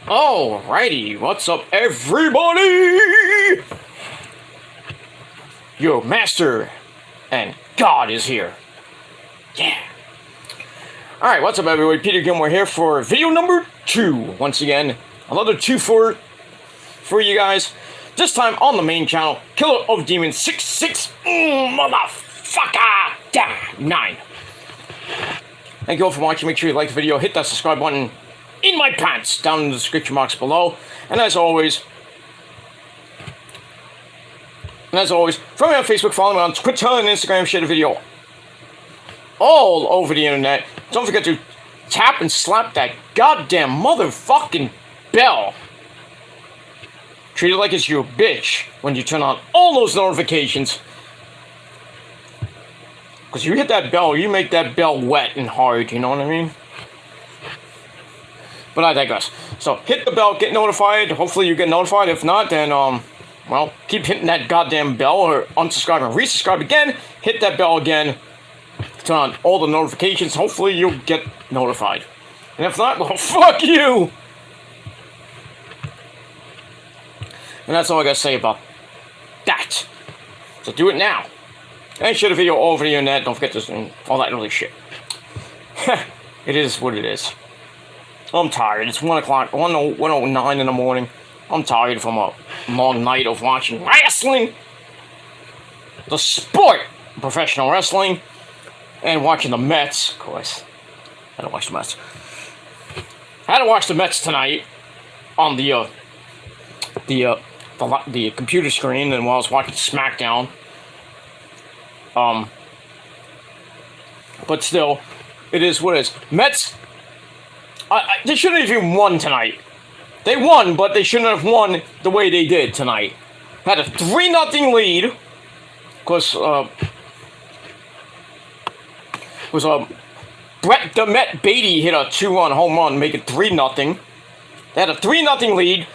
Alrighty, what's up, everybody? Your master and God is here. Yeah. Alright, what's up, everybody? Peter Gilmore here for video number 2. Once again, another 2 for you guys. This time on the main channel, Killer of Demons 66 motherfucker 9. Thank you all for watching. Make sure you like the video, hit that subscribe button in my pants down in the description box below. And as always, follow me on Facebook, follow me on Twitter and Instagram, share the video all over the internet. Don't forget to tap and slap that goddamn motherfucking bell. Treat it like it's your bitch when you turn on all those notifications. Because you hit that bell, you make that bell wet and hard, you know what I mean? But I digress. So, hit the bell, get notified. Hopefully you get notified. If not, then, well, keep hitting that goddamn bell or unsubscribe and resubscribe again. Hit that bell again. Turn on all the notifications. Hopefully you'll get notified. And if not, well, fuck you! And that's all I gotta say about that. So do it now. And share the video all over the internet. Don't forget this and all that really shit. It is what it is. I'm tired. It's 1 o'clock, 1:09 in the morning. I'm tired from a long night of watching wrestling. The sport, professional wrestling. And watching the Mets, of course. I don't watch the Mets. I had to watch the Mets tonight on the computer screen, and while I was watching Smackdown. But still, it is what it is. Mets, they shouldn't have even won tonight. They won, but they shouldn't have won the way they did tonight. Had a 3-0 lead. Of course, Brett the Met Beatty hit a 2-run home run, make it 3-0. They had a 3-0 lead.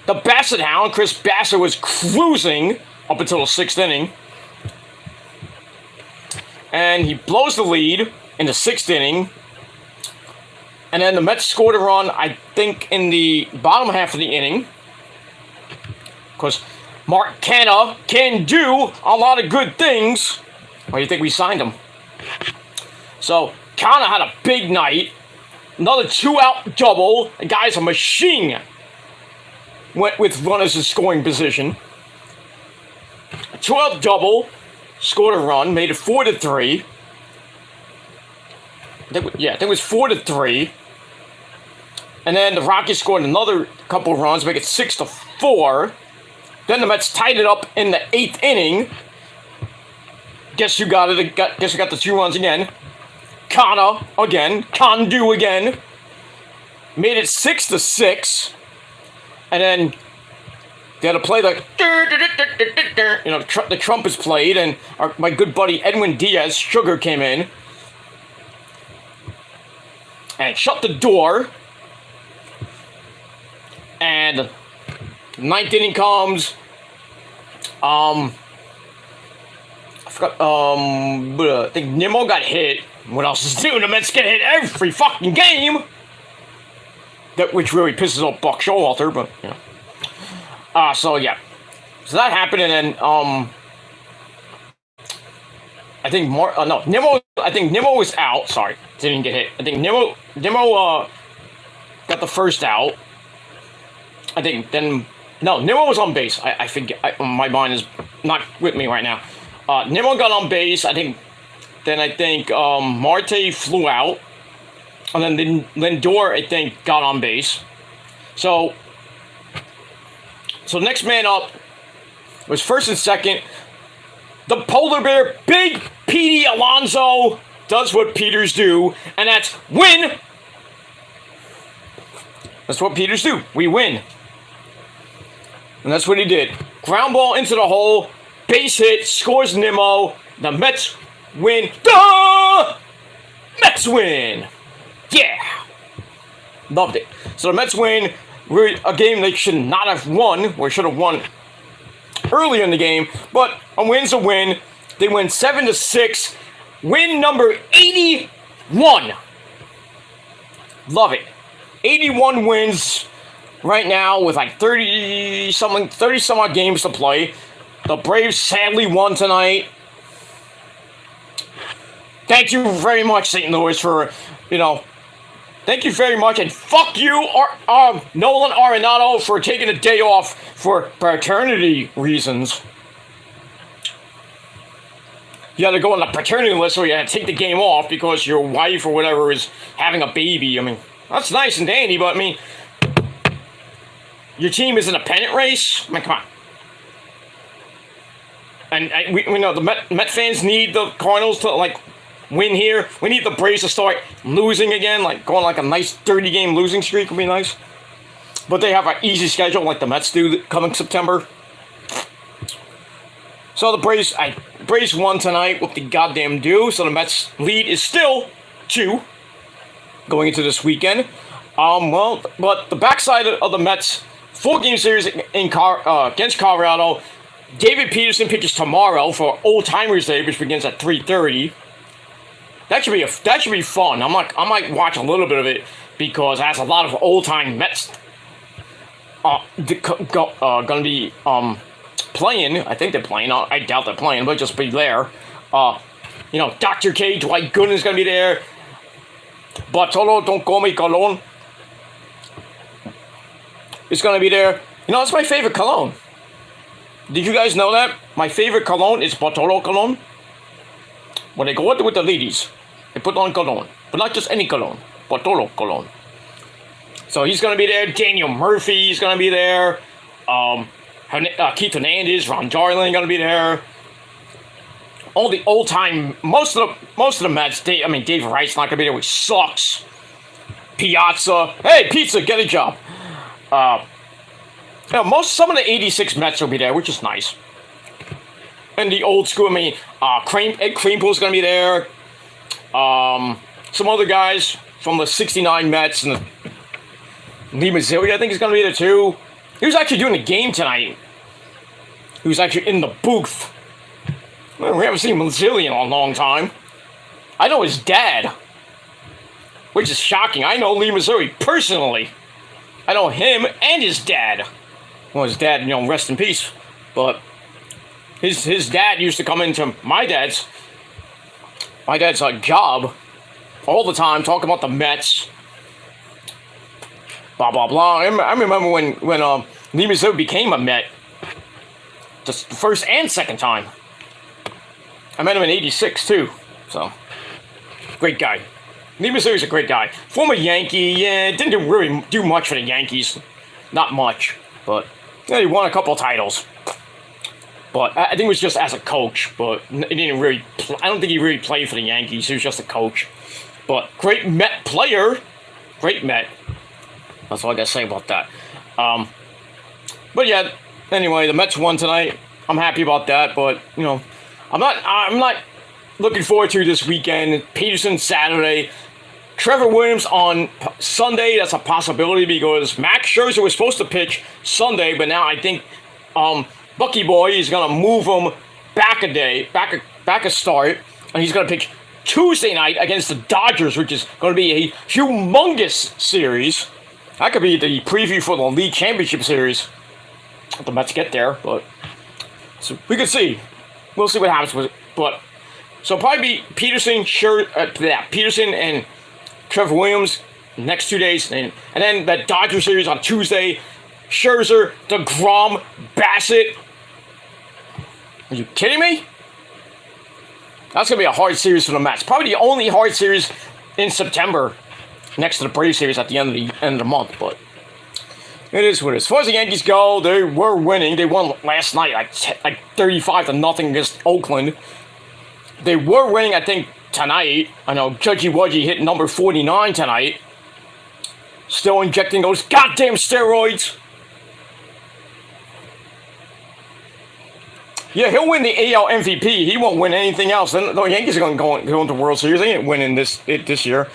The Bassett Hound, Chris Bassett, was cruising up until the 6th inning. And he blows the lead in the 6th inning. And then the Mets scored a run, I think, in the bottom half of the inning. Because Mark Canha can do a lot of good things. Why do you think we signed him? So, Canha had a big night. Another 2-out double. The guy's a machine. Went with runners in scoring position. A 2-out double. Scored a run. Made it 4-3. I think it was 4-3. And then the Rockies scored another couple of runs, make it 6-4. Then the Mets tied it up in the 8th inning. Guess who got it? Guess who got the 2 runs again? Canha again. Can do again. Made it 6-6. And then they had to play the trumpets played, and my good buddy Edwin Diaz, Sugar, came in and shut the door. And 9th inning comes. I forgot. I think Nimmo got hit. What else is new? The Mets get hit every fucking game. Which really pisses off Buck Showalter, but you know. So yeah. So that happened, and then I think Nimmo. I think Nimmo was out. Sorry, didn't get hit. I think Nimmo got the first out. I think then Nimmo was on base. I forget. My mind is not with me right now. Nimmo got on base. I think Marte flew out, and then Lindor, I think, got on base. So next man up was first and second. The polar bear, Big Petey Alonso, does what Peters do, and that's win. That's what Peters do. We win. And that's what he did. Ground ball into the hole, base hit, scores Nimmo. The Mets win. The Mets win. Yeah. Loved it. So the Mets win. A game they should not have won, or should have won earlier in the game, but a win's a win. They win 7-6. Win number 81. Love it. 81 wins right now with like 30 some odd games to play. The Braves sadly won tonight. Thank you very much, St. Louis, for, thank you very much, and fuck you, Nolan Arenado, for taking a day off for paternity reasons. You had to go on the paternity list, so you had to take the game off because your wife or whatever is having a baby. I mean, that's nice and dandy, but I mean, your team is in a pennant race? I mean, come on. And we know the Met fans need the Cardinals to, like, win here. We need the Braves to start losing again, like going like a nice 30-game losing streak would be nice. But they have an easy schedule like the Mets do coming September. So the Braves won tonight with the goddamn due. So the Mets lead is still 2 going into this weekend. But the backside of the Mets 4-game series against Colorado. David Peterson pitches tomorrow for Old Timers Day, which begins at 3:30. That should be fun. I might watch a little bit of it because it has a lot of old time Mets gonna be playing. I think they're playing. I doubt they're playing, but just be there. Dr. K, Dwight Gooden's gonna be there. Bartolo Don't Call Me Colon is gonna be there. That's my favorite cologne. Did you guys know that? My favorite cologne is Bartolo Cologne. When they go out with the ladies, they put on cologne. But not just any cologne. Bartolo Cologne. So he's going to be there. Daniel Murphy's going to be there. Keith Hernandez, Ron Darling going to be there. All the old time, most of the Mets. Dave Wright's not going to be there, which sucks. Piazza. Hey, Pizza, get a job. Some of the 86 Mets will be there, which is nice. And the old school, Ed Kranepool's going to be there. Some other guys from the 69 Mets and Lee Mazzilli, I think, is going to be there too. He was actually doing the game tonight. He was actually in the booth. We haven't seen Mazzilli in a long time. I know his dad, which is shocking. I know Lee Mazzilli personally. I know him and his dad. Well, his dad, rest in peace. But his dad used to come into my dad's job all the time, talking about the Mets. Blah, blah, blah. I remember when Lee Mazzilli became a Met. Just the first and second time. I met him in 86, too. So, great guy. Lee Mazzilli's a great guy. Former Yankee, didn't really do much for the Yankees. Not much, but he won a couple titles. But I think it was just as a coach, but he didn't really I don't think he really played for the Yankees. He was just a coach. But great Met player. Great Met. That's all I got to say about that. But yeah, anyway, the Mets won tonight. I'm happy about that, but, I'm not looking forward to this weekend. Peterson Saturday. Trevor Williams on Sunday. That's a possibility because Max Scherzer was supposed to pitch Sunday, but now I think Bucky Boy is going to move him back a start, and he's going to pitch Tuesday night against the Dodgers, which is going to be a humongous series. That could be the preview for the League Championship Series. If the Mets get there, but so we could see. We'll see what happens with it. But so probably be Peterson and Trevor Williams next 2 days, and then that Dodger series on Tuesday. Scherzer, DeGrom, Bassett. Are you kidding me? That's going to be a hard series for the Mets. Probably the only hard series in September, next to the Braves series at the end of the month. But it is what it is. As far as the Yankees go, they were winning. They won last night, like 35-0 against Oakland. They were winning, I think, tonight. I know Judgy Wudgy hit number 49 tonight. Still injecting those goddamn steroids. Yeah, he'll win the AL MVP. He won't win anything else. The Yankees are going to go into the World Series. They ain't winning this year.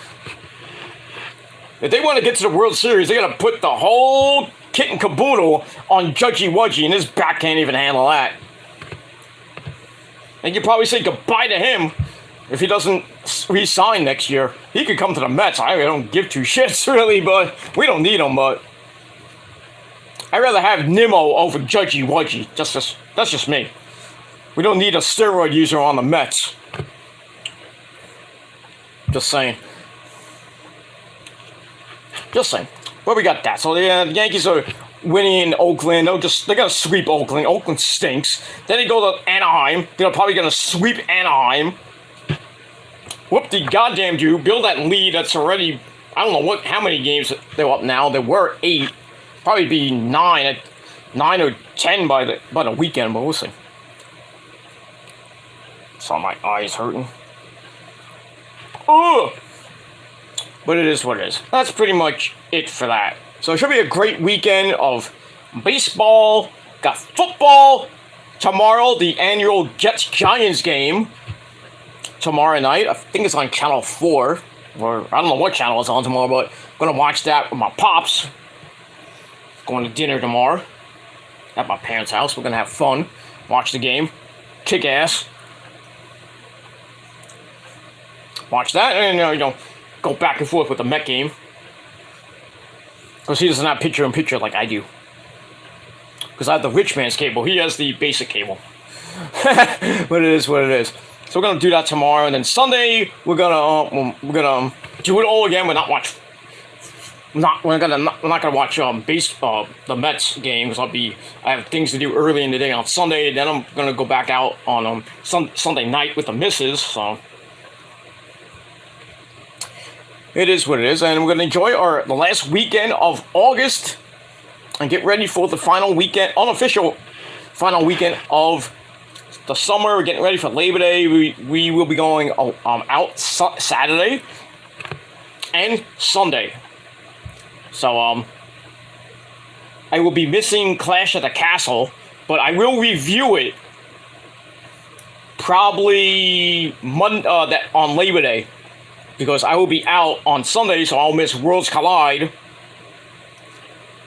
If they want to get to the World Series, they're going to put the whole kit and caboodle on Judgy Wudgy, and his back can't even handle that. And you probably say goodbye to him if he doesn't re-sign next year. He could come to the Mets. I don't give two shits, really, but we don't need him, but I'd rather have Nimmo over Judgy Wudgy. That's just me. We don't need a steroid user on the Mets. Just saying. Just saying. But we got that. So the Yankees are winning in Oakland. They're gonna sweep Oakland. Oakland stinks. Then they go to Anaheim. They're probably gonna sweep Anaheim. Whoop the goddamn do. Build that lead. That's already, I don't know how many games they're up now. There were 8. Probably be 9 or 10 by the weekend, but we'll see. Saw my eyes hurting. Ugh! But it is what it is. That's pretty much it for that. So it should be a great weekend of baseball. Got football tomorrow. The annual Jets-Giants game tomorrow night. I think it's on Channel 4. Or I don't know what channel it's on tomorrow, but I'm going to watch that with my pops. Going to dinner tomorrow at my parents' house. We're going to have fun. Watch the game. Kick ass. Watch that and, go back and forth with the Met game. Because he doesn't have picture-in-picture like I do. Because I have the rich man's cable. He has the basic cable. But it is what it is. So we're going to do that tomorrow. And then Sunday, we're going to do it all again. We're not not gonna watch the Mets game because I have things to do early in the day on Sunday. Then I'm gonna go back out on Sunday night with the missus. So it is what it is, and we're gonna enjoy the last weekend of August and get ready for the final weekend, unofficial final weekend of the summer. We're getting ready for Labor Day. We will be going out Saturday and Sunday. So, I will be missing Clash at the Castle, but I will review it probably on Labor Day, because I will be out on Sunday, so I'll miss Worlds Collide.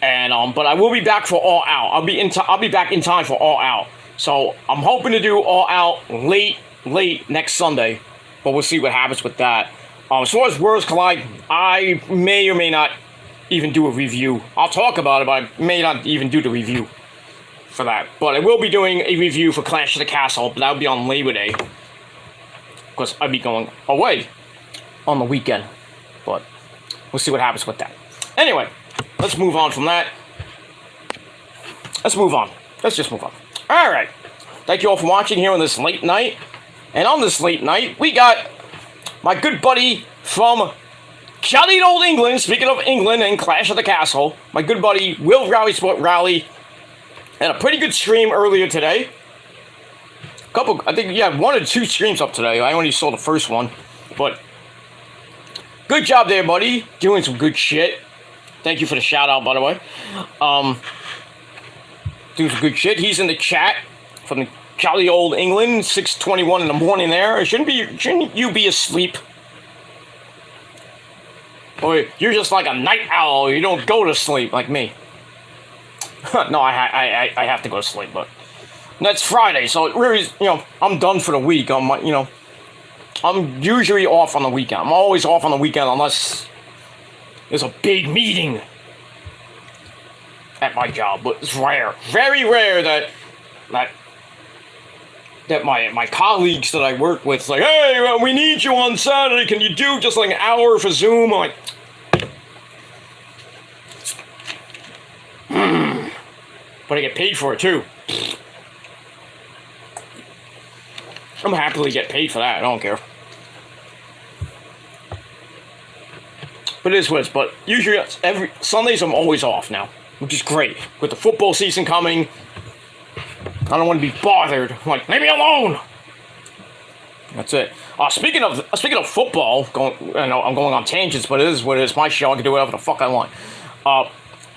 And but I will be back for All Out. I'll be back in time for All Out. So I'm hoping to do All Out late next Sunday, but we'll see what happens with that. As far as Worlds Collide, I may or may not even do a review. I'll talk about it, but I may not even do the review for that. But I will be doing a review for Clash of the Castle, but that'll be on Labor Day, because I'll be going away on the weekend. But we'll see what happens with that. Anyway, let's move on from that. Let's just move on. Alright. Thank you all for watching here on this late night. And on this late night, we got my good buddy from jolly old England, speaking of England and Clash of the Castle, my good buddy Will Rowley Sport Rowley had a pretty good stream earlier today. I think, 1 or 2 streams up today. I only saw the first one, but good job there, buddy. Doing some good shit. Thank you for the shout out, by the way. Doing some good shit. He's in the chat from the jolly old England, 6:21 in the morning there. Shouldn't you be asleep? Or you're just like a night owl. You don't go to sleep like me. No, I have to go to sleep, but that's Friday, so it really, I'm done for the week. I'm usually off on the weekend. I'm always off on the weekend unless there's a big meeting at my job. But it's rare, very rare that my colleagues that I work with like, hey, we need you on Saturday. Can you do just like an hour for Zoom? I'm like, but I get paid for it too. I'm happily get paid for that. I don't care. But it is what it is. But usually every Sundays I'm always off now, which is great. With the football season coming, I don't want to be bothered. I'm like, leave me alone. That's it. Speaking of football, I know I'm going on tangents, but it is what it is. My show, I can do whatever the fuck I want.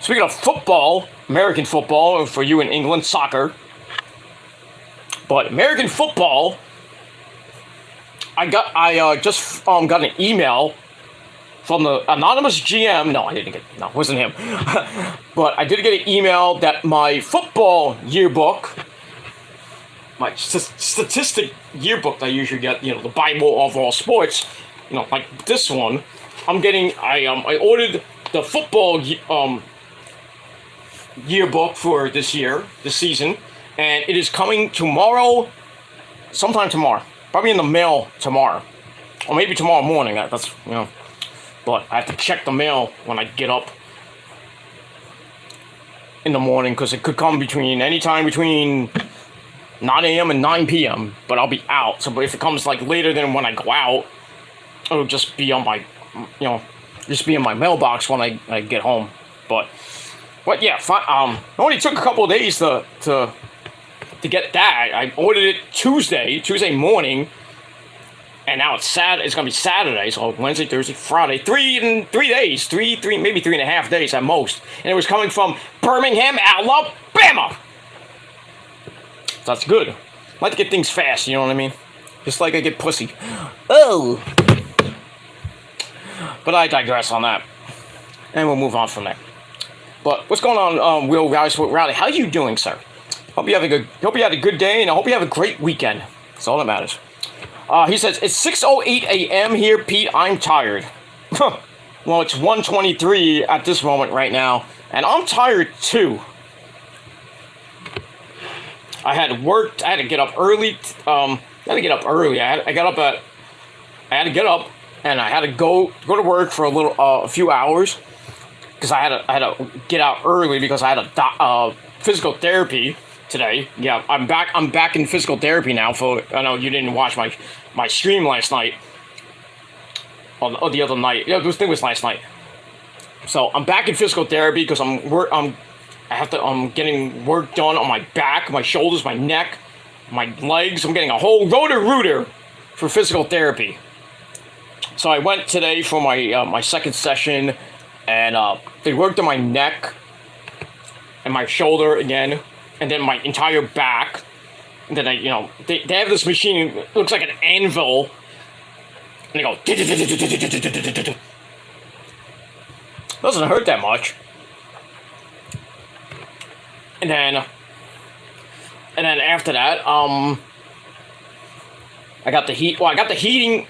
Speaking of football, American football, for you in England, soccer. But American football, I just got an email from the anonymous GM. No, I didn't get. No, it wasn't him. But I did get an email that my football yearbook, my statistic yearbook that I usually get, the Bible of all sports, like this one, I'm getting. I ordered the football yearbook for this season, and it is coming tomorrow, sometime tomorrow, probably in the mail tomorrow, or maybe tomorrow morning. That's but I have to check the mail when I get up in the morning, because it could come anytime between 9 a.m. and 9 p.m. But I'll be out. So, but if it comes like later than when I go out, it'll just be on my, just be in my mailbox when I get home. But yeah, it only took a couple of days to get that. I ordered it Tuesday morning, and now it's gonna be Saturday, so Wednesday, Thursday, Friday, 3 days, maybe 3.5 days at most, and it was coming from Birmingham, Alabama. So that's good. I like to get things fast, you know what I mean? Just like I get pussy. Oh. But I digress on that, and we'll move on from there. But what's going on, Will Rowdy? How you doing, sir? Hope you had a good day, and I hope you have a great weekend. That's all that matters. He says, it's 6:08 a.m. here, Pete. I'm tired. Well, it's 1:23 at this moment right now, and I'm tired too. I had to get up early. I had to get up and I had to go to work for a few hours, because I had to get out early because I had a physical therapy today. Yeah, I'm back in physical therapy now. I know you didn't watch my stream last night, or the other night. Yeah, this thing was last night. So I'm back in physical therapy because I'm getting work done on my back, my shoulders, my neck, my legs. I'm getting a whole rotor-rooter for physical therapy. So I went today for my second session, and they worked on my neck and my shoulder again, and then my entire back. And then they have this machine, it looks like an anvil, and they go doesn't hurt that much. And then after that, I got the heating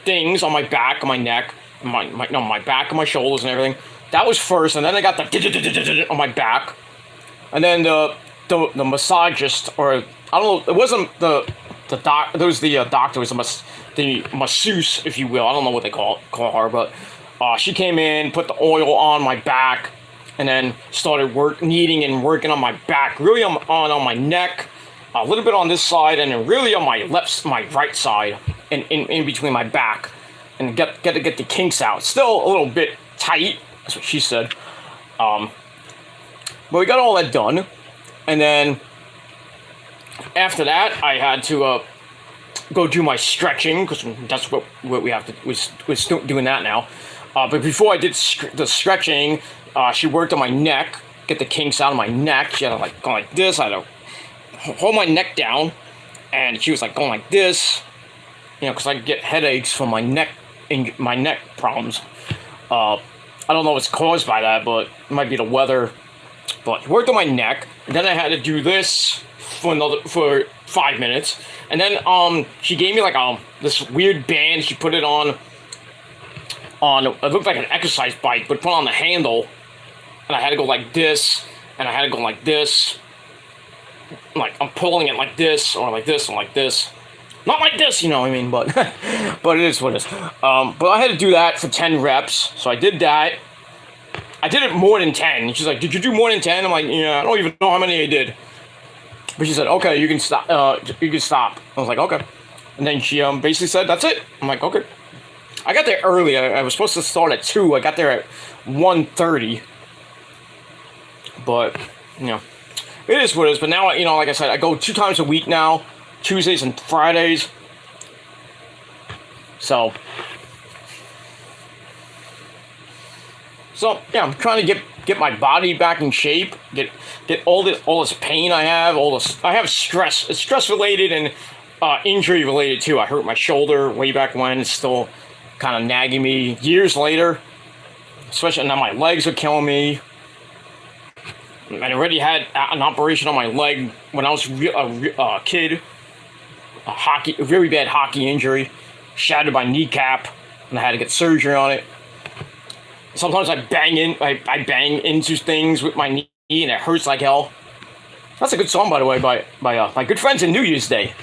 things on my back, on my neck, my back and my shoulders and everything. That was first, and then I got the on my back, and then the massagist, or I don't know, it wasn't the doc. There was the doctor, was the masseuse, if you will. I don't know what they call her, but she came in, put the oil on my back, and then started kneading and working on my back, really on my neck, a little bit on this side, and then really on my right side, and in between my back, and get the kinks out. Still a little bit tight, that's what she said. But we got all that done, and then after that, I had to go do my stretching, because that's what we have to. We're still doing that now. But before I did the stretching, she worked on my neck, get the kinks out of my neck. She had to go like this. I had to hold my neck down, and she was going like this, because I get headaches from my neck problems. I don't know what's caused by that, but it might be the weather. But she worked on my neck, and then I had to do this for 5 minutes, and then she gave me this weird band. She put it on. It looked like an exercise bike, but put on the handle, and I had to go like this, and I had to go like this, I'm pulling it like this, or like this, or like this. Not like this, you know what I mean, but but it is what it is. But I had to do that for 10 reps, so I did that. I did it more than 10. She's like, did you do more than 10? I'm like, yeah, I don't even know how many I did. But she said, okay, you can stop. You can stop. I was like, okay. And then she basically said, that's it. I'm like, okay. I got there early. I was supposed to start at 2. I got there at 1:30. But, it is what it is. But now, like I said, I go 2 times a week now. Tuesdays and Fridays. So yeah, I'm trying to get my body back in shape. Get all this pain I have. I have stress. It's stress related and injury related too. I hurt my shoulder way back when. It's still kind of nagging me years later. Especially now, my legs are killing me. I already had an operation on my leg when I was a kid. A very bad hockey injury, shattered my kneecap, and I had to get surgery on it. sometimes I bang into things with my knee and it hurts like hell. That's a good song, by the way, by my good friends in New Year's Day.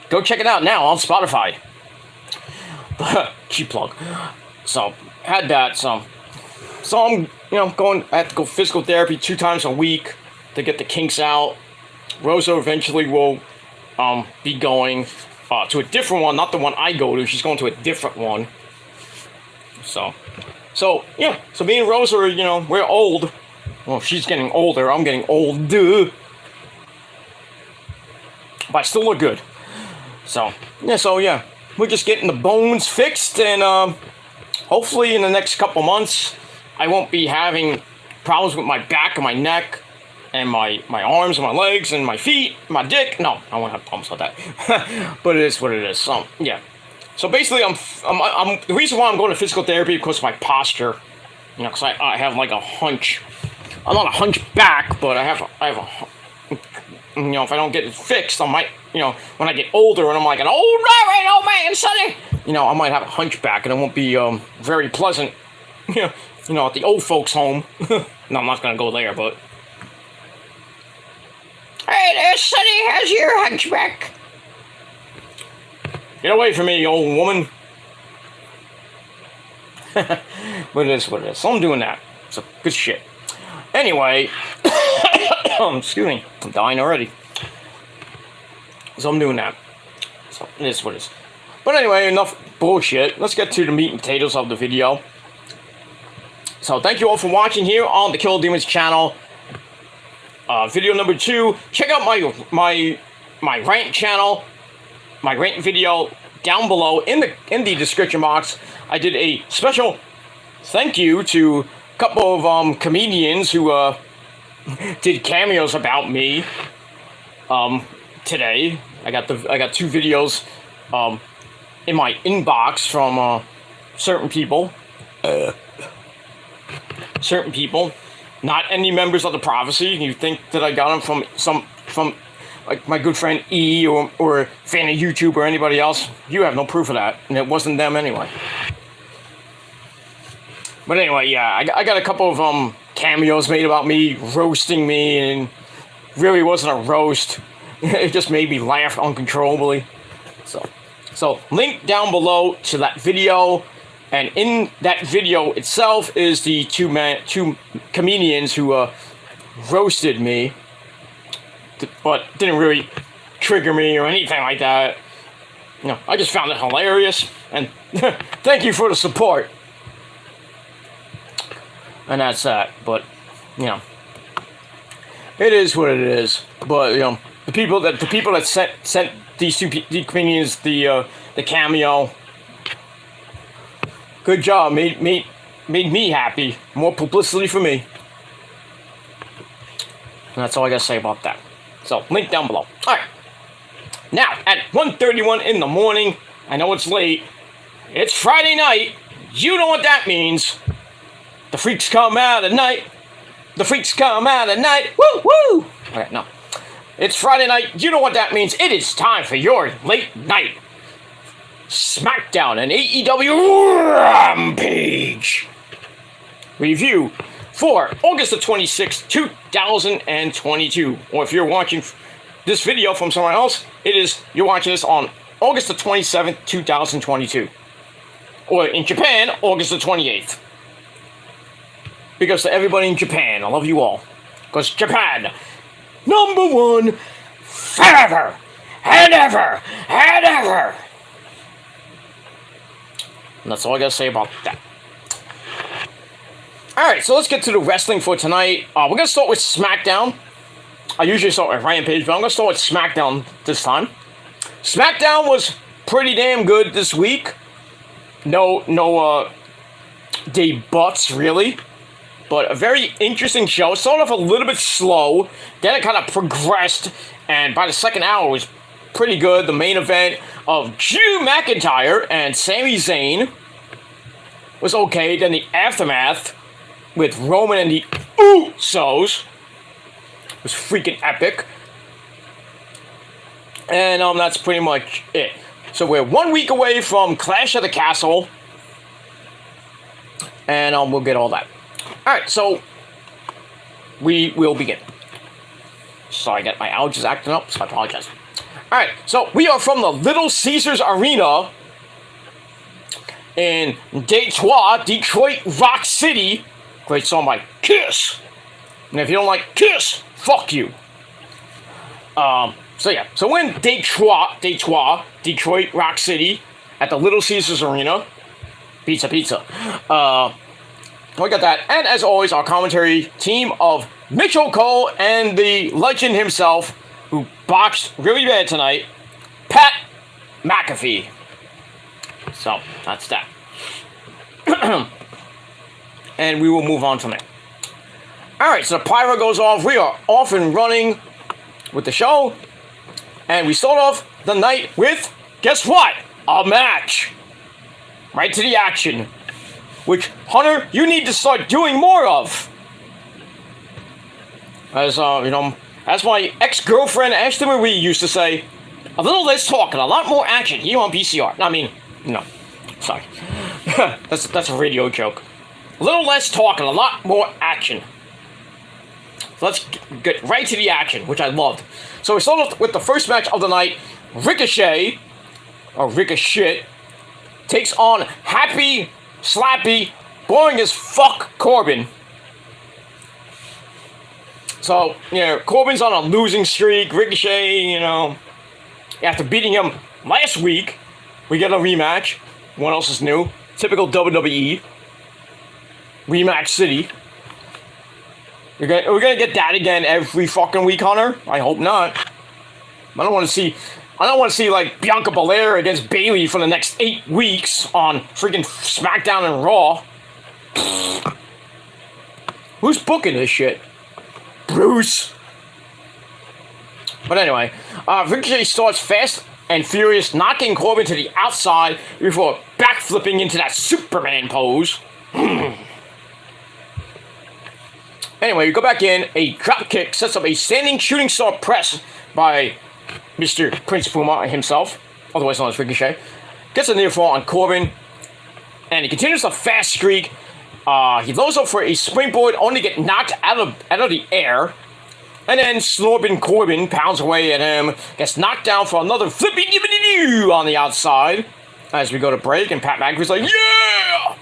Go check it out now on Spotify. Cheap plug. So had that. So I'm I have to go physical therapy 2 times a week to get the kinks out. Rosa eventually will be going to a different one, not the one I go to. She's going to a different one. So yeah. So me and Rosa are, we're old. Well, she's getting older. I'm getting old. But I still look good. So yeah. We're just getting the bones fixed, and hopefully in the next couple months, I won't be having problems with my back and my neck and my arms and my legs and my feet, my dick. No, I won't have problems with that. But it is what it is. So yeah. So basically, I'm the reason why I'm going to physical therapy because of my posture. Because I have like a hunch. I'm not a hunchback, but I have a. If I don't get it fixed, I might, when I get older and I'm like an old man, sonny, I might have a hunchback and it won't be very pleasant, at the old folks' home. No, I'm not gonna go there, but. Hey there, sonny, how's your hunchback? Get away from me, you old woman. But it is what it is. So I'm doing that. So good shit. Anyway. Excuse me, I'm dying already. So I'm doing that. So it is what it is. But anyway, enough bullshit. Let's get to the meat and potatoes of the video. So thank you all for watching here on the Kill Demons channel. Video number 2. Check out my rant channel, my rant video down below in the description box. I did a special thank you to a couple of comedians who did cameos about me today. I got 2 videos in my inbox from certain people. Not any members of the Prophecy. You think that I got them from like my good friend E or fan of YouTube or anybody else? You have no proof of that, and it wasn't them anyway. But anyway, yeah, I got a couple of cameos made about me roasting me, and really wasn't a roast. It just made me laugh uncontrollably. So link down below to that video, and in that video itself is the two comedians who roasted me, but didn't really trigger me or anything like that. I just found it hilarious, and thank you for the support. And that's that. But it is what it is. But the people that sent these the comedians the cameo, good job. Made me happy. More publicity for me. And that's all I gotta say about that. So link down below. All right. Now at 1:31 in the morning. I know it's late. It's Friday night. You know what that means. The freaks come out at night. The freaks come out at night. Woo, woo! Okay, no. It's Friday night. You know what that means. It is time for your late night Smackdown and AEW Rampage review for August the 26th, 2022. Or if you're watching this video from somewhere else, you're watching this on August the 27th, 2022. Or in Japan, August the 28th. Because to everybody in Japan, I love you all. Because Japan, #1, forever, and ever, and ever. And that's all I gotta say about that. Alright, so let's get to the wrestling for tonight. We're gonna start with Smackdown. I usually start with Rampage, but I'm gonna start with Smackdown this time. Smackdown was pretty damn good this week. No debuts, really. But a very interesting show. It started off a little bit slow. Then it kind of progressed. And by the second hour, it was pretty good. The main event of Drew McIntyre and Sami Zayn was okay. Then the aftermath with Roman and the Usos was freaking epic. And that's pretty much it. So we're 1 week away from Clash of the Castle. and we'll get all that. All right, so we will begin. Sorry, I got my allergies acting up, so I apologize. All right, so we are from the Little Caesars Arena in Detroit, Rock City. Great song by Kiss. And if you don't like Kiss, fuck you. So we're in Detroit, Rock City, at the Little Caesars Arena. Pizza. We got that. And as always, our commentary team of Mitchell Cole and the legend himself, who boxed really bad tonight, Pat McAfee. So, that's that. And we will move on from there. Alright, so the pyro goes off. We are off and running with the show. And we start off the night with, guess what? A match. Right to the action. Which, Hunter, you need to start doing more of. As, as my ex-girlfriend Ashton Marie used to say, a little less talking, a lot more action here on PCR. I mean, no. Sorry. that's a radio joke. A little less talking, a lot more action. So let's get right to the action, which I loved. So we started with the first match of the night. Ricochet takes on Happy, Slappy, boring as fuck Corbin. So, Corbin's on a losing streak. Ricochet, after beating him last week, we get a rematch. What else is new? Typical WWE. Rematch City. We're gonna get that again every fucking week, Hunter? I hope not. I don't want to see like Bianca Belair against Bayley for the next 8 weeks on freaking Smackdown and Raw. Who's booking this shit? Bruce. But anyway, Ricochet starts fast and furious, knocking Corbin to the outside before backflipping into that Superman pose. Anyway, we go back in. A drop kick sets up a standing shooting star press by Mr. Prince Puma himself, otherwise known as Ricochet. Gets a near fall on Corbin, and he continues the fast streak. He loads up for a springboard, only to get knocked out of the air. And then Snorbin Corbin pounds away at him, gets knocked down for another flippy dippity on the outside. As we go to break, and Pat McAfee's like, yeah!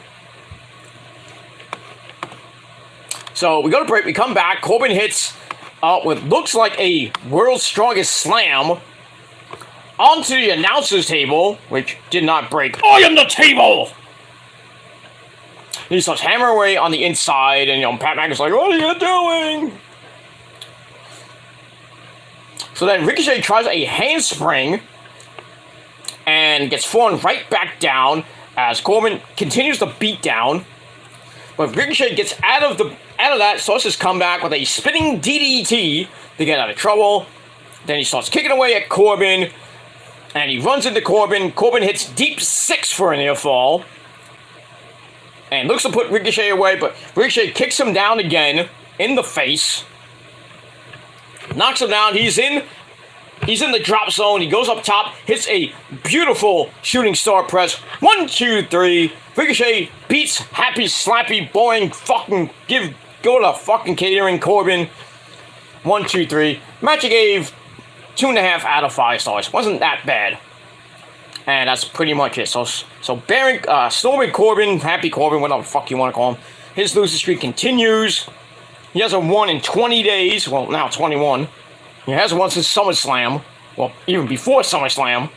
So we go to break, we come back, Corbin hits what looks like a world's strongest slam onto the announcer's table, which did not break. I am the table! He starts hammering away on the inside, and Pat McAfee's like, what are you doing? So then Ricochet tries a handspring and gets thrown right back down as Corbin continues the beat down. But Ricochet gets out of that, starts his comeback with a spinning DDT to get out of trouble. Then he starts kicking away at Corbin, and he runs into Corbin. Corbin hits deep 6 for a near fall, and looks to put Ricochet away, but Ricochet kicks him down again in the face, knocks him down. He's in the drop zone. He goes up top, hits a beautiful shooting star press. 1, 2, 3. Ricochet beats Happy, Slappy, boring, fucking go to fucking catering Corbin. 1, 2, 3. Match I gave 2.5 out of 5 stars. Wasn't that bad. And that's pretty much it. So Snorbin Corbin, Happy Corbin, whatever the fuck you want to call him. His losing streak continues. He hasn't won in 20 days. Well, now 21. He hasn't won since SummerSlam. Well, even before SummerSlam.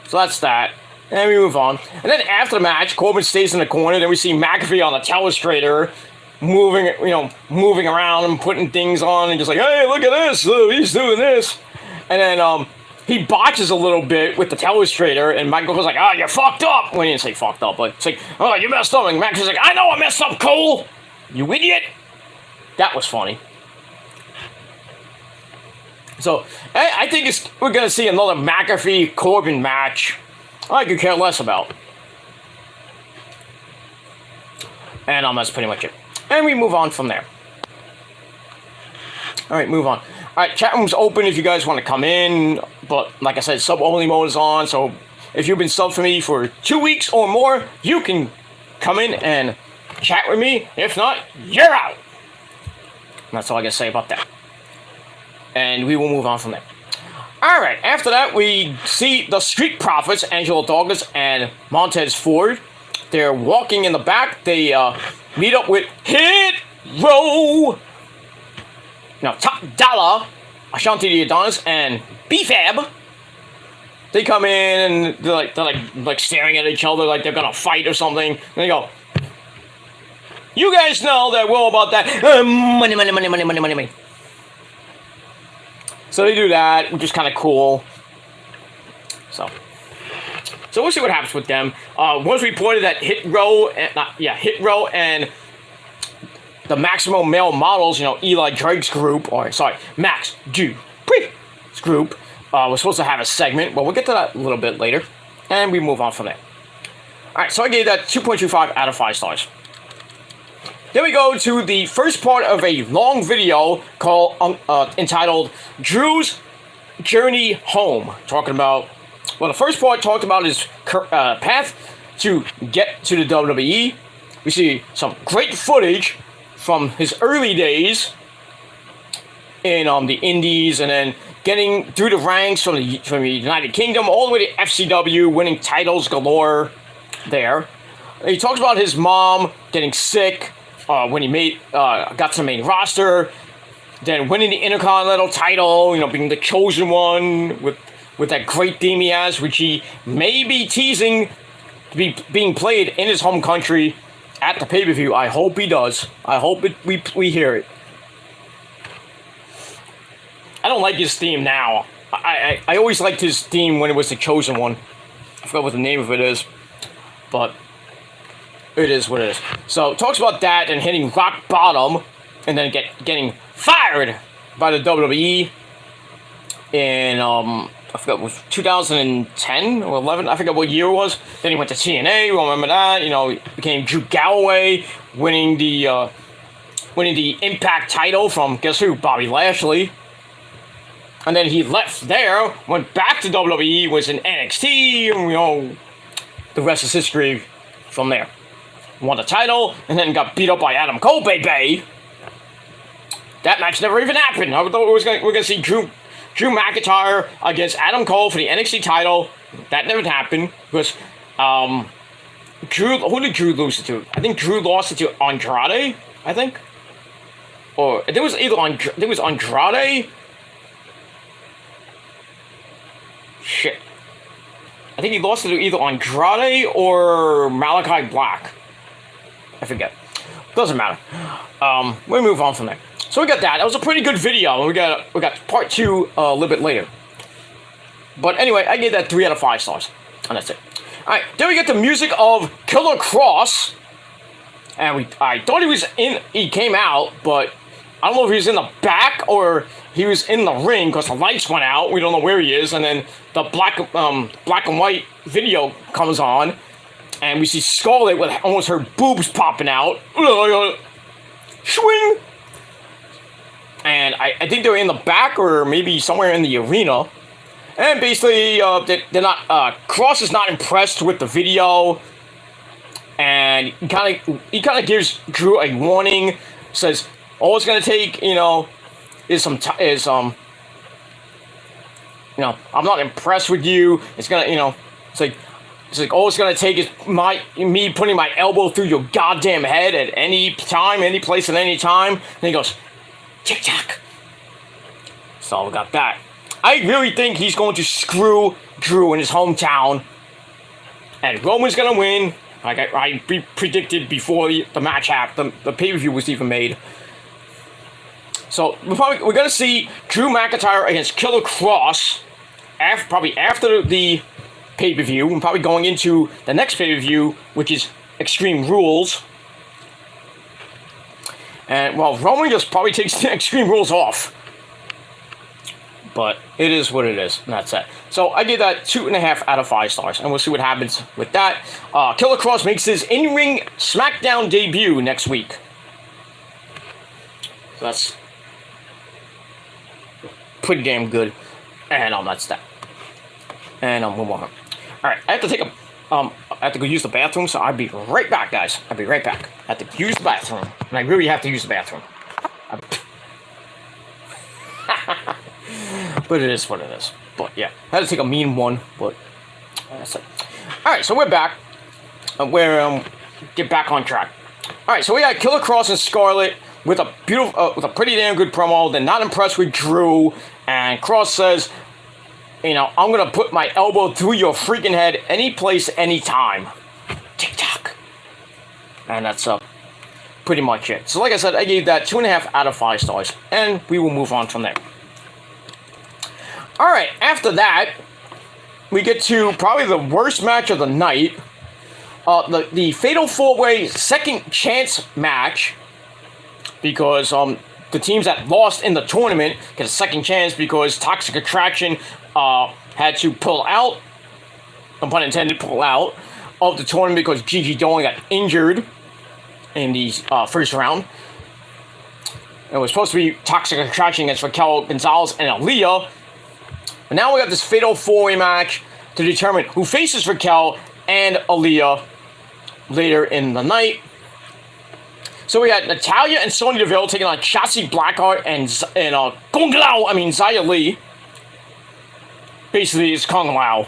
So that's that. And we move on. And then after the match, Corbin stays in the corner. Then we see McAfee on the telestrator, moving around and putting things on, and just like, hey, look at this. He's doing this. And then he botches a little bit with the telestrator, and Michael was like, oh, you fucked up. Well, he didn't say fucked up, but it's like, oh, you messed up. And McAfee's like, I know I messed up, Cole. You idiot. That was funny. So, I think we're going to see another McAfee-Corbin match. I could care less about. And that's pretty much it. And we move on from there. Alright, move on. Alright, chat room's open if you guys want to come in. But, like I said, sub-only mode is on. So, if you've been subbed for me for 2 weeks or more, you can come in and chat with me. If not, you're out. And that's all I gotta say about that. And we will move on from there. Alright, after that, we see the Street Profits, Angelo Douglas and Montez Ford. They're walking in the back. They meet up with Hit Row. Top Dollar, Ashanti the Adonis, and B-Fab. They come in and they're like staring at each other like they're gonna fight or something. And they go, "You guys know that we're all about that money, money, money, money, money, money, money." So they do that, which is kind of cool. So we'll see what happens with them. Once reported that Hit Row and the Maximum Male Models, Eli Drake's group, Max Dupree's group, was supposed to have a segment. Well, we'll get to that a little bit later, and we move on from there. Alright, so I gave that 2.25 out of 5 stars. Then we go to the first part of a long video entitled Drew's Journey Home. Talking about, the first part talked about his path to get to the WWE. We see some great footage from his early days in the Indies, and then getting through the ranks from the United Kingdom all the way to FCW, winning titles galore there. He talks about his mom getting sick when he got to the main roster, then winning the Intercontinental title, being the chosen one with that great theme he has, which he may be teasing to be being played in his home country at the pay-per-view. I hope he does. I hope we hear it. I don't like his theme now. I always liked his theme when it was the chosen one. I forgot what the name of it is, but it is what it is. So it talks about that and hitting rock bottom, and then getting fired by the WWE in I forgot, it was 2010 or 11. I forget what year it was. Then he went to TNA. We remember that. He became Drew Galloway, winning the Impact title from, guess who? Bobby Lashley. And then he left there, went back to WWE, was in NXT, and the rest is history from there. Won the title, and then got beat up by Adam Cole, baby. That match never even happened. I thought we're gonna see Drew McIntyre against Adam Cole for the NXT title. That never happened because who did Drew lose it to? I think Drew lost it to Andrade. I think, or there was Andrade. Shit. I think he lost it to either Andrade or Malachi Black. I forget. Doesn't matter. We'll move on from there. So we got that. That was a pretty good video. We got part 2 a little bit later. But anyway, I gave that 3 out of 5 stars. And that's it. Alright, then we get the music of Killer Kross. And I thought he came out, but I don't know if he was in the back or he was in the ring because the lights went out. We don't know where he is. And then the black and white video comes on. And we see Scarlett with almost her boobs popping out. Swing! And I think they're in the back or maybe somewhere in the arena. And basically, they're not. Kross is not impressed with the video, and he kind of gives Drew a warning. Says all it's gonna take, is I'm not impressed with you. It's gonna, it's like all it's gonna take is me putting my elbow through your goddamn head at any time, any place, at any time. And he goes, tick-tock. So we got that. I really think he's going to screw Drew in his hometown. And Roman's going to win. Like I predicted before the match happened. The pay-per-view was even made. So we're going to see Drew McIntyre against Killer Kross. Probably after the pay-per-view. And probably going into the next pay-per-view, which is Extreme Rules. And, Roman just probably takes the Extreme Rules off. But it is what it is, and that's it. So I give that 2.5 out of 5 stars, and we'll see what happens with that. Killer Kross makes his in-ring Smackdown debut next week. So that's pretty damn good. And that's that. And I'm moving on. Alright, I have to take have to go use the bathroom, so I'll be right back, guys. I'll be right back. I have to use the bathroom, and I really have to use the bathroom. But it is what it is. But yeah, I had to take a mean one, but that's it. Alright, so we're back. We're get back on track. Alright, so we got Killer Kross and Scarlett with a beautiful, with a pretty damn good promo. They're not impressed with Drew, and Kross says, you know, I'm gonna put my elbow through your freaking head any place, anytime. TikTok. And that's pretty much it. So like I said, I gave that 2.5 out of 5 stars. And we will move on from there. Alright, after that, we get to probably the worst match of the night. The Fatal 4-Way second chance match. Because the teams that lost in the tournament get a second chance because Toxic Attraction had to pull out, no pun intended, pull out of the tournament because Gigi Dolan got injured in the first round. It was supposed to be Toxic Attraction against Raquel Gonzalez and Aaliyah. But now we got this Fatal 4-Way match to determine who faces Raquel and Aaliyah later in the night. So we got Natalya and Sonya Deville taking on Shotzi Blackheart and Kung Lao, Xia Li. Basically, it's Kung Lao.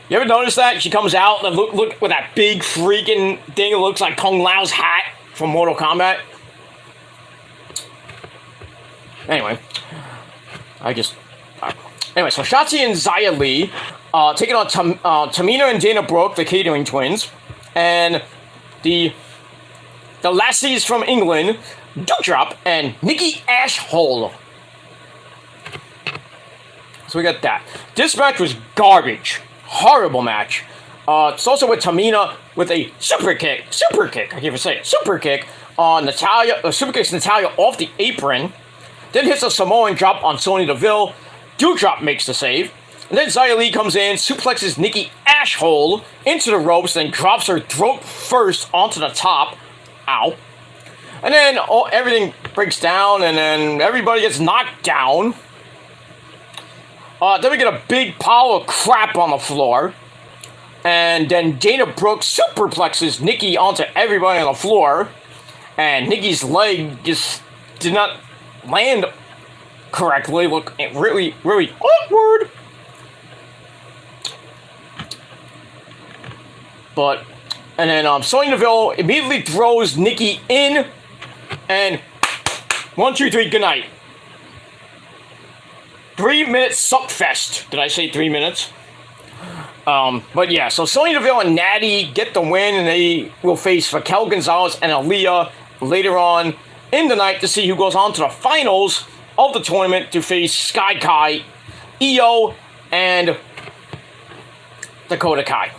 You ever notice that? She comes out and look with that big freaking thing. It looks like Kung Lao's hat from Mortal Kombat. Anyway. Anyway, so Shotzi and Xia Li taking on Tamina and Dana Brooke, the catering twins. And the lassies from England, Doudrop and Nikki Ashhole. So we got that. This match was garbage. Horrible match. It's also with Tamina with a super kick. I can't even say it. Super kick on Natalya. Super kicks Natalya off the apron. Then hits a Samoan drop on Sonya Deville. Doudrop makes the save. And then Xia Li comes in, suplexes Nikki Ashhole into the ropes, then drops her throat first onto the top. Ow. And then everything breaks down, and then everybody gets knocked down. Then we get a big pile of crap on the floor. And then Dana Brooke superplexes Nikki onto everybody on the floor. And Nikki's leg just did not land correctly. Look, really, really awkward. And then Sonya Deville immediately throws Nikki in. And 1, 2, 3, good night. 3-minute suckfest. Did I say 3 minutes? But yeah, so Sonya Deville and Natty get the win, and they will face Raquel Gonzalez and Aaliyah later on in the night to see who goes on to the finals of the tournament to face Sky Kai, Io, and Dakota Kai.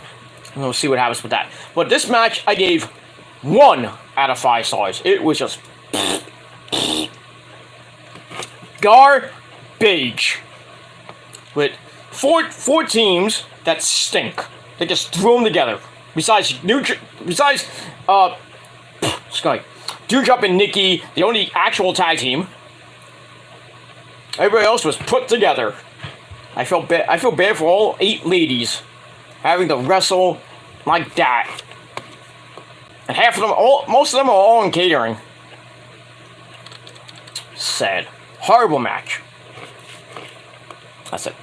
And we'll see what happens with that. But this match, I gave 1 out of 5 stars. It was just garbage. With four teams that stink. They just threw them together. Besides Sky, Doudrop and Nikki, the only actual tag team. Everybody else was put together. I feel bad for all 8 ladies having to wrestle like that. And most of them are all in catering. Sad. Horrible match. That's it.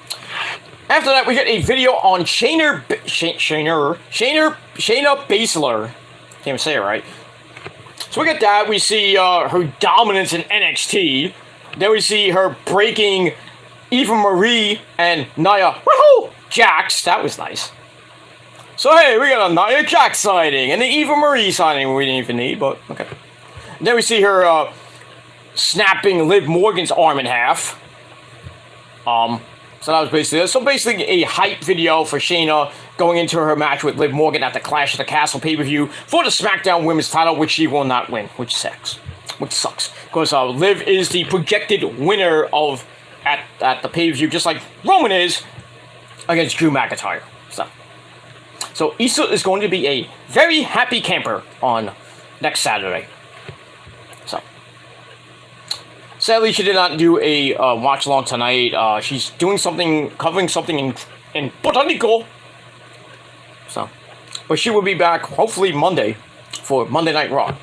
After that, we get a video on Shayna Baszler. Can't even say it right. So we get that. We see her dominance in NXT. Then we see her breaking Eva Marie and Nia Jax. That was nice. So hey, we got a Nia Jax sighting and the Eva Marie sighting we didn't even need, but okay. And then we see her snapping Liv Morgan's arm in half. So that was basically it. So basically a hype video for Shayna going into her match with Liv Morgan at the Clash of the Castle pay-per-view for the SmackDown Women's title, which she will not win, which sucks. Because Liv is the projected winner of at the pay-per-view, just like Roman is against Drew McIntyre. So Issa is going to be a very happy camper on next Saturday. So sadly, she did not do a watch along tonight. She's doing something, covering something in Puerto Rico. So But she will be back hopefully Monday for Monday Night Raw.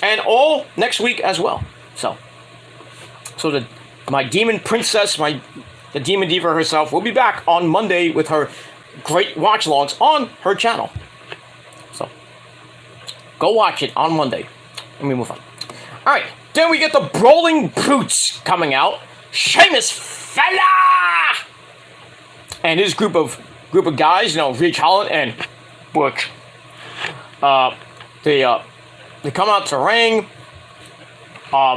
And all next week as well. So my demon princess, the demon diva herself, will be back on Monday with her great watch logs on her channel. So go watch it on Monday. Let me move on. Alright, then we get the Brawling Brutes coming out. Sheamus Fella! And his group of guys, Ridge Holland and Butch. They come out to ring.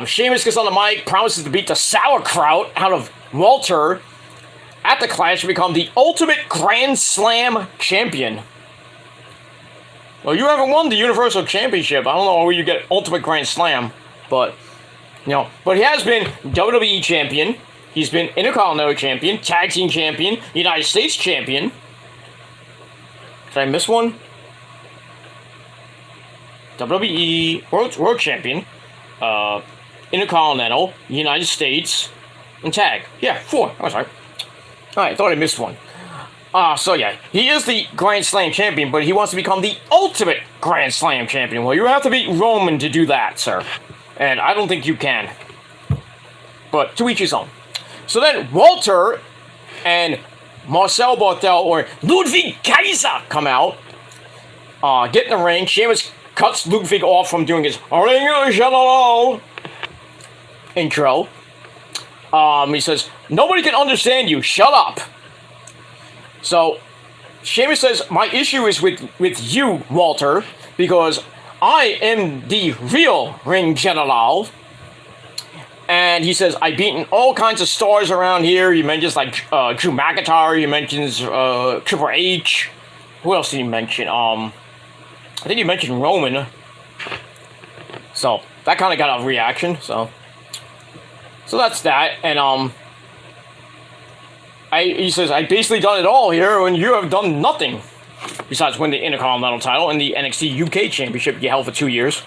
Sheamus gets on the mic, promises to beat the sauerkraut out of Walter at the Clash to become the Ultimate Grand Slam Champion. Well, you haven't won the Universal Championship. I don't know where you get Ultimate Grand Slam, but but he has been WWE Champion. He's been Intercontinental Champion, Tag Team Champion, United States Champion. Did I miss one? WWE World Champion, Intercontinental, United States, and Tag. Yeah, 4. I was right. Alright, thought I missed one. So yeah, he is the Grand Slam Champion, but he wants to become the Ultimate Grand Slam Champion. Well, you have to beat Roman to do that, sir. And I don't think you can. But to each his own. So then Walter and Marcel Barthel, or Ludwig Kaiser, come out. Get in the ring. Sheamus cuts Ludwig off from doing his Ring General intro. He says, "Nobody can understand you. Shut up." So Sheamus says, "My issue is with you, Walter, because I am the real Ring General." And he says, "I've beaten all kinds of stars around here." He mentions like Drew McIntyre. He mentions Triple H. Who else did he mention? I think he mentioned Roman. So that kind of got a reaction. So that's that. And he says, "I basically done it all here, and you have done nothing besides win the Intercontinental title and the NXT UK Championship you held for 2 years."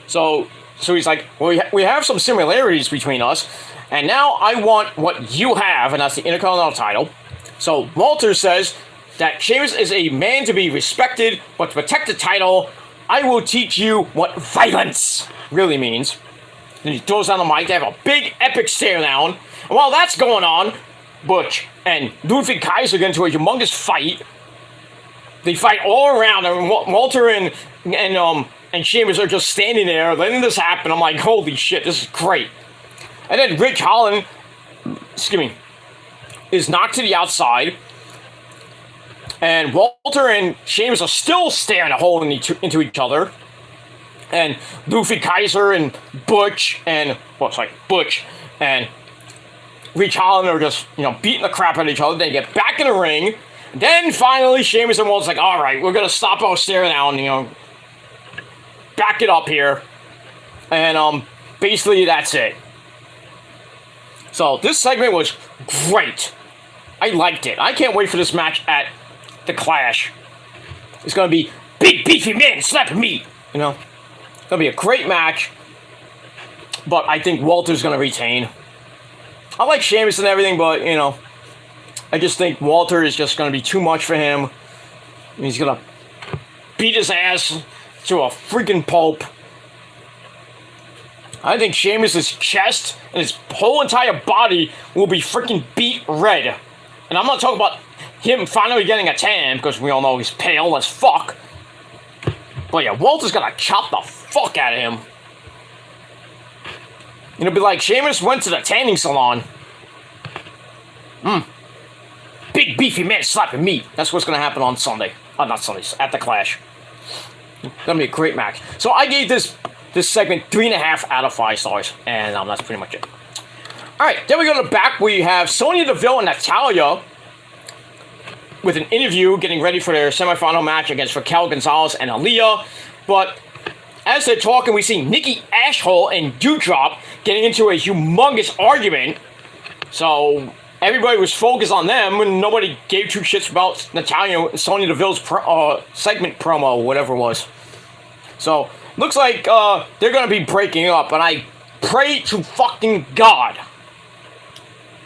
So he's like, "Well, we have some similarities between us, and now I want what you have, and that's the Intercontinental title." So Walter says that Sheamus is a man to be respected, but to protect the title, I will teach you what violence really means. Then he throws down the mic. They have a big, epic stare down. And while that's going on, Butch and Ludwig Kaiser get into a humongous fight. They fight all around, and Walter and Sheamus are just standing there letting this happen. I'm like, holy shit, this is great. And then Ridge Holland, is knocked to the outside. And Walter and Sheamus are still staring a hole into each other. And Ludwig Kaiser and Butch and Ridge Holland are just, beating the crap out of each other. They get back in the ring. Then finally, Sheamus and Walter's like, all right, we're going to stop our stare down, back it up here. And basically that's it. So this segment was great. I liked it. I can't wait for this match at the Clash. It's going to be big beefy men slapping meat. It's going to be a great match. But I think Walter's going to retain. I like Sheamus and everything, but, I just think Walter is just going to be too much for him. He's going to beat his ass to a freaking pulp. I think Sheamus' chest and his whole entire body will be freaking beat red. And I'm not talking about him finally getting a tan, because we all know he's pale as fuck. But yeah, Walter's gonna chop the fuck out of him. It'll be like Sheamus went to the tanning salon. Big beefy man slapping meat. That's what's gonna happen on Sunday. Not Sunday, at the Clash. Gonna be a great match. So I gave this segment 3.5 out of 5 stars. And that's pretty much it. Alright, then we go to the back where you have Sonya Deville and Natalya with an interview getting ready for their semifinal match against Raquel Gonzalez and Aaliyah. But as they're talking, we see Nikki Ashhole and Doudrop getting into a humongous argument. So everybody was focused on them and nobody gave two shits about Natalya and Sonya Deville's segment promo, whatever it was. So looks like they're going to be breaking up, and I pray to fucking God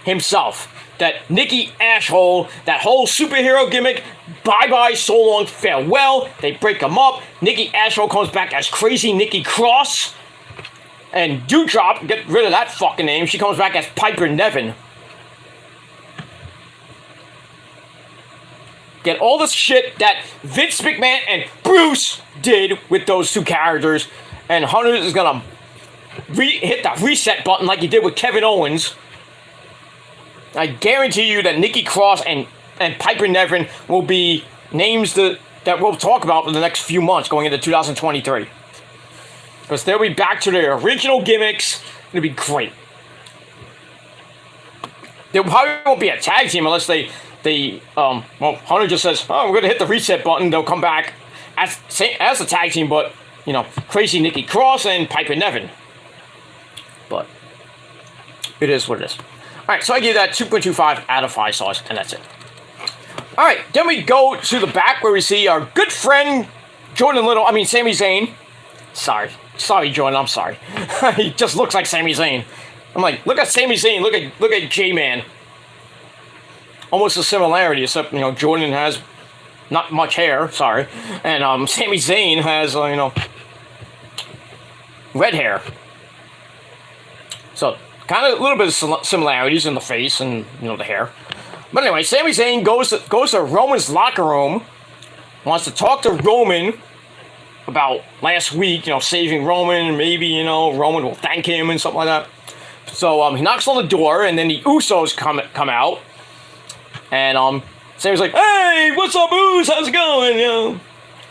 himself that Nikki Asshole, that whole superhero gimmick, bye-bye, so long, farewell. They break them up. Nikki Asshole comes back as Crazy Nikki Cross. And Dewdrop, get rid of that fucking name, she comes back as Piper Niven. Get all this shit that Vince McMahon and Bruce did with those two characters. And Hunter is gonna hit that reset button like he did with Kevin Owens. I guarantee you that Nikki Cross and Piper Niven will be names that we'll talk about for the next few months going into 2023. Because they'll be back to their original gimmicks. It'll be great. There probably won't be a tag team unless well, Hunter just says, oh, we're going to hit the reset button. They'll come back as a tag team, but, you know, Crazy Nikki Cross and Piper Niven. But it is what it is. Alright, so I give that 2.25 out of 5 stars, and that's it. Alright, then we go to the back where we see our good friend Sami Zayn. Sorry, Jordan, I'm sorry. He just looks like Sami Zayn. I'm like, look at Sami Zayn, look at J-Man. Almost a similarity, except, you know, Jordan has not much hair, sorry. And Sami Zayn has, you know, red hair. So, kind of a little bit of similarities in the face and, you know, the hair. But anyway, Sami Zayn goes to Roman's locker room, wants to talk to Roman about last week, you know, saving Roman, and maybe, you know, Roman will thank him and something like that. So, he knocks on the door, and then the Usos come out, and, Sami's like, hey, what's up, Usos? How's it going, you know?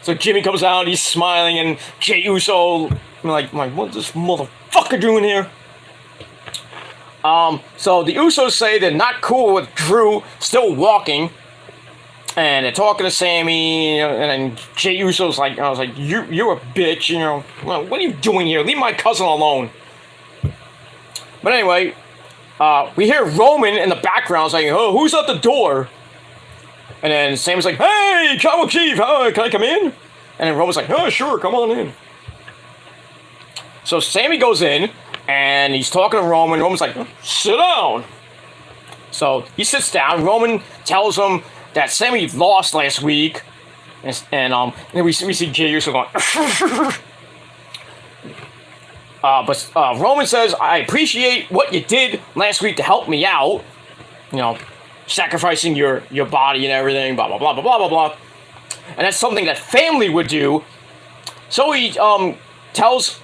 So Jimmy comes out, he's smiling, and Jey Uso, like, what's this motherfucker doing here? So the Usos say they're not cool with Drew still walking, and they're talking to Sami, and then Jey Uso's like, I was like, you're a bitch, you know, what are you doing here? Leave my cousin alone. But anyway, we hear Roman in the background saying, oh, who's at the door? And then Sami's like, hey, Cowboy Chief, can I come in? And then Roman's like, oh, sure, come on in. So Sami goes in, and he's talking to Roman. Roman's like, sit down. So he sits down. Roman tells him that Sami lost last week. And then we see Jey Uso going, but Roman says, I appreciate what you did last week to help me out. You know, sacrificing your body and everything, blah, blah, blah, blah, blah, blah, blah. And that's something that family would do. So he tells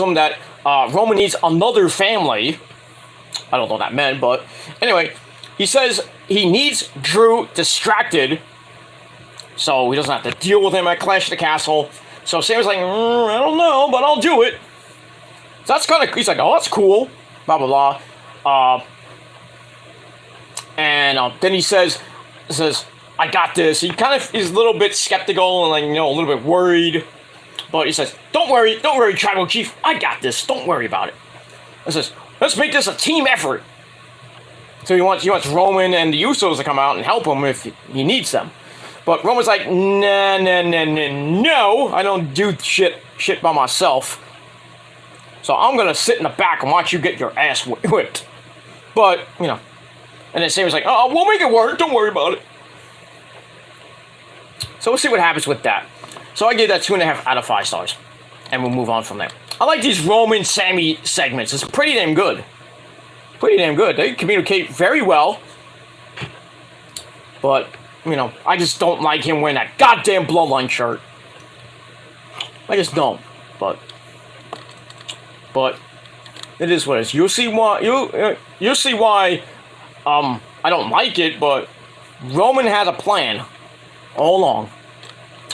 him that Roman needs another family. I don't know what that meant, but anyway, he says he needs Drew distracted so he doesn't have to deal with him at Clash of the Castle. So Sami's like, I don't know, but I'll do it. So that's kind of, he's like, oh, that's cool, blah, blah, blah. And then he says, I got this. He kind of is a little bit skeptical and, like, you know, a little bit worried. But he says, don't worry, Tribal Chief, I got this, don't worry about it. He says, let's make this a team effort. So he wants Roman and the Usos to come out and help him if he needs them. But Roman's like, no, I don't do shit by myself. So I'm gonna sit in the back and watch you get your ass whipped. But, you know, and then Sami's like, oh, we'll make it work, don't worry about it. So we'll see what happens with that. So I gave that 2.5 out of 5 stars. And we'll move on from there. I like these Roman Sami segments. It's pretty damn good. Pretty damn good. They communicate very well. But, you know, I just don't like him wearing that goddamn Bloodline shirt. I just don't. But it is what it is. You'll see why I don't like it, but Roman had a plan all along.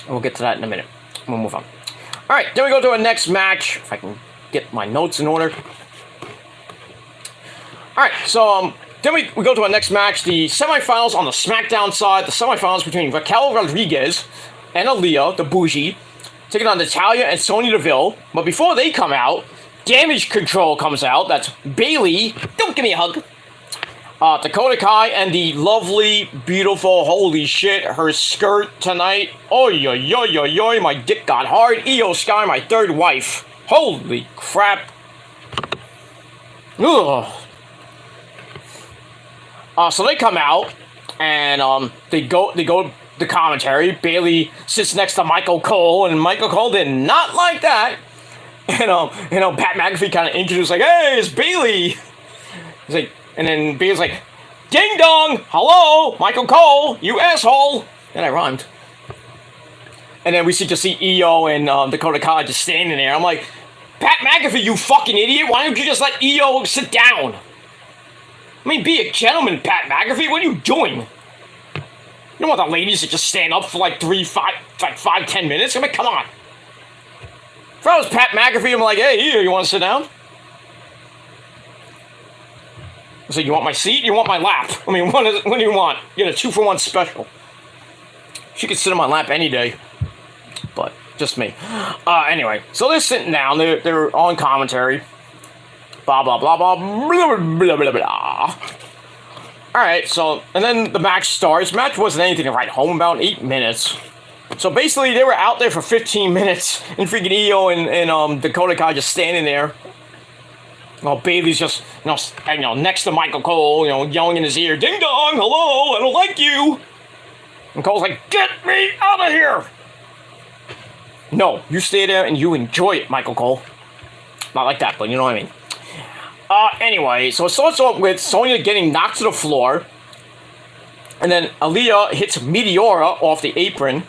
We'll get to that in a minute. We'll move on. Alright, then we go to our next match. If I can get my notes in order. Alright, so then we go to our next match. The semifinals on the Smackdown side. The semifinals between Raquel Rodriguez and Aaliyah, the bougie, taking on Natalya and Sonya Deville. But before they come out, Damage Control comes out. That's Bayley. Don't give me a hug. Dakota Kai and the lovely, beautiful, holy shit, her skirt tonight. Oi, oi, oi, oi, oi, my dick got hard. Io Sky, my third wife. Holy crap. Ugh. So they come out, and they go the commentary. Bayley sits next to Michael Cole, and Michael Cole did not like that. And Pat McAfee kind of introduced like, "Hey, it's Bayley." He's like, and then Bayley's like, "Ding dong, hello, Michael Cole, you asshole." And I rhymed. And then we just see EO and Dakota Kai just standing there. I'm like, Pat McAfee, you fucking idiot! Why don't you just let EO sit down? I mean, be a gentleman, Pat McAfee. What are you doing? You don't want the ladies to just stand up for like 10 minutes? I mean, come on. If I was Pat McAfee, I'm like, hey, EO, you want to sit down? So you want my seat? You want my lap? I mean, what do you want? You get a 2-for-1 special. She could sit on my lap any day. But just me. Anyway, so they're sitting down. They're on commentary. Blah, blah, blah, blah, blah, blah, blah, blah. Alright, so, and then the match starts. The match wasn't anything to write home about, 8 minutes. So basically, they were out there for 15 minutes, and freaking EO and Dakota Kai just standing there. While Bayley's just, next to Michael Cole, yelling in his ear, "Ding dong, hello, I don't like you." And Cole's like, "Get me out of here!" No, you stay there and you enjoy it, Michael Cole. Not like that, but you know what I mean. Anyway, so it starts off with Sonya getting knocked to the floor. And then Aaliyah hits Meteora off the apron.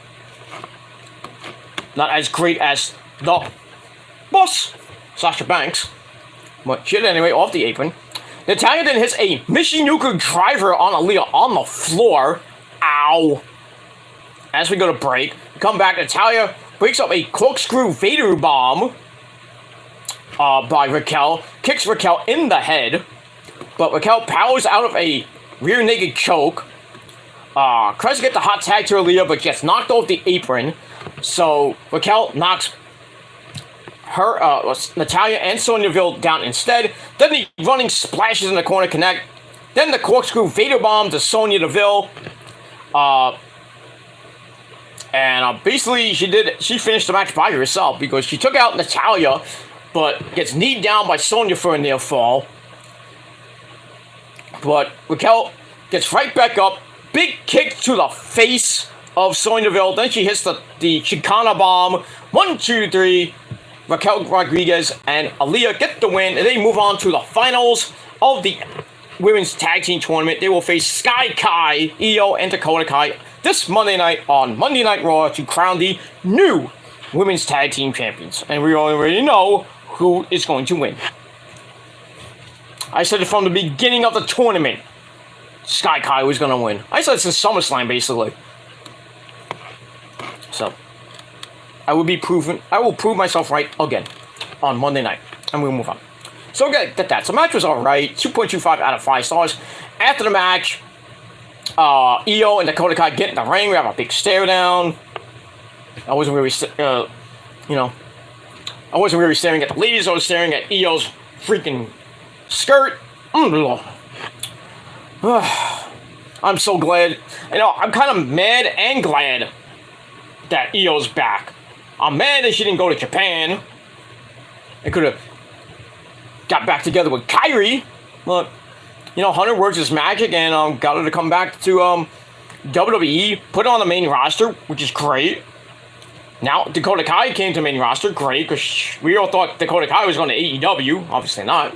Not as great as the boss, Sasha Banks. But shit, anyway, off the apron. Natalya then hits a Michinoku driver on Aaliyah on the floor. Ow. As we go to break, we come back, Natalya breaks up a corkscrew Vader bomb by Raquel, kicks Raquel in the head, but Raquel powers out of a rear naked choke. Tries to get the hot tag to Aaliyah, but gets knocked off the apron. So Raquel knocks her, Natalya and Sonya Deville down instead. Then the running splashes in the corner connect. Then the corkscrew Vader bomb to Sonya Deville. And basically, she finished the match by herself because she took out Natalya, but gets kneed down by Sonya for a near fall. But Raquel gets right back up. Big kick to the face of Sonya Deville. Then she hits the Chicana bomb. 1, 2, 3. Raquel Rodriguez and Aaliyah get the win, and they move on to the finals of the Women's Tag Team Tournament. They will face Sky Kai, Io, and Dakota Kai this Monday night on Monday Night Raw to crown the new Women's Tag Team Champions. And we already know who is going to win. I said it from the beginning of the tournament. Sky Kai was going to win. I said it since SummerSlam, basically. So, I will prove myself right again on Monday night. And we'll move on. So, okay, that. So, match was alright. 2.25 out of 5 stars. After the match, Io and Dakota Kai get in the ring. We have a big stare down. I wasn't really, I wasn't really staring at the ladies. I was staring at Io's freaking skirt. I'm so glad. I'm kind of mad and glad that Io's back. I'm mad that she didn't go to Japan. I could have got back together with Kyrie. But, Hunter works his magic and got her to come back to WWE, put her on the main roster, which is great. Now, Dakota Kai came to the main roster, great, because we all thought Dakota Kai was going to AEW. Obviously not.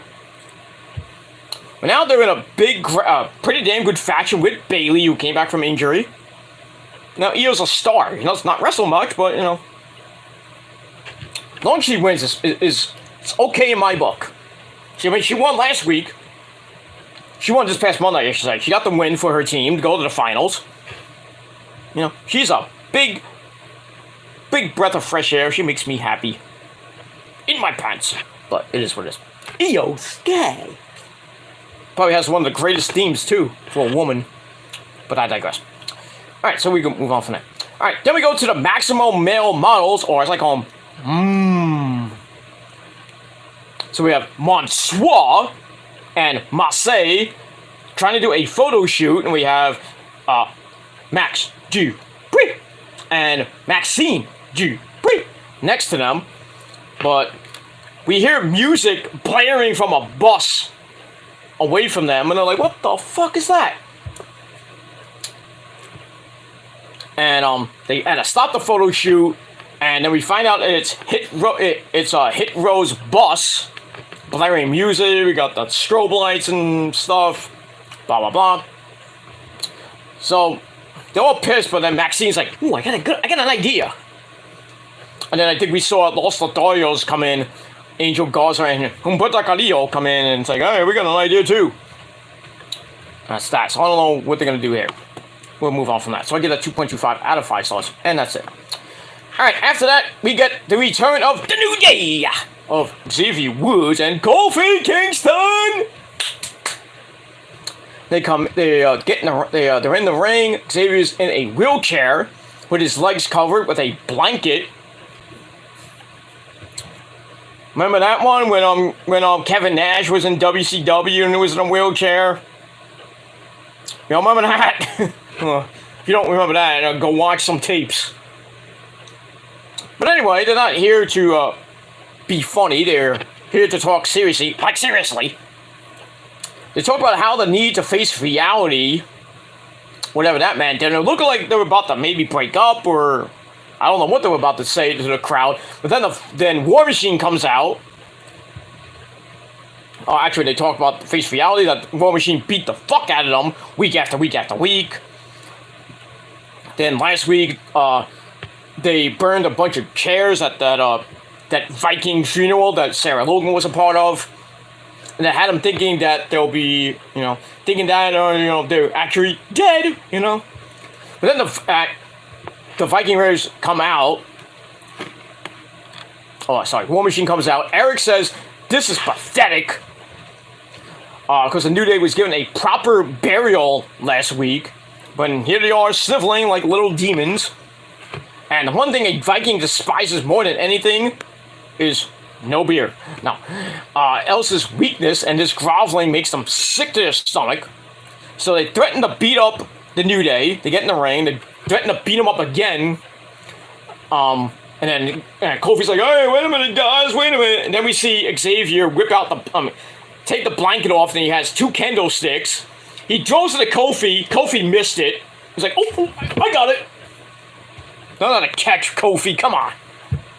But now they're in a big, pretty damn good faction with Bayley, who came back from injury. Now, Io's a star. It's not wrestle much, but, as long as she wins, it's okay in my book. She won last week. She won this past Monday, I should say. She got the win for her team to go to the finals. She's a big breath of fresh air. She makes me happy. In my pants. But it is what it is. Io Sky. Probably has one of the greatest themes, too, for a woman. But I digress. Alright, so we can move on from that. Alright, then we go to the Maximo Male Models, or as I call them, So we have Monsoir and Marseille trying to do a photo shoot, and we have Max Dupree and Maxine Dupree next to them. But we hear music blaring from a bus away from them, and they're like, "What the fuck is that?" And they had to stop the photo shoot, and then we find out it's Hit Row's bus, blaring music. We got the strobe lights and stuff, blah blah blah. So they're all pissed, but then Maxine's like, "Ooh, I got an idea." And then I think we saw Los Lotharios come in, Angel Garza and Humberto Carrillo come in, and it's like, "Hey, we got an idea too." That's that. So I don't know what they're gonna do here. We'll move on from that. So I give that 2.25 out of 5 stars, and that's it. Alright, after that, we get the return of the New Day of Xavier Woods and Kofi Kingston. They're in the ring. Xavier's in a wheelchair with his legs covered with a blanket. Remember that one when Kevin Nash was in WCW and he was in a wheelchair? You remember that? If you don't remember that, go watch some tapes. But anyway, they're not here to be funny. They're here to talk seriously. Like, seriously. They talk about how the need to face reality, whatever that meant. And it looked like they were about to maybe break up, or I don't know what they were about to say to the crowd. But then War Machine comes out. Oh, actually, they talk about face reality, that War Machine beat the fuck out of them week after week after week. Then last week, they burned a bunch of chairs at that Viking funeral that Sarah Logan was a part of. And that had them thinking that they'll be, thinking that, they're actually dead, But then the Viking Raiders come out. Oh, sorry, War Machine comes out. Eric says, "This is pathetic." Because the New Day was given a proper burial last week. But here they are sniveling like little demons. And the one thing a Viking despises more than anything is no beer. Now, Elsa's weakness and this groveling makes them sick to their stomach. So they threaten to beat up the New Day. They get in the ring. They threaten to beat them up again. And then Kofi's like, "Hey, wait a minute, guys, wait a minute." And then we see Xavier whip out take the blanket off, and he has 2 candlesticks. He throws it to Kofi. Kofi missed it. He's like, oh, I got it. Not a catch, Kofi. Come on.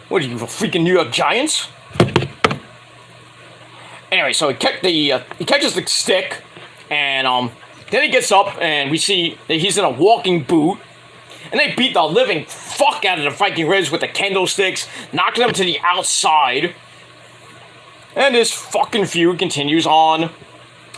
What are you, the freaking New York Giants? Anyway, so he catches the stick, and then he gets up, and we see that he's in a walking boot. And they beat the living fuck out of the Viking Raiders with the candlesticks, knocking them to the outside. And this fucking feud continues on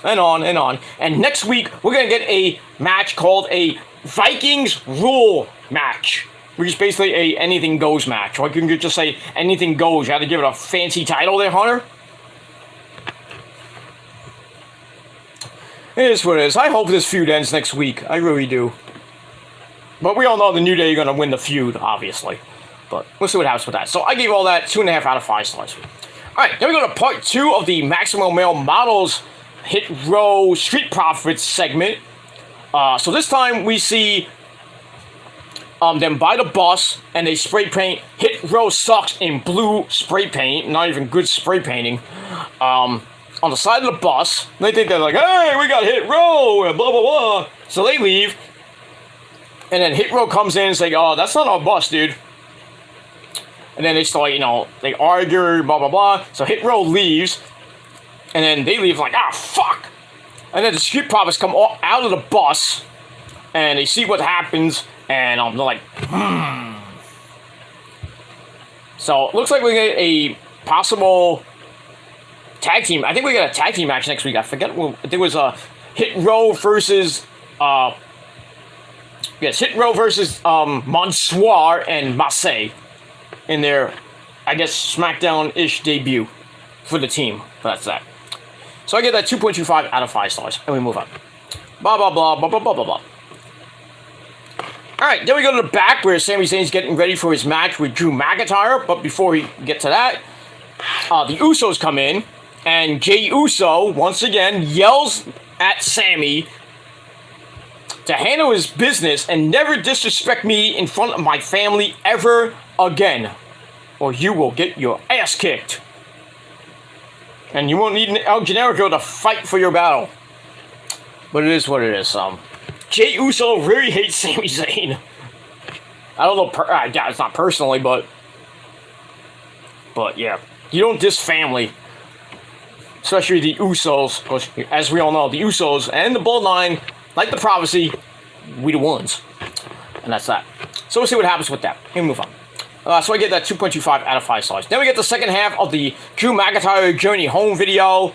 and on and on. And next week, we're going to get a match called a Vikings Rule match, which is basically a anything goes match. Or you can just say anything goes. You had to give it a fancy title there, Hunter. It is what it is. I hope this feud ends next week. I really do. But we all know the New Day are going to win the feud, obviously. But we'll see what happens with that. So I gave all that 2.5 out of 5 stars. Alright, then we go to part 2 of the Maximum Male Models Hit Row Street Profits segment. So this time we see them by the bus, and they spray paint Hit Row Sucks in blue spray paint, not even good spray painting, on the side of the bus. They think they're like, "Hey, we got Hit Row," blah blah blah. So they leave, and then Hit Row comes in and say, "Oh, that's not our bus, dude." And then they start, they argue, blah, blah, blah. So Hit Row leaves. And then they leave like, fuck. And then the Street Profits come out of the bus. And they see what happens. And they're like, So it looks like we get a possible tag team. I think we got a tag team match next week. I forget. There was a Hit Row versus... Hit Row versus Mansoir and Massey in their, I guess, Smackdown-ish debut for the team. But that's that. So I get that 2.25 out of 5 stars. And we move on. Blah, blah, blah, blah, blah, blah, blah, blah. Alright, then we go to the back where Sami Zayn's getting ready for his match with Drew McIntyre. But before we get to that, the Usos come in. And Jey Uso, once again, yells at Sami to handle his business and never disrespect me in front of my family ever again, or you will get your ass kicked. And you won't need El Generico to fight for your battle. But it is what it is. Jey Uso really hates Sami Zayn. I don't know, it's not personally, but yeah. You don't diss family. Especially the Usos, because as we all know, the Usos and the Bloodline, like the Prophecy, we the ones. And that's that. So we'll see what happens with that. Here we move on. So I get that 2.25 out of 5 stars. Then we get the second half of the Drew McIntyre Journey Home video,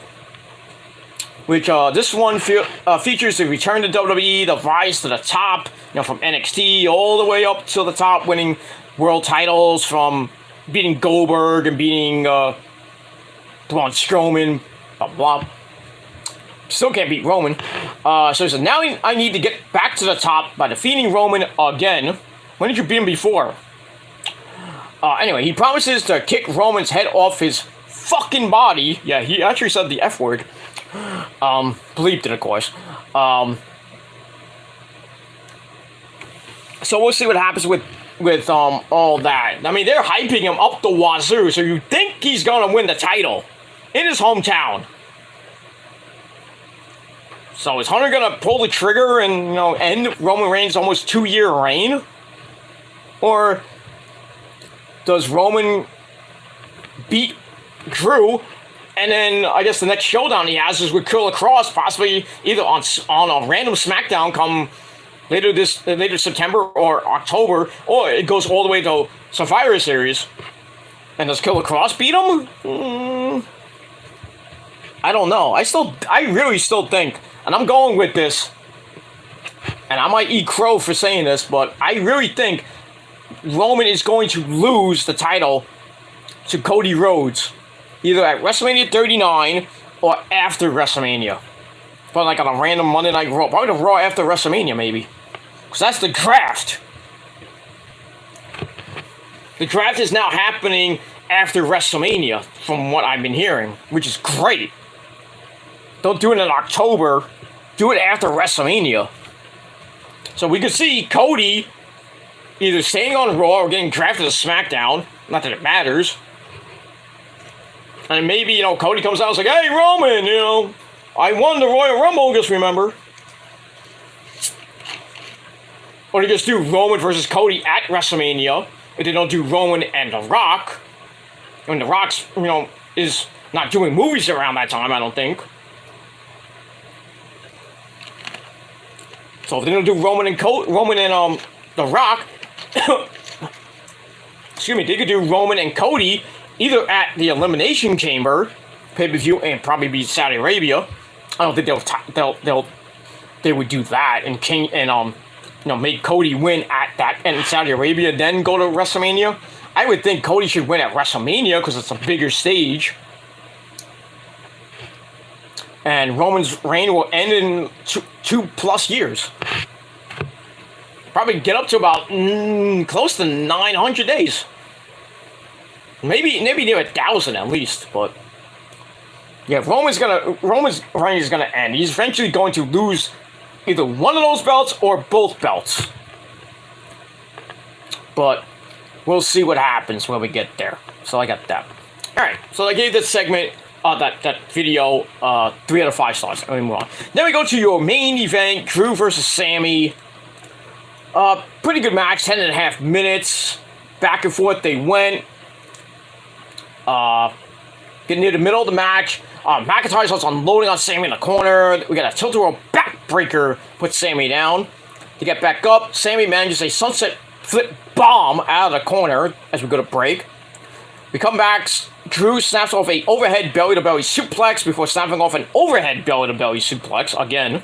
which this one features the return to WWE, the rise to the top, from NXT all the way up to the top, winning world titles from beating Goldberg and beating Braun Strowman. Blah, blah. Still can't beat Roman. So he said, now I need to get back to the top by defeating Roman again. When did you beat him before? Anyway, he promises to kick Roman's head off his fucking body. Yeah, he actually said the F word. Bleeped it, of course. So we'll see what happens with all that. I mean, they're hyping him up the wazoo, so you think he's gonna win the title in his hometown. So is Hunter gonna pull the trigger and end Roman Reigns' almost 2-year reign? Or does Roman beat Drew, and then I guess the next showdown he has is with Killer Cross, possibly either on a random SmackDown come later September or October, or it goes all the way to Survivor Series. And does Killer Cross beat him? I don't know. I really still think, and I'm going with this, and I might eat crow for saying this, but I really think Roman is going to lose the title to Cody Rhodes, either at WrestleMania 39 or after WrestleMania. But like on a random Monday Night Raw. Probably the Raw after WrestleMania, maybe. Because that's the draft. The draft is now happening after WrestleMania, from what I've been hearing, which is great. Don't do it in October. Do it after WrestleMania. So we could see Cody either staying on Raw or getting drafted to SmackDown. Not that it matters. And maybe, Cody comes out and is like, hey, Roman, I won the Royal Rumble, just remember. Or they just do Roman versus Cody at WrestleMania. If they don't do Roman and The Rock. And The Rock's, is not doing movies around that time, I don't think. So if they don't do Roman and The Rock, excuse me, they could do Roman and Cody either at the Elimination Chamber pay-per-view and probably be Saudi Arabia. I don't think they would do that and make Cody win at that in Saudi Arabia, then go to WrestleMania. I would think Cody should win at WrestleMania because it's a bigger stage. And Roman's reign will end in 2+ years. Probably get up to about close to 900 days. Maybe near 1,000 at least, but yeah, Roman's reign is gonna end. He's eventually going to lose either one of those belts or both belts. But we'll see what happens when we get there. So I got that. Alright, so I gave this segment, that video, 3 out of 5 stars. Let me move on. Then we go to your main event, Drew versus Sammy. Pretty good match, 10.5 minutes. Back and forth they went. Getting near the middle of the match. McIntyre starts unloading on Sammy in the corner. We got a tilt-a-whirl backbreaker, puts Sammy down. To get back up, Sammy manages a sunset flip bomb out of the corner as we go to break. We come back. Drew snaps off a overhead belly-to-belly suplex before snapping off an overhead belly-to-belly suplex again.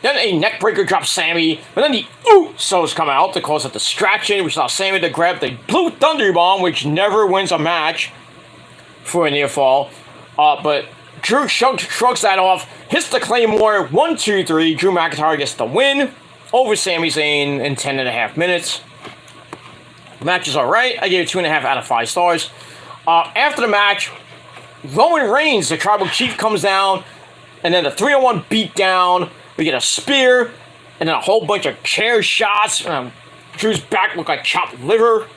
Then a neckbreaker drops Sammy, but then the Usos come out to cause a distraction, which allows Sammy to grab the Blue Thunder Bomb, which never wins a match for a near fall. But Drew shrugs that off, hits the Claymore, 1, 2, 3. Drew McIntyre gets the win over Sami Zayn in 10.5 minutes. The match is alright. I gave it 2.5 out of 5 stars. After the match, Roman Reigns, the Tribal Chief, comes down, and then the 3-on-1 beatdown. We get a spear, and then a whole bunch of chair shots. Drew's back looked like chopped liver.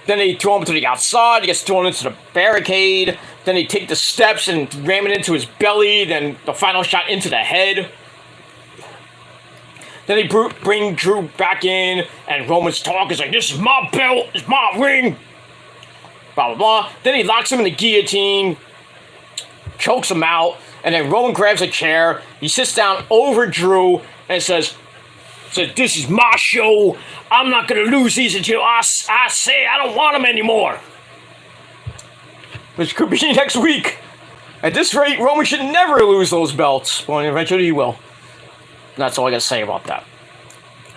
Then they throw him to the outside. He gets thrown into the barricade. Then they take the steps and ram it into his belly. Then the final shot into the head. Then they bring Drew back in, and Roman's talk is like, "This is my belt, it's my ring." Blah, blah, blah. Then he locks him in the guillotine, chokes him out, and then Roman grabs a chair. He sits down over Drew and says, "This is my show. I'm not going to lose these until I say I don't want them anymore." Which could be next week. At this rate, Roman should never lose those belts. Well, eventually he will. That's all I got to say about that.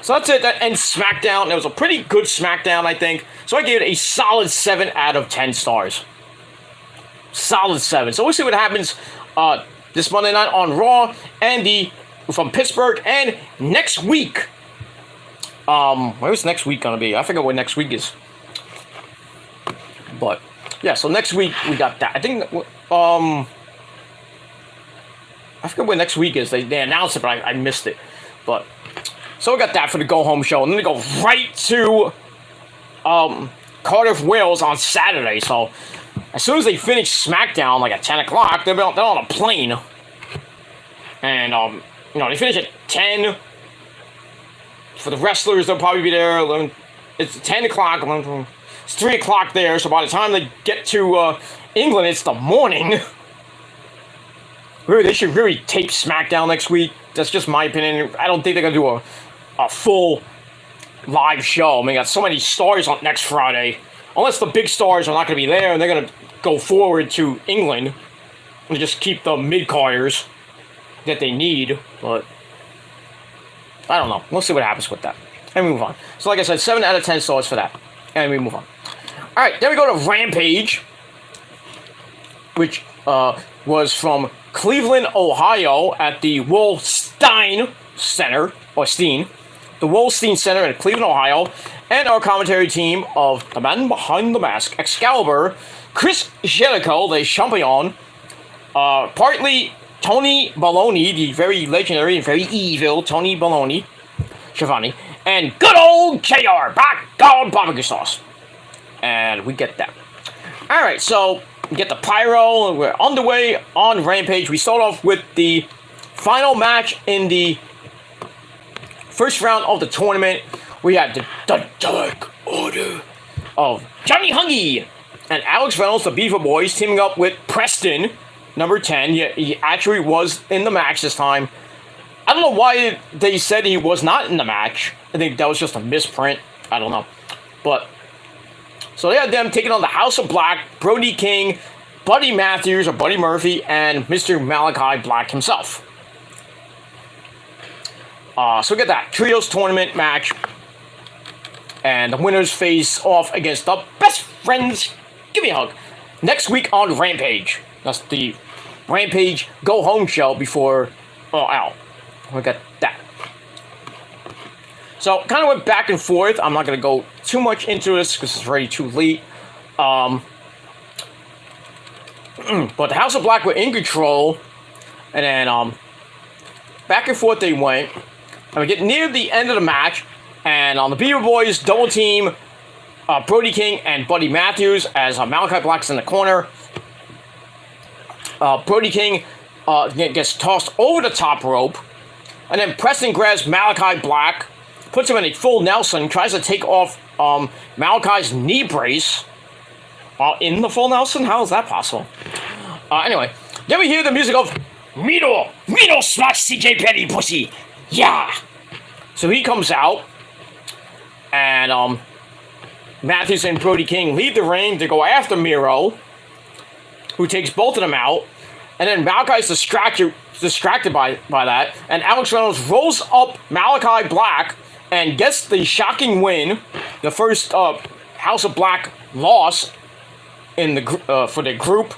So that's it. That ends SmackDown. It was a pretty good SmackDown, I think. So I gave it a solid 7 out of 10 stars. Solid 7. So we'll see what happens this Monday night on Raw and from Pittsburgh, and next week. Where's next week gonna be? I forget what next week is. But yeah, so next week we got that. I think I forget what next week is. They announced it, but I missed it. But so we got that for the go home show, and then they go right to Cardiff, Wales on Saturday. So as soon as they finish SmackDown, like at 10 o'clock, they're on a plane, and they finish at 10. For the wrestlers, they'll probably be there. 11, it's 10 o'clock. 11, it's 3 o'clock there. So by the time they get to England, it's the morning. Really, they should really tape SmackDown next week. That's just my opinion. I don't think they're going to do a full live show. I mean, got so many stars on next Friday. Unless the big stars are not going to be there, and they're going to go forward to England and just keep the mid-carders that they need. But I don't know. We'll see what happens with that. And we move on. So like I said, 7 out of 10 stars for that. And we move on. Alright, then we go to Rampage, which was from Cleveland, Ohio, at the Wolstein Center, or Steen. The Wolstein Center in Cleveland, Ohio. And our commentary team of the man behind the mask, Excalibur, Chris Jericho, the champion, partly Tony Baloney, the very legendary and very evil Tony Baloney, Schiavone, and good old JR, back on barbecue sauce. And we get that. Alright, so we get the pyro, and we're underway on Rampage. We start off with the final match in the first round of the tournament. We had the Dark Order of Johnny Hungy and Alex Reynolds, the Beaver Boys, teaming up with Preston, number 10. He actually was in the match this time. I don't know why they said he was not in the match. I think that was just a misprint. I don't know. But so they had them taking on the House of Black, Brody King, Buddy Matthews, or Buddy Murphy, and Mr. Malachi Black himself. So we get that Trios tournament match. And the winners face off against the Best Friends. Give me a hug. Next week on Rampage. That's the Rampage Go Home show before All Out. We got that. So, kind of went back and forth. I'm not going to go too much into this because it's already too late. But the House of Black were in control. And then, back and forth they went. And we get near the end of the match. And on the Beaver Boys double team, Brody King and Buddy Matthews as Malachi Black's in the corner. Brody King gets tossed over the top rope. And then Preston grabs Malachi Black, puts him in a full Nelson, tries to take off Malachi's knee brace. In the full Nelson? How is that possible? Anyway, then we hear the music of Mito smash CJ Petty pussy. Yeah. So he comes out. And Matthews and Brody King leave the ring to go after Miro, who takes both of them out. And then Malachi's distracted by that. And Alex Reynolds rolls up Malachi Black and gets the shocking win. The first House of Black loss in the for the group.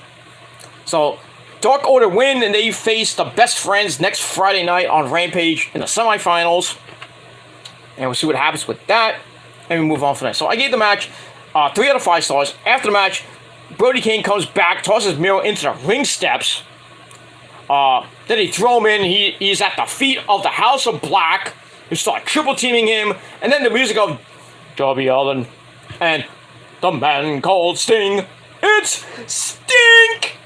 So Dark Order win, and they face the Best Friends next Friday night on Rampage in the semifinals. And we'll see what happens with that. And we move on from that. So I gave the match 3 out of 5 stars. After the match, Brody King comes back, tosses Miro into the ring steps. Then they throw him in. He's at the feet of the House of Black, who start triple teaming him. And then the music of Darby Allin and the man called Sting. It's Stink!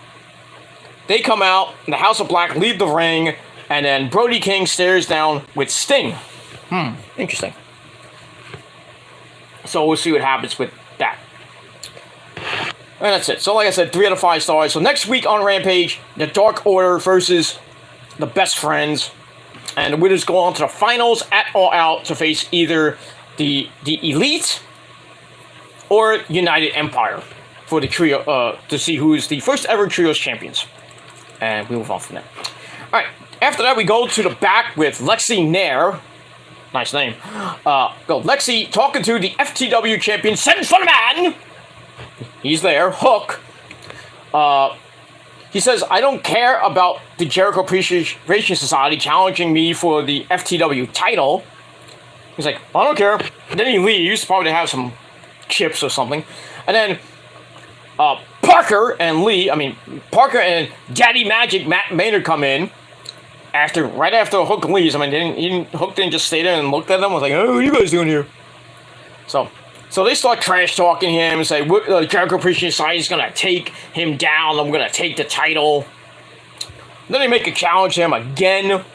They come out, the House of Black leave the ring, and then Brody King stares down with Sting. Interesting. So we'll see what happens with that. And that's it. So like I said, 3 out of 5 stars. So next week on Rampage, the Dark Order versus the Best Friends. And the winners go on to the finals at All Out to face either the Elite or United Empire for the trio, to see who's the first ever Trios champions. And we move on from there. Alright, after that we go to the back with Lexi Nair. Nice name. Lexi talking to the FTW champion, Send for the Man! He's there, Hook. He says, I don't care about the Jericho Appreciation Society challenging me for the FTW title. He's like, I don't care. And then he leaves, probably to have some chips or something. And then Parker and Daddy Magic Matt Maynard come in right after Hook leaves. Hook didn't just stay there and looked at them. I was like, oh, what are you guys doing here? So they start trash talking him and say, the Jericho Appreciation Society is going to take him down. I'm going to take the title. Then they make a challenge to him again,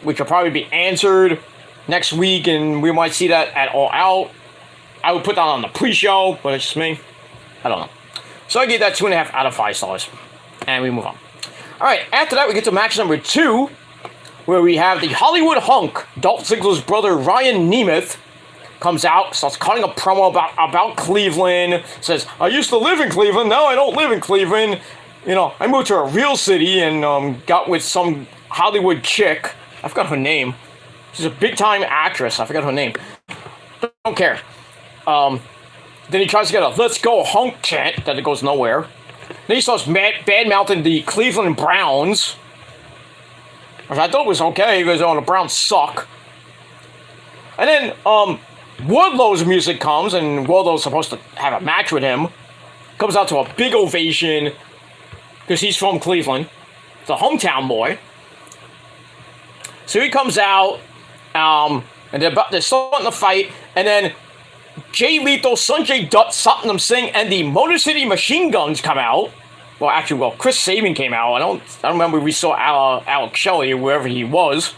which will probably be answered next week, and we might see that at All Out. I would put that on the pre-show, but it's just me. I don't know. So I give that 2.5 out of 5 stars. And we move on. Alright, after that we get to match number 2, where we have the Hollywood Hunk, Dolph Ziggler's brother Ryan Nemeth, comes out, starts cutting a promo about Cleveland, says, I used to live in Cleveland, now I don't live in Cleveland. I moved to a real city and got with some Hollywood chick. I forgot her name. She's a big-time actress. I forgot her name. Don't care. Then he tries to get a Let's Go Hunk chant that it goes nowhere. Then he starts bad-mouthing the Cleveland Browns, which I thought was okay because the Browns suck. And then Wardlow's music comes, and Wardlow's supposed to have a match with him. Comes out to a big ovation because he's from Cleveland. It's a hometown boy. So he comes out, and they're starting to fight, and then Jay Lethal, Sanjay Dutt, Satnam Singh, and the Motor City Machine Guns come out. Chris Sabin came out. I don't remember if we saw Alex Shelley or wherever he was.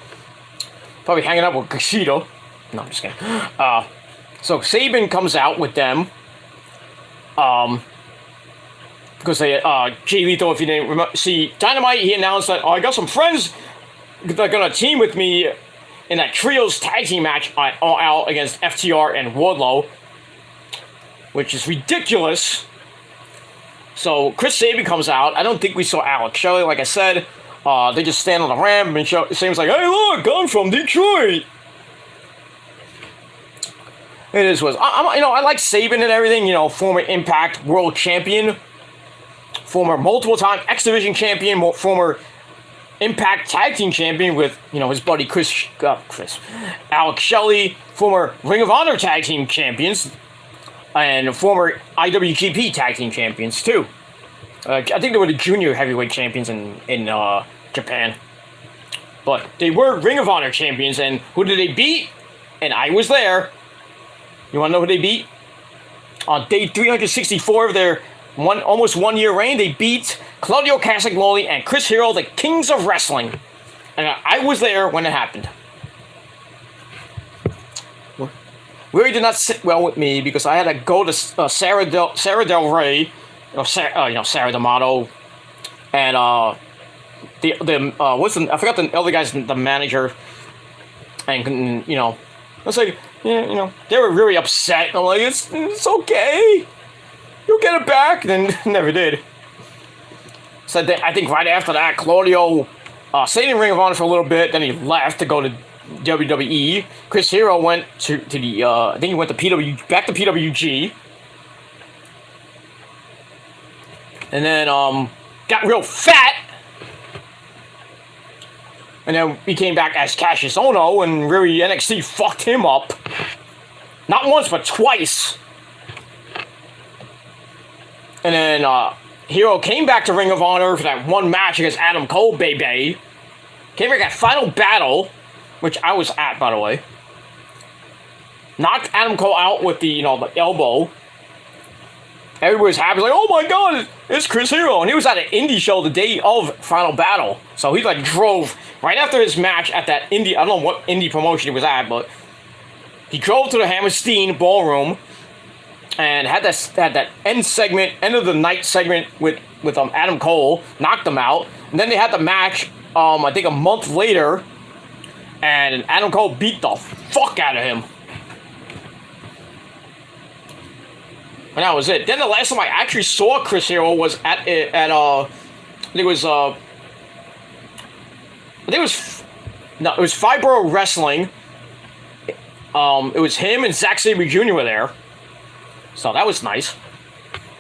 Probably hanging out with Kushida. No, I'm just kidding. So Sabin comes out with them. Because Jay Lethal, if you didn't see Dynamite, he announced that, I got some friends that are going to team with me in that Trios tag team match All Out against FTR and Wardlow, which is ridiculous. So Chris Sabin comes out. I don't think we saw Alex Shelley, like I said. They just stand on the ramp and Sabin's like, hey look, I'm from Detroit. It is what I like Sabin and everything. Former Impact World Champion, former multiple-time X Division Champion, former Impact Tag Team Champion with his buddy Alex Shelley, former Ring of Honor Tag Team Champions, and former IWGP Tag Team Champions too. I think they were the junior heavyweight champions in Japan, but they were Ring of Honor champions. And who did they beat? And I was there. You want to know who they beat? On day 364 of their almost 1 year reign, they beat Claudio Castagnoli and Chris Hero, the Kings of Wrestling. And I was there when it happened. Really did not sit well with me because I had to go to Sarah Del Rey, Sarah D'Amato, and I forgot the other guy's the manager, and I was like, yeah, they were really upset. I'm like, it's okay. You'll get it back. Then never did. So I think right after that, Claudio stayed in Ring of Honor for a little bit. Then he left to go to WWE. Chris Hero went to the I think he went to back to PWG. And then got real fat. And then he came back as Cassius Ohno, and really NXT fucked him up. Not once, but twice. And then Hero came back to Ring of Honor for that one match against Adam Cole, baby. Came back at Final Battle, which I was at, by the way. Knocked Adam Cole out with the elbow. Everybody was happy, like, oh my god, it's Chris Hero. And he was at an indie show the day of Final Battle. So he like drove right after his match at that indie, I don't know what indie promotion he was at, but he drove to the Hammerstein Ballroom and had that end of the night segment with Adam Cole, knocked him out. And then they had the match, I think a month later, and Adam Cole beat the fuck out of him. And that was it. Then the last time I actually saw Chris Hero was at I think it was Fibro Wrestling. It was him and Zack Sabre Jr. were there. So that was nice.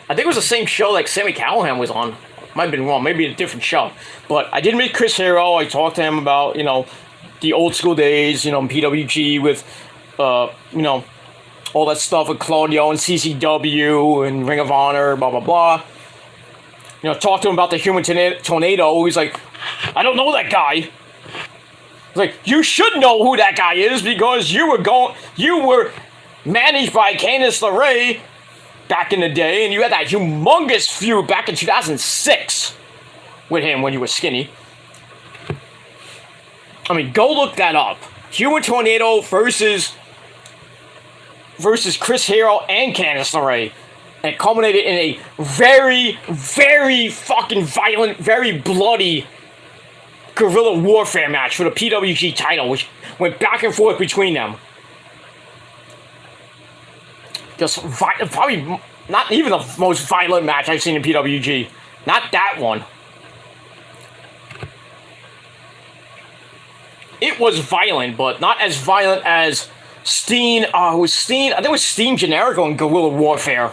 I think it was the same show like Sami Callihan was on. Might have been wrong. Maybe a different show. But I did meet Chris Hero. I talked to him about, the old school days, PWG with, all that stuff with Claudio and CCW and Ring of Honor, blah, blah, blah. Talked to him about the Human Tornado. He's like, I don't know that guy. He's like, you should know who that guy is because you were managed by Candice LeRae back in the day, and you had that humongous feud back in 2006 with him when you were skinny. I mean, go look that up. Human Tornado versus Chris Hero and Candice LeRae. And it culminated in a very, very fucking violent, very bloody guerrilla warfare match for the PWG title, which went back and forth between them. Just probably not even the most violent match I've seen in PWG. Not that one. It was violent, but not as violent as Steen. I think it was Steen Generico in Guerrilla Warfare.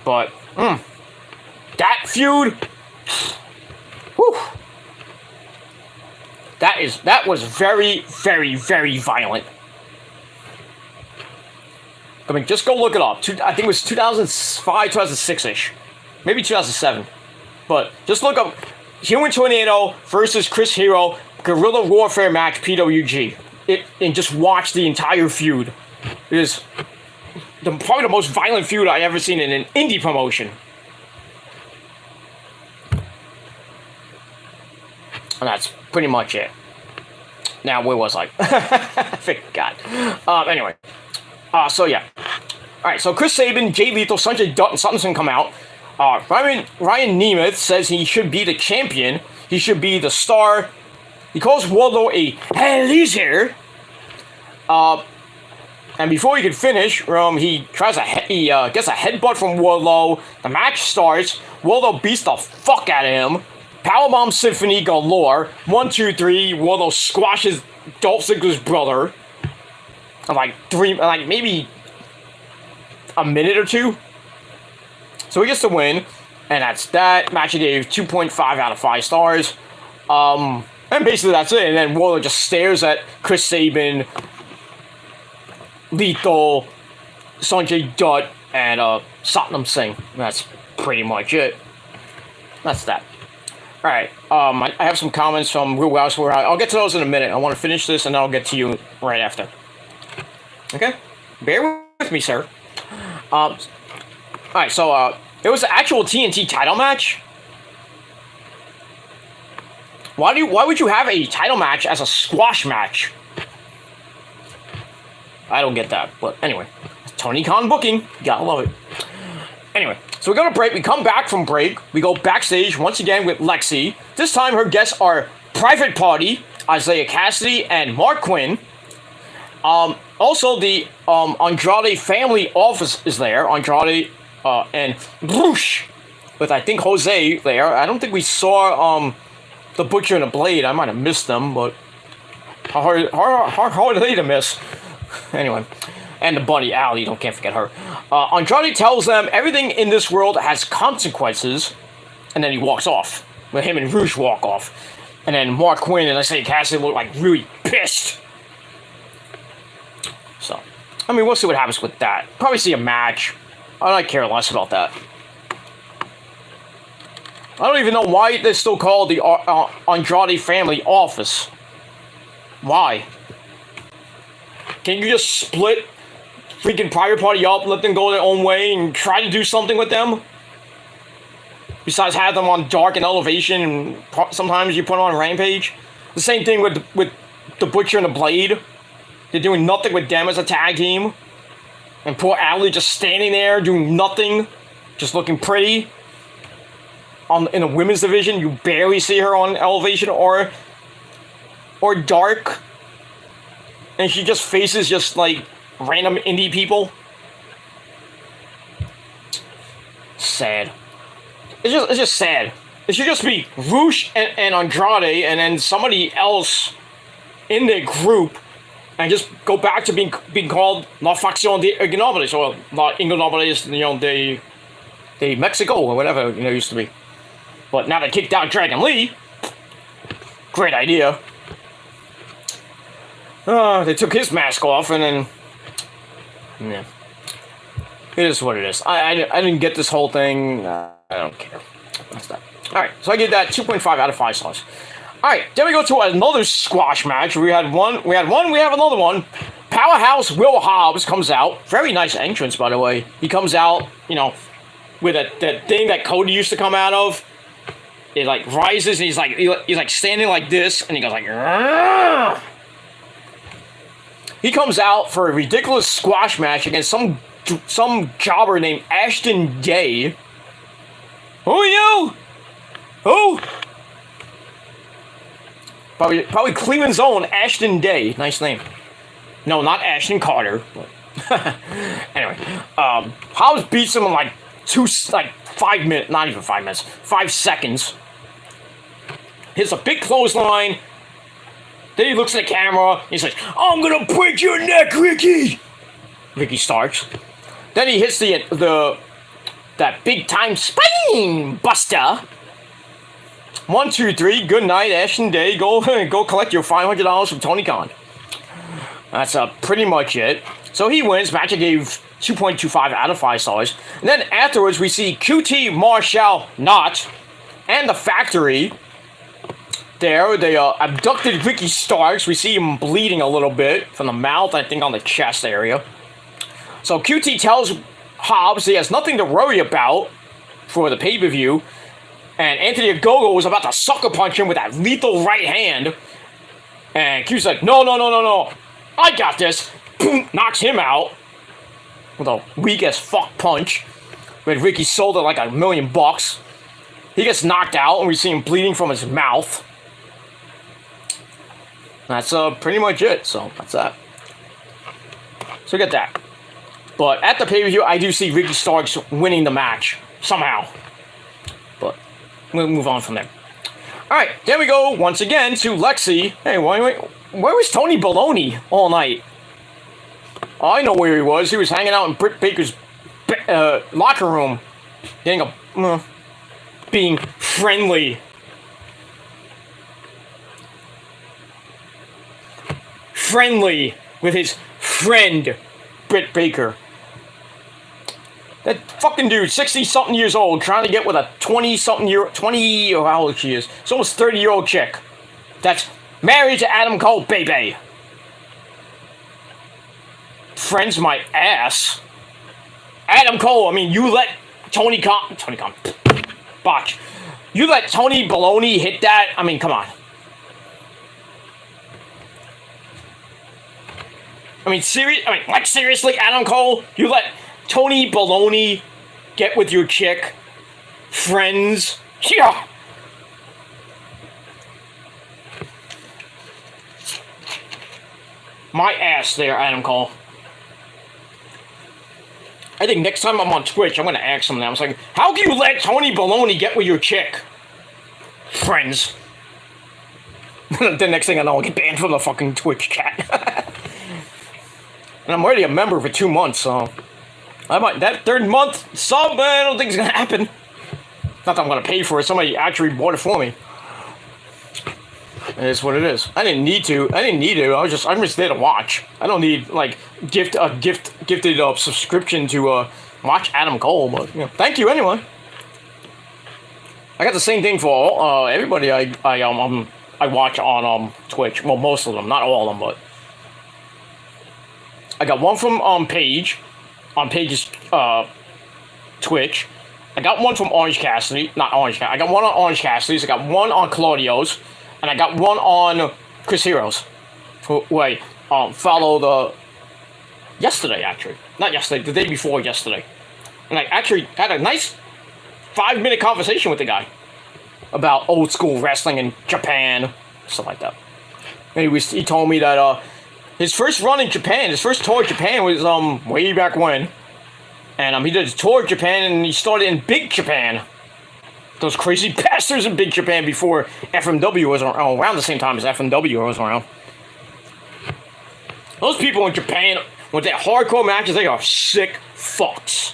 But that feud, whew, that was very, very, very violent. I mean, just go look it up. I think it was 2005, 2006-ish. Maybe 2007. But just look up Human Tornado versus Chris Hero Guerrilla Warfare match PWG. And just watch the entire feud. It is probably the most violent feud I've ever seen in an indie promotion. And that's pretty much it. Now, where was I? I forgot. Anyway. So yeah. Alright, so Chris Sabin, Jay Lethal, Sanjay Dutt, and something's gonna come out. Ryan Nemeth says he should be the champion. He should be the star. He calls Wardlow a loser. And before he can finish, he gets a headbutt from Wardlow. The match starts. Wardlow beats the fuck out of him. Powerbomb Symphony galore. 1, 2, 3. Wardlow squashes Dolph Ziggler's brother. Maybe a minute or two. So he gets the win, and that's that. Match he gave 2.5 out of 5 stars. And basically that's it. And then Wardlow just stares at Chris Sabin, Lethal, Sanjay Dutt, and Satnam Singh. That's pretty much it. That's that. Alright, I have some comments from Real House where I'll get to those in a minute. I want to finish this, and then I'll get to you right after. Okay? Bear with me, sir. Alright, so, it was an actual TNT title match. Why would you have a title match as a squash match? I don't get that, but anyway. Tony Khan booking. Gotta love it. Anyway, so we go to break. We come back from break. We go backstage once again with Lexi. This time her guests are Private Party, Isaiah Cassidy, and Mark Quinn. Also, the Andrade family office is there. Andrade and Bruce, with I think Jose there. I don't think we saw the Butcher and the Blade. I might have missed them, but how hard are they to miss? Anyway, and the bunny Allie, can't forget her. Andrade tells them everything in this world has consequences, and then he walks off. With him and Rouge walk off, and then Mark Quinn and Isaiah Cassidy look like really pissed. So, I mean, we'll see what happens with that. Probably see a match. I don't care less about that. I don't even know why they're still called the Andrade family office. Why? Can you just split freaking private party up, let them go their own way, and try to do something with them. Besides have them on Dark and Elevation, and sometimes you put them on Rampage. The same thing with the Butcher and the Blade. They're doing nothing with them as a tag team. And poor Allie just standing there doing nothing. Just looking pretty. In the women's division, you barely see her on Elevation or Dark. And she just faces just like random indie people. Sad. It's just sad. It should just be Roosh and Andrade and then somebody else in their group and just go back to being called La Facción de Ingobernables or La Ingobernables, de Mexico or whatever, used to be. But now they kicked out Dragon Lee. Great idea. They took his mask off and then... Yeah. It is what it is. I didn't get this whole thing. I don't care. That's that. Alright, so I give that 2.5 out of 5 stars. Alright, then we go to another squash match. We have another one. Powerhouse Will Hobbs comes out. Very nice entrance, by the way. He comes out, with that thing that Cody used to come out of. It like rises and he's like standing like this and he goes like Rrr! He comes out for a ridiculous squash match against some jobber named Ashton Day. Who are you? Who? Probably Cleveland's own Ashton Day. Nice name. No, not Ashton Carter. Anyway, Hobbs beats him in like 5 minutes, not even 5 minutes, 5 seconds. Hits a big clothesline. Then he looks at the camera. He says, "I'm gonna break your neck, Ricky." Ricky Starks. Then he hits that big time spine buster. 1, 2, 3. Good night, Ashton Day. Go collect your $500 from Tony Khan. That's pretty much it. So he wins. Match I gave 2.25 out of 5 stars. And then afterwards we see QT Marshall Knott and the Factory. There, they abducted Ricky Starks. We see him bleeding a little bit from the mouth, I think on the chest area. So QT tells Hobbs he has nothing to worry about for the pay-per-view. And Anthony Ogogo was about to sucker punch him with that lethal right hand. And Q's like, no. I got this. Boom, knocks him out with a weak as fuck punch. With Ricky sold it like $1 million. He gets knocked out and we see him bleeding from his mouth. That's pretty much it. So that's that. So get that. But at the pay-per-view, I do see Ricky Starks winning the match somehow. But we'll move on from there. Alright, then we go once again to Lexi. Hey, where was Tony Baloney all night? Oh, I know where he was. He was hanging out in Britt Baker's locker room. Being friendly. Friendly with his friend, Britt Baker. That fucking dude, 60-something years old, trying to get with a 20 or how old she is. It's almost 30-year-old chick. That's married to Adam Cole, baby. Friends my ass. Adam Cole, I mean, you let Tony Khan, botch. You let Tony Baloney hit that? I mean, come on. I mean, seriously, Adam Cole? You let Tony Baloney get with your chick? Friends? Yeah. My ass there, Adam Cole. I think next time I'm on Twitch, I'm going to ask him that. I was like, how can you let Tony Baloney get with your chick? Friends. The next thing I know, I'll get banned from the fucking Twitch chat. And I'm already a member for 2 months, so... that 3rd month sub, I don't think it's going to happen. Not that I'm going to pay for it. Somebody actually bought it for me. It is what it is. I didn't need to. I'm just there to watch. I don't need like gifted subscription to watch Adam Cole. But thank you anyway. I got the same thing for everybody I watch on Twitch. Well, most of them, not all of them, but I got one from Paige, on Paige's Twitch. I got one from Orange Cassidy, not Orange Cassidy. I got one on Orange Cassidy's. I got one on Claudio's, and I got one on Chris Hero's. Who I followed yesterday, actually. Not yesterday, the day before yesterday. And I actually had a nice 5-minute conversation with the guy about old school wrestling in Japan, stuff like that. And he told me that his first run in Japan, his first tour in Japan was way back when. And he did a tour of Japan, and he started in Big Japan. Those crazy bastards in Big Japan before FMW was around the same time as FMW was around. Those people in Japan with their hardcore matches, they are sick fucks.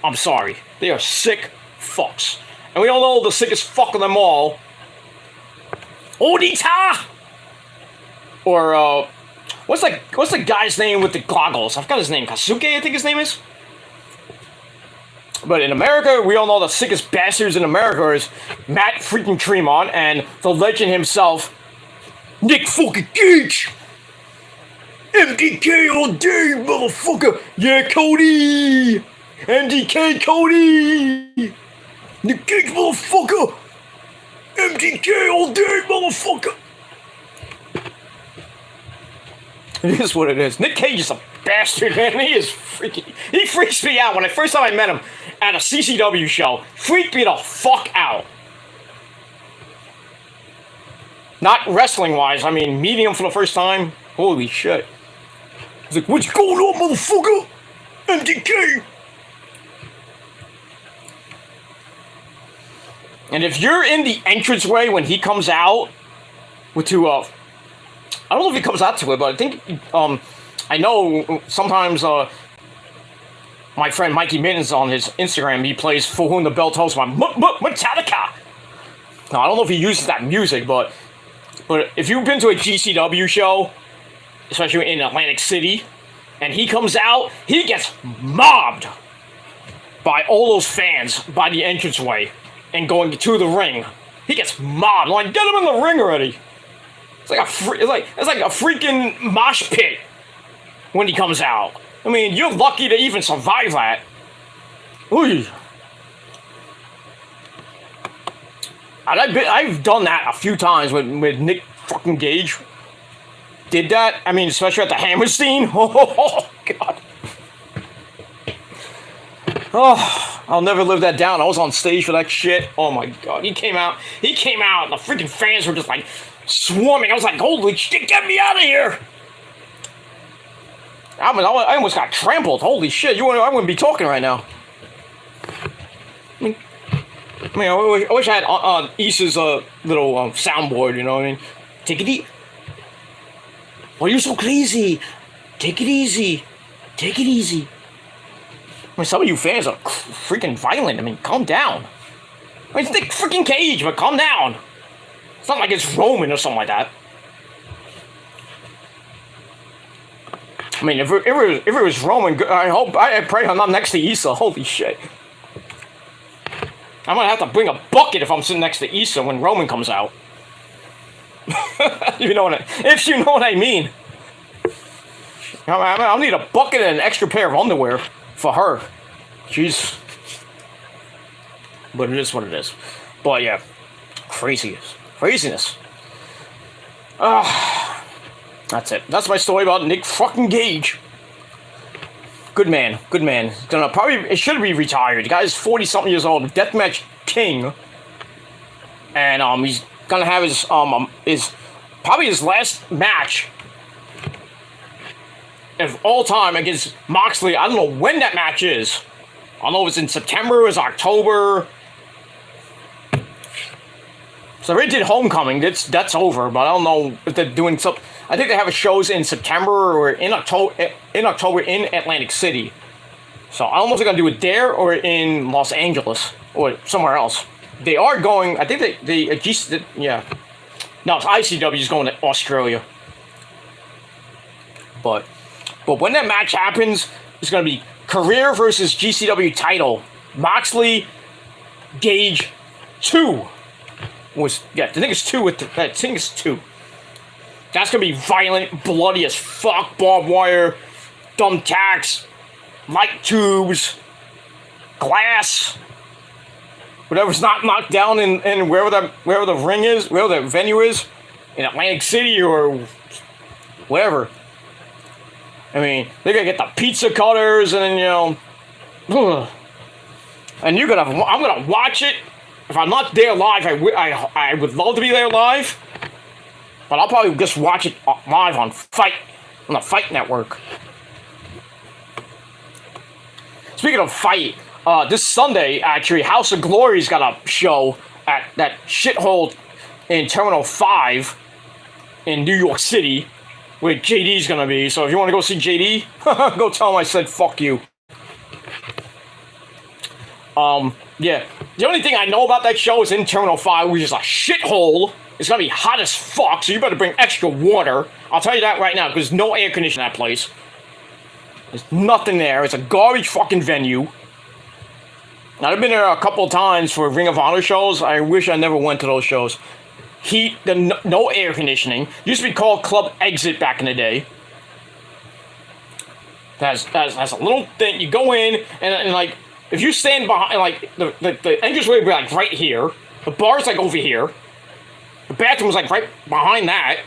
I'm sorry. They are sick fucks. And we all know the sickest fuck of them all. Odita! Or, what's the guy's name with the goggles? I forgot his name. Kazuke, I think his name is? But in America, we all know the sickest bastards in America is Matt freaking Tremont and the legend himself, Nick fucking Gage! MDK all day, motherfucker! Yeah, Cody! MDK, Cody! Nick Gage, motherfucker! MDK all day, motherfucker! It is what it is. Nick Cage is a bastard, man. He freaks me out. When the first time I met him at a CCW show, freaked me the fuck out. Not wrestling-wise, I mean, meeting him for the first time, holy shit. He's like, what's going on, motherfucker? MDK! And if you're in the entranceway when he comes out, I don't know if he comes out to it, but I think, I know sometimes, my friend Mikey Mittens on his Instagram, he plays For Whom the Bell Tolls by Metallica. Now, I don't know if he uses that music, but if you've been to a GCW show, especially in Atlantic City, and he comes out, he gets mobbed by all those fans by the entranceway and going to the ring. He gets mobbed. Like, get him in the ring already. It's like a freaking mosh pit when he comes out. I mean, you're lucky to even survive that. Ooh. I've done that a few times with Nick fucking Gage. Did that? I mean, especially at the Hammerstein. Oh, God. Oh, I'll never live that down. I was on stage for that shit. Oh, my God. He came out, and the freaking fans were just like swarming. I was like, holy shit, get me out of here. I almost got trampled. Holy shit, I wouldn't be talking right now. I wish I had Issa's little soundboard, you know what I mean? Take it easy. Why are you so crazy? Take it easy. Take it easy. I mean, some of you fans are freaking violent. I mean, calm down. I mean, it's Nick freaking Cage, but calm down. It's not like it's Roman or something like that. I mean, if it was Roman, I pray I'm not next to Issa. Holy shit. I'm gonna have to bring a bucket if I'm sitting next to Issa when Roman comes out. If you know what I mean. I'll need a bucket and an extra pair of underwear for her. Jeez. But it is what it is. But yeah, craziness. That's it. That's my story about Nick fucking Gage. Good man. It should be retired. The guy's 40-something years old, deathmatch king. And he's gonna have his probably his last match of all time against Moxley. I don't know when that match is. I don't know if it's in September or it's October. So they did Homecoming. That's over, but I don't know if they're doing something. I think they have shows in September or in October in Atlantic City. So I don't know if they're gonna do it there or in Los Angeles or somewhere else. They are going. I think yeah. No, it's ICW is going to Australia. But when that match happens, it's gonna be career versus GCW title. Moxley, Gage, 2. I think it's 2 I think it's 2. That's gonna be violent, bloody as fuck, barbed wire. thumbtacks, light tubes, glass, whatever's not knocked down in wherever the ring is, wherever the venue is, in Atlantic City or wherever. I mean, they're gonna get the pizza cutters, and then, you know, and I'm gonna watch it. If I'm not there live, I would love to be there live, but I'll probably just watch it live on the Fight Network. Speaking of Fight, this Sunday, actually, House of Glory's got a show at that shithole in Terminal 5 in New York City, where JD's gonna be. So if you want to go see JD, go tell him I said fuck you. Yeah. The only thing I know about that show is in Terminal 5, which is a shithole. It's gonna be hot as fuck, so you better bring extra water. I'll tell you that right now, because there's no air conditioning in that place. There's nothing there. It's a garbage fucking venue. Now, I've been there a couple of times for Ring of Honor shows. I wish I never went to those shows. No air conditioning. Used to be called Club Exit back in the day. Has a little thing. You go in, and like, if you stand behind, like, the entrance way would be, like, right here. The bar's, like, over here. The bathroom's, like, right behind that.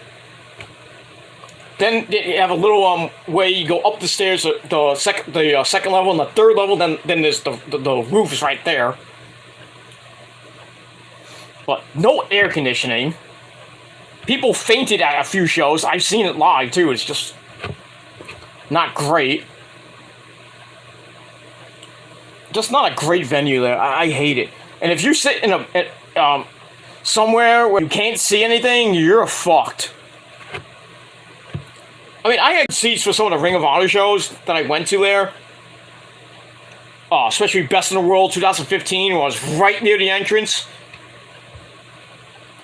Then you have a little way you go up the stairs, the second level, and the third level. Then there's the roof is right there. But no air conditioning. People fainted at a few shows. I've seen it live too. It's just not great. Just not a great venue there. I hate it. And if you sit in somewhere where you can't see anything, you're fucked. I mean, I had seats for some of the Ring of Honor shows that I went to there. Especially Best in the World 2015, where I was right near the entrance.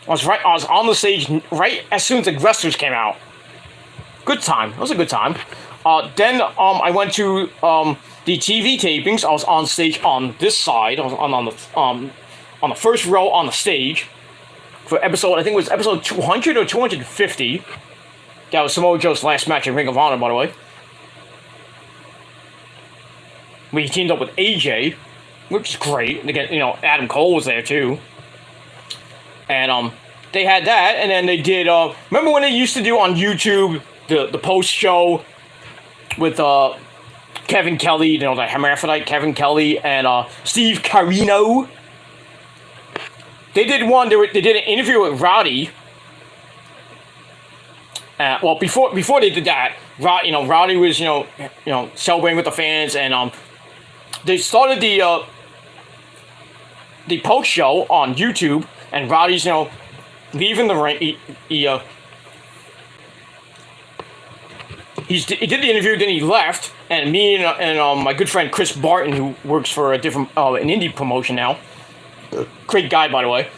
I was on the stage right as soon as the wrestlers came out. Good time. It was a good time. Then I went to the TV tapings. I was on stage on this side. I was on the first row on the stage for episode. I think it was episode 200 or 250. That was Samoa Joe's last match in Ring of Honor, by the way. We teamed up with AJ, which is great. And again, Adam Cole was there too. And they had that, and then they did. Remember when they used to do on YouTube the post show with Kevin Kelly, the hermaphrodite Kevin Kelly and Steve Carino. They did one. They did an interview with Roddy. Well, before they did that, Roddy was celebrating with the fans, and they started the post show on YouTube, and Roddy's leaving the ring. He did the interview, then he left, and me and my good friend Chris Barton, who works for a different an indie promotion now, great guy by the way,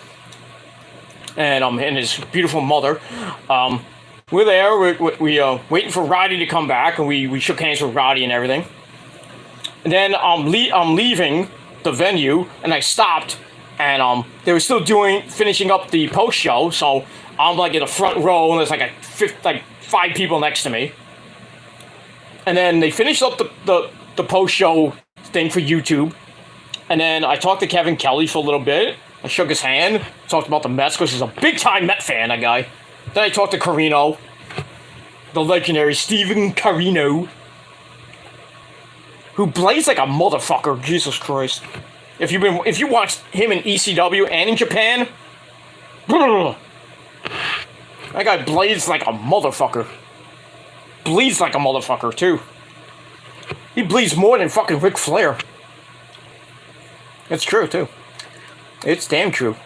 and his beautiful mother. We're there, we're waiting for Roddy to come back, and we shook hands with Roddy and everything. And then I'm leaving the venue, and I stopped, and they were still finishing up the post show, so I'm like in the front row, and there's like 5 people next to me. And then they finished up the post show thing for YouTube, and then I talked to Kevin Kelly for a little bit. I shook his hand, talked about the Mets, because he's a big-time Met fan, that guy. Then I talked to Carino, the legendary Steven Carino, who blades like a motherfucker. Jesus Christ! If you watched him in ECW and in Japan, that guy blades like a motherfucker. Bleeds like a motherfucker too. He bleeds more than fucking Ric Flair. It's true too. It's damn true.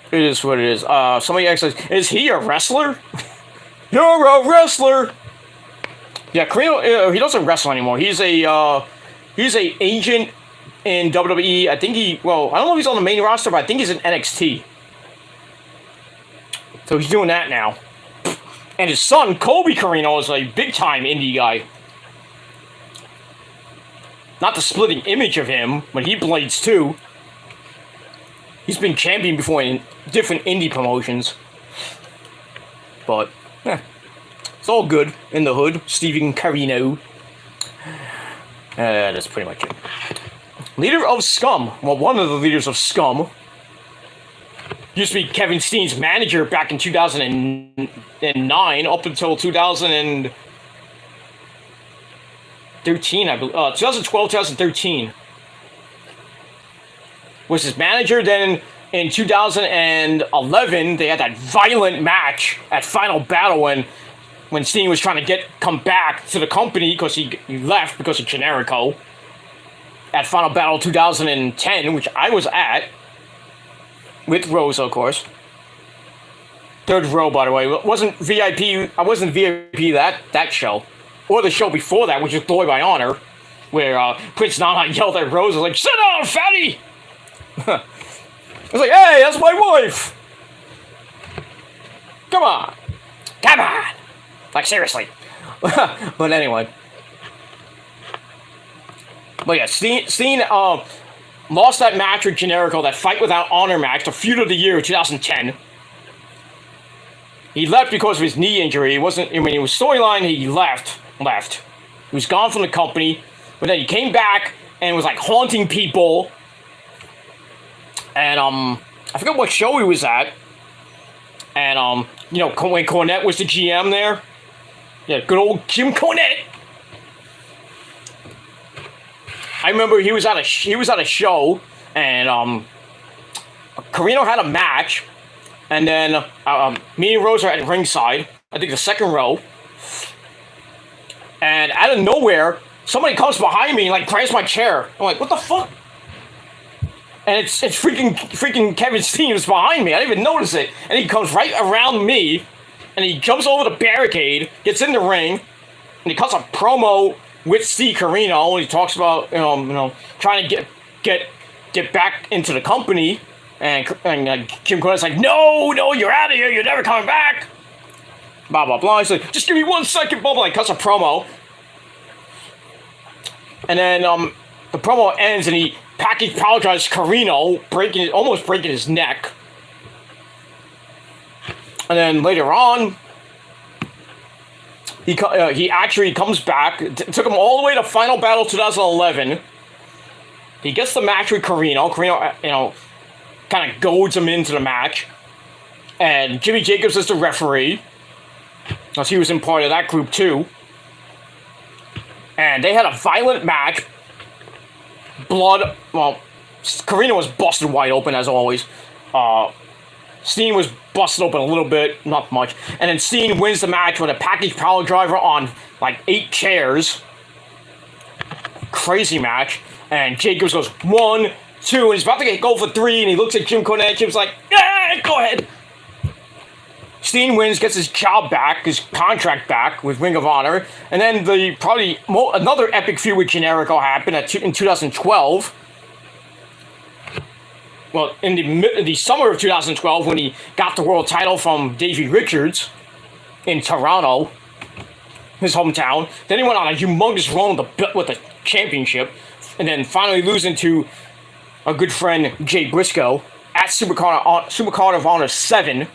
It is what it is. Somebody asks, is he a wrestler? You're a wrestler! Yeah, Carino, he doesn't wrestle anymore. He's a agent in WWE. I think I don't know if he's on the main roster, but I think he's in NXT. So he's doing that now. And his son, Kobe Carino, is a big-time indie guy. Not the splitting image of him, but he blades too. He's been champion before in different indie promotions. But, It's all good in the hood. Steven Carino. That's pretty much it. Leader of Scum. Well, one of the leaders of Scum used to be Kevin Steen's manager back in 2009 up until 2013, I believe. 2012, 2013 was his manager. Then in 2011, they had that violent match at Final Battle when Steen was trying to come back to the company because he left because of Generico. At Final Battle 2010, which I was at, with Rosa, of course. Third row, by the way. Wasn't VIP. I wasn't VIP that show, or the show before that, which was Glory by Honor, where Prince Nana yelled at Rosa like, "Sit down, fatty!" I was like, "Hey, that's my wife. Come on, come on!" Like seriously. But anyway. But yeah, Steen lost that match with Generico, that Fight Without Honor match, the Feud of the Year 2010. He left because of his knee injury. He wasn't, I mean, it was storyline, he left. He was gone from the company, but then he came back and was like haunting people. And I forgot what show he was at. And you know, when Cornette was the GM there. Yeah, good old Jim Cornette. I remember he was at a show, and Carino had a match, and then me and Rose are at ringside, I think the second row, and out of nowhere, somebody comes behind me and like grabs my chair. I'm like, what the fuck? And it's freaking Kevin Steen is behind me. I didn't even notice it, and he comes right around me, and he jumps over the barricade, gets in the ring, and he cuts a promo with Steve Carino, and he talks about trying to get back into the company, and Kim Cornette's like, no, you're out of here, you're never coming back. Blah blah blah. He's like, just give me 1 second, blah blah. He cuts a promo, and then the promo ends, and he package apologizes Carino, almost breaking his neck, and then later on. He actually comes back. It took him all the way to Final Battle 2011. He gets the match with Carino. Carino, kind of goads him into the match. And Jimmy Jacobs is the referee, because he was in part of that group too. And they had a violent match. Blood. Well, Carino was busted wide open as always. Steen was busted open a little bit, not much. And then Steen wins the match with a package power driver on like 8 chairs. Crazy match. And Jacobs goes 1, 2, and he's about to go for 3, and he looks at Jim Cornette. Jim's like, yeah, go ahead. Steen wins, gets his job back, his contract back with Ring of Honor. And then another epic feud with Generico happened in 2012. Well, in the summer of 2012, when he got the world title from Davey Richards in Toronto, his hometown. Then he went on a humongous run with the championship, and then finally losing to a good friend, Jay Briscoe, at Supercard of Honor 7.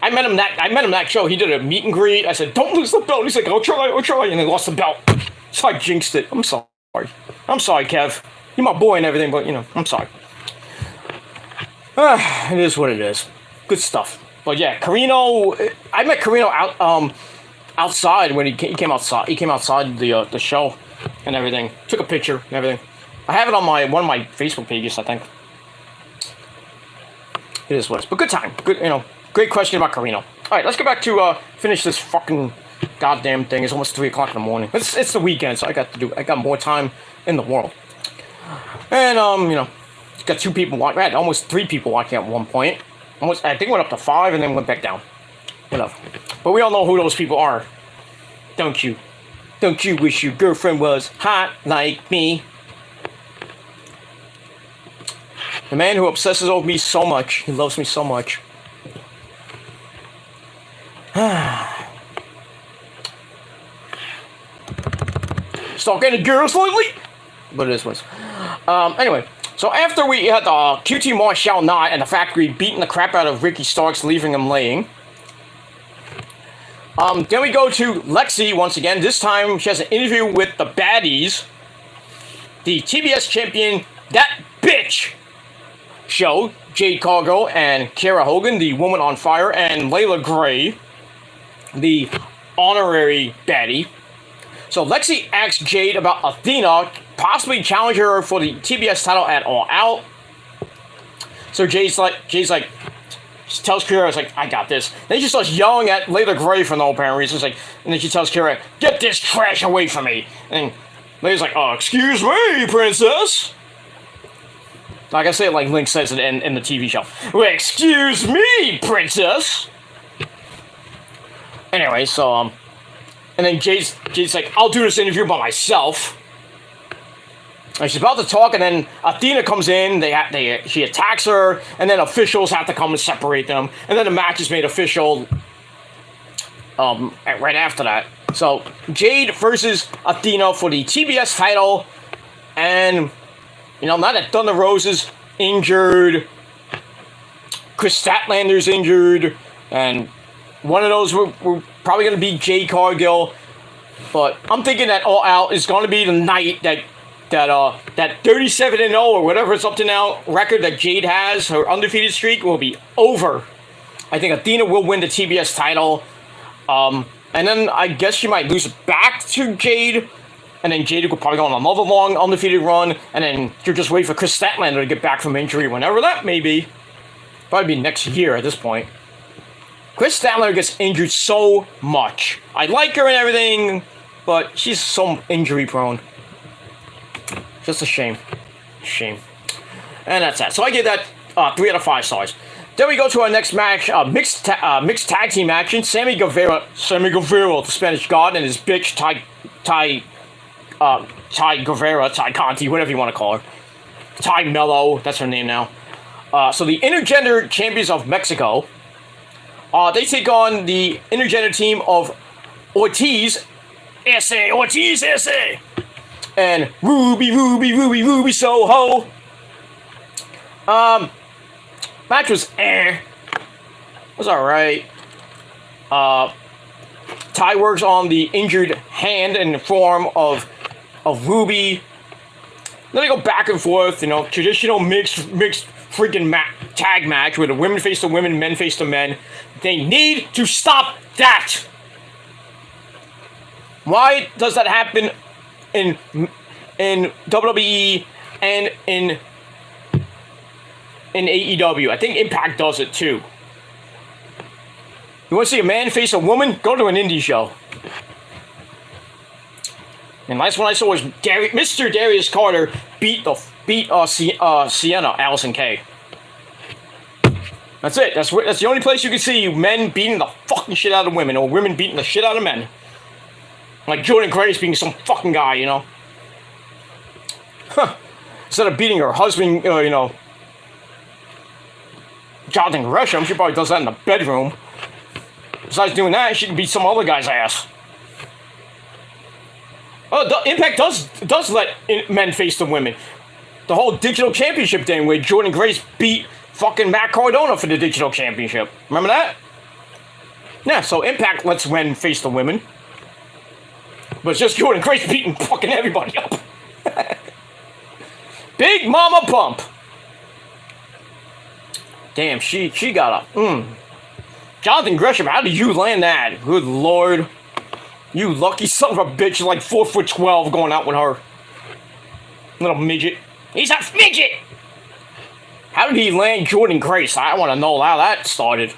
I met him that show. He did a meet and greet. I said, don't lose the belt. He's like, I'll try. And he lost the belt. So I jinxed it. I'm sorry, Kev. You're my boy and everything, but, I'm sorry. It is what it is. Good stuff. But yeah, Carino, I met Carino outside when he came outside. He came outside the show and everything. Took a picture and everything. I have it on one of my Facebook pages, I think. It is what it is. But good time. Good, great question about Carino. All right, let's get back to finish this fucking goddamn thing. It's almost 3 o'clock in the morning. It's the weekend, so I got more time in the world. And, got 2 people watching. I had almost 3 people watching at one point. I think it went up to 5 and then went back down. Whatever. But we all know who those people are. Don't you? Don't you wish your girlfriend was hot like me? The man who obsesses over me so much. He loves me so much. Start getting girls lately? But it is what it is. Anyway, so after we had the QT Marshall Knott and the Factory beating the crap out of Ricky Starks, leaving him laying, Then we go to Lexi once again. This time she has an interview with the baddies. The TBS champion, that bitch show, Jade Cargill and Kiera Hogan, the woman on fire, and Layla Gray, the honorary baddie. So Lexi asks Jade about Athena, possibly challenge her for the TBS title at All Out. So Jade's like, she tells Kiera, it's like, I got this. Then she starts yelling at Layla Gray for no apparent reason. It's like, and then she tells Kiera, get this trash away from me. And Layla's like, oh, excuse me, princess. Like I say, like Link says it in the TV show. Well, excuse me, princess. Anyway, so, and then Jade's like, I'll do this interview by myself. And she's about to talk, and then Athena comes in, she attacks her, and then officials have to come and separate them. And then the match is made official right after that. So, Jade versus Athena for the TBS title, and, you know, now that Thunder Rosa's injured, Chris Statlander's injured, and one of those we're probably going to be Jade Cargill, but I'm thinking that All Out is going to be the night that 37-0 or whatever it's up to now record that Jade has, her undefeated streak, will be over. I think Athena will win the TBS title, and then I guess she might lose back to Jade, and then Jade will probably go on another long undefeated run, and then she'll just wait for Chris Statlander to get back from injury, whenever that may be. Probably be next year at this point. Chris Statlander gets injured so much. I like her and everything, but she's so injury prone. Just a shame. Shame. And that's that. So I give that 3 out of 5 stars. Then we go to our next match, mixed tag team action. Sammy Guevara, the Spanish God, and his bitch, Ty Guevara, Ty Conti, whatever you want to call her. Ty Mello, that's her name now. So the intergender champions of Mexico, they take on the intergender team of Ortiz S.A. And Ruby Soho. Match was was alright. Ty works on the injured hand and form of Ruby. Then they go back and forth, you know, traditional mixed freaking tag match where the women face the women, men face the men. They need to stop that. Why does that happen in WWE and in AEW? I think Impact does it too. You want to see a man face a woman? Go to an indie show. And last one I saw was Mr. Darius Carter beat Sienna, Allison Kay. That's it. That's the only place you can see men beating the fucking shit out of women, or women beating the shit out of men. Like Jordan Grace being some fucking guy, you know. Huh. Instead of beating her husband, you know, Jonathan Gresham, she probably does that in the bedroom. Besides doing that, she can beat some other guy's ass. Oh, Impact does let men face the women. The whole digital championship thing where Jordan Grace beat fucking Matt Cardona for the digital championship. Remember that? Yeah, so Impact lets men face the women. But it's just Jordan Grace beating fucking everybody up. Big Mama Pump. Damn, she got a... Jonathan Gresham, how did you land that? Good lord. You lucky son of a bitch, like 4'12", going out with her. Little midget. He's a midget! How did he land Jordan Grace? I want to know how that started.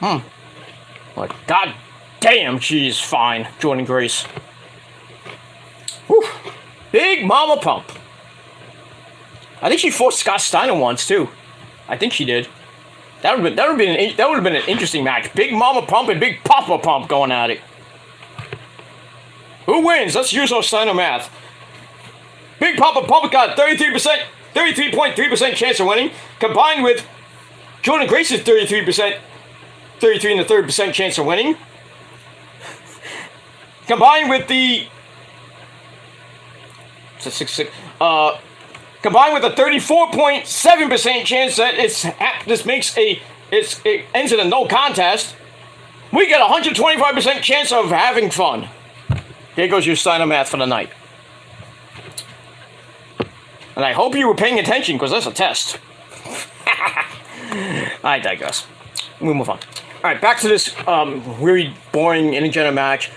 Like, god damn, she's fine, Jordan Grace. Whew. Big Mama Pump. I think she fought Scott Steiner once too. I think she did. That would have been an interesting match. Big Mama Pump and Big Papa Pump going at it. Who wins? Let's use our Steiner math. Big Papa Pump got 33.3% chance of winning, combined with Jordan Grace's 33 and a third percent chance of winning, combined with the combined with a 34.7% chance that it ends in a no contest, We get a 125% chance of having fun. Here goes your sign of math for the night. And I hope you were paying attention, because that's a test. I digress. We'll move on. Alright, back to this really boring intergender match.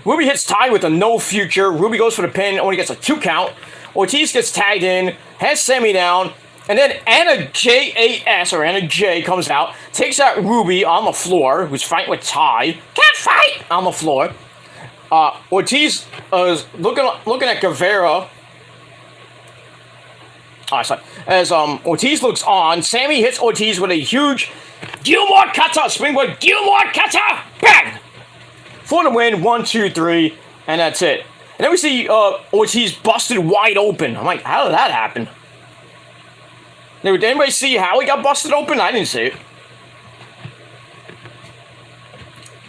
Ruby hits Ty with a no future. Ruby goes for the pin, only gets a 2 count. Ortiz gets tagged in, has Sammy down, and then Anna J comes out, takes out Ruby on the floor, who's fighting with Ty. Can't fight! On the floor. Ortiz is looking at Guevara. Oh, sorry. As Ortiz looks on, Sammy hits Ortiz with a huge Gilmore Cutter! Springboard Gilmore Cutter! Bang! For the win, 1, 2, 3, and that's it. And then we see Ortiz busted wide open. I'm like, how did that happen? Did anybody see how he got busted open? I didn't see it.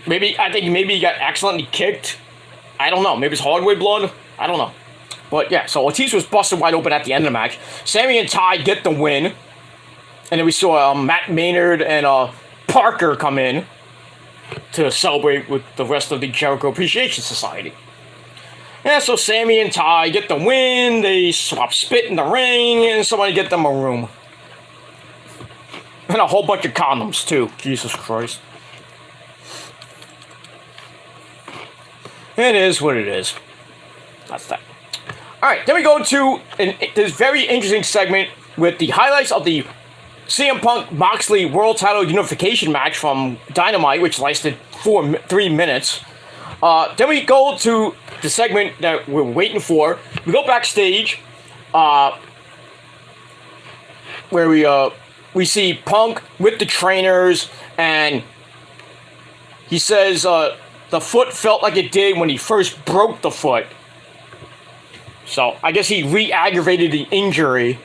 I think maybe he got accidentally kicked. I don't know. Maybe it's hardware blood. I don't know. But yeah, so Ortiz was busted wide open at the end of the match. Sammy and Ty get the win. And then we saw Matt Maynard and Parker come in to celebrate with the rest of the Jericho Appreciation Society. Yeah, so Sammy and Ty get the win. They swap spit in the ring, and somebody get them a room. And a whole bunch of condoms, too. Jesus Christ. It is what it is. That's that. Alright, then we go to this very interesting segment with the highlights of the CM Punk Moxley World Title Unification match from Dynamite, which lasted 3 minutes. Then we go to the segment that we're waiting for. We go backstage, where we see Punk with the trainers, and he says the foot felt like it did when he first broke the foot. So I guess he re-aggravated the injury.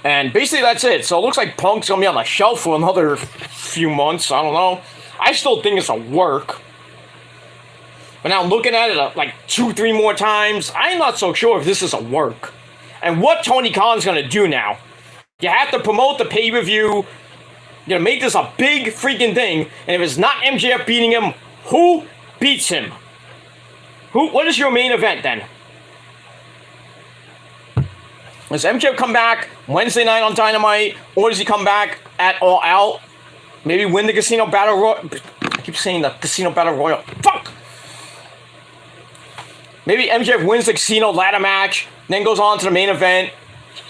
And basically that's it. So it looks like Punk's going to be on the shelf for another few months. I don't know. I still think it's a work. But now looking at it like 2-3 more times, I'm not so sure if this is a work. And what Tony Khan's going to do now. You have to promote the pay-per-view. You're going to make this a big freaking thing. And if it's not MJF beating him, who beats him? What is your main event then? Does MJF come back Wednesday night on Dynamite, or does he come back at All Out? Maybe win the Casino Battle Royal. I keep saying the Casino Battle Royal. Fuck! Maybe MJF wins the Casino ladder match, then goes on to the main event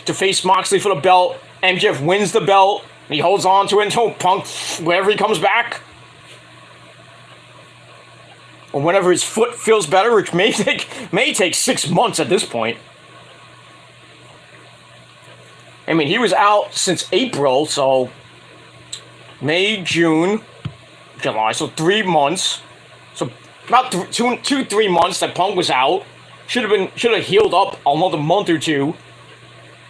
to face Moxley for the belt. MJF wins the belt, and he holds on to it until Punk, wherever he comes back. Or whenever his foot feels better, which may take 6 months at this point. I mean, he was out since April, so May, June, July, so 3 months. So about 3 months that Punk was out. Should have healed up another month or two,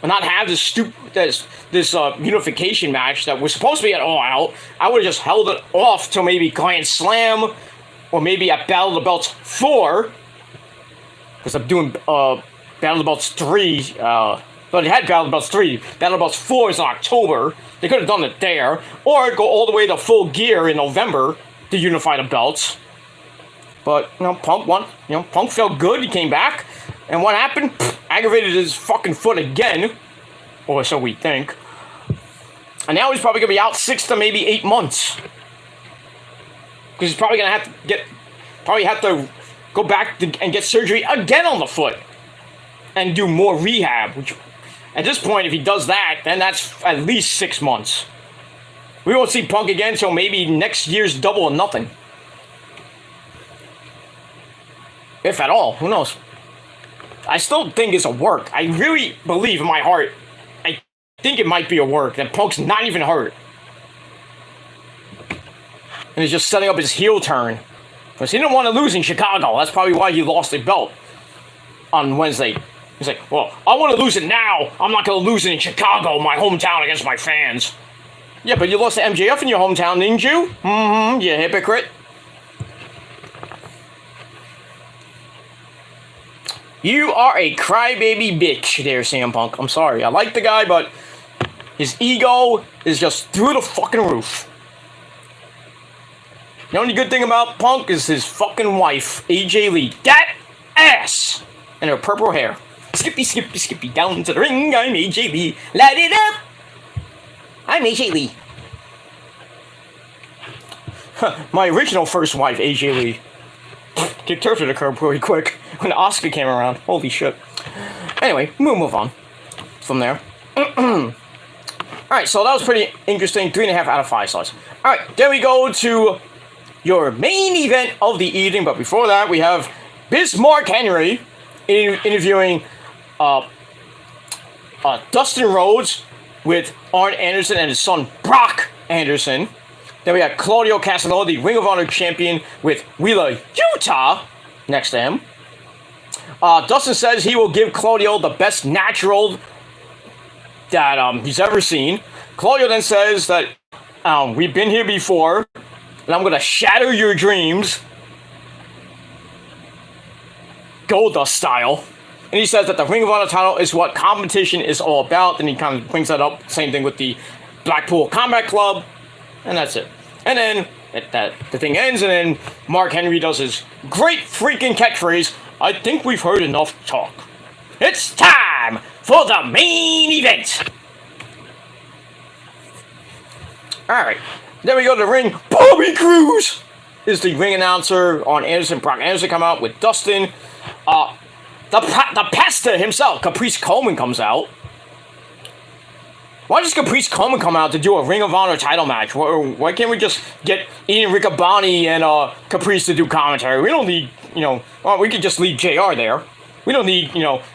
and not have this unification match that was supposed to be at All Out. I would have just held it off till maybe Grand Slam, or maybe at Battle of the Belts 4, because I'm doing Battle of the Belts 3. But it had Battle of the Belts 3. Battle of the Belts 4 is in October. They could have done it there. Or go all the way to Full Gear in November to unify the belts. But, Punk won. Punk felt good. He came back. And what happened? Aggravated his fucking foot again. Or so we think. And now he's probably going to be out 6 to maybe 8 months. Because he's probably going to have to go back and get surgery again on the foot. And do more rehab, which... At this point, if he does that, then that's at least 6 months. We won't see Punk again until maybe next year's Double or Nothing. If at all, who knows? I still think it's a work. I really believe in my heart, I think it might be a work, that Punk's not even hurt. And he's just setting up his heel turn. Because he didn't want to lose in Chicago. That's probably why he lost the belt on Wednesday. He's like, well, I want to lose it now. I'm not going to lose it in Chicago, my hometown, against my fans. Yeah, but you lost to MJF in your hometown, didn't you? Mm-hmm, you hypocrite. You are a crybaby bitch there, CM Punk. I'm sorry. I like the guy, but his ego is just through the fucking roof. The only good thing about Punk is his fucking wife, AJ Lee. That ass! And her purple hair. Skippy, skippy, skippy, down to the ring. I'm AJ Lee. Light it up! I'm AJ Lee. My original first wife, AJ Lee. Kicked her to the curb pretty quick when Oscar came around. Holy shit. Anyway, we'll move on from there. Alright, so that was pretty interesting. 3.5 out of 5 stars. Alright, then we go to your main event of the evening. But before that, we have Bismarck Henry interviewing Dustin Rhodes with Arn Anderson and his son Brock Anderson. Then we got Claudio Castagnoli, the Ring of Honor champion, with Wheeler Yuta next to him. Dustin says he will give Claudio the best natural that he's ever seen. Claudio then says that we've been here before, and I'm going to shatter your dreams. Goldust style. And he says that the Ring of Honor title is what competition is all about. And he kind of brings that up. Same thing with the Blackpool Combat Club. And that's it. And then the thing ends, and then Mark Henry does his great freaking catchphrase, I think we've heard enough talk. It's time for the main event. Alright. Then we go to the ring. Bobby Cruz is the ring announcer. On Anderson. Brock Anderson come out with Dustin. The pasta himself, Caprice Coleman, comes out. Why does Caprice Coleman come out to do a Ring of Honor title match? Why can't we just get Ian Riccaboni and Caprice to do commentary? We don't need, we could just leave JR there. We don't need,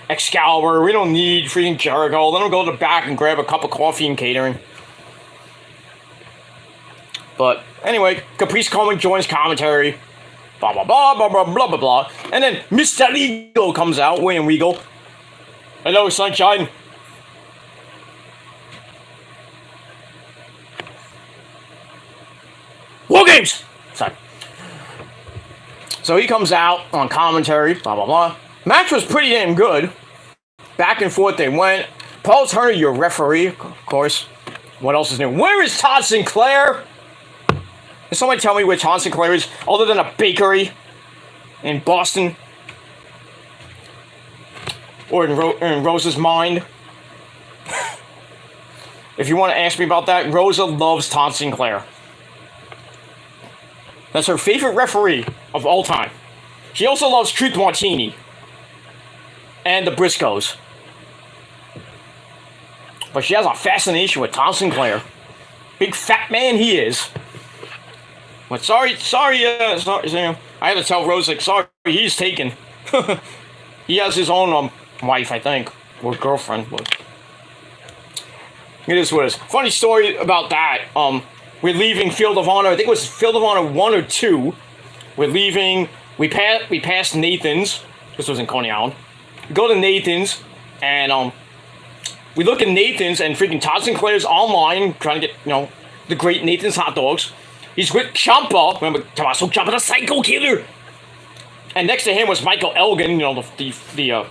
Excalibur. We don't need freaking Jericho. Let him go to the back and grab a cup of coffee and catering. But anyway, Caprice Coleman joins commentary. Blah, blah, blah, blah, blah, blah, blah, blah. And then Mr. Regal comes out, William Regal. Hello, Sunshine. War Games! Sorry. So he comes out on commentary, blah, blah, blah. Match was pretty damn good. Back and forth they went. Paul Turner, your referee, of course. What else is new? Where is Todd Sinclair? Can somebody tell me where Todd Sinclair is, other than a bakery in Boston? Or in Rosa's mind? If you want to ask me about that, Rosa loves Todd Sinclair. That's her favorite referee of all time. She also loves Truth Martini. And the Briscoes. But she has a fascination with Todd Sinclair. Big fat man he is. But sorry, I had to tell Rose, sorry, he's taken. He has his own wife, I think, or girlfriend. But it is what it is. Funny story about that. We're leaving Field of Honor. I think it was Field of Honor 1 or 2. We're leaving. We passed Nathan's. This was in Coney Island. We go to Nathan's, and we look at Nathan's, and freaking Todd Sinclair's online trying to get the great Nathan's hot dogs. He's with Ciampa. Remember Tommaso Ciampa, the Psycho Killer. And next to him was Michael Elgin, the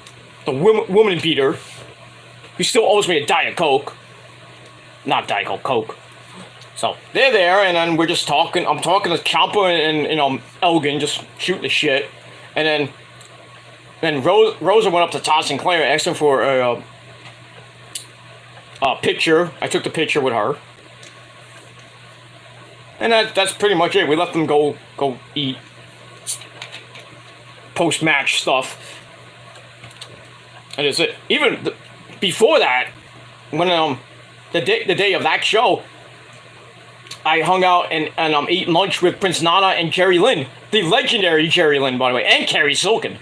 woman beater, who still owes me a Diet Coke. Not Diet Coke, Coke. So they're there, and then we're just talking. I'm talking to Ciampa and Elgin, just shooting the shit. And then Rosa went up to Todd Sinclair and asked him for a picture. I took the picture with her. And that's pretty much it. We let them go eat post-match stuff. And it's it. Even before that, when the day of that show, I hung out and ate lunch with Prince Nana and Jerry Lynn. The legendary Jerry Lynn, by the way. And Carrie Silken.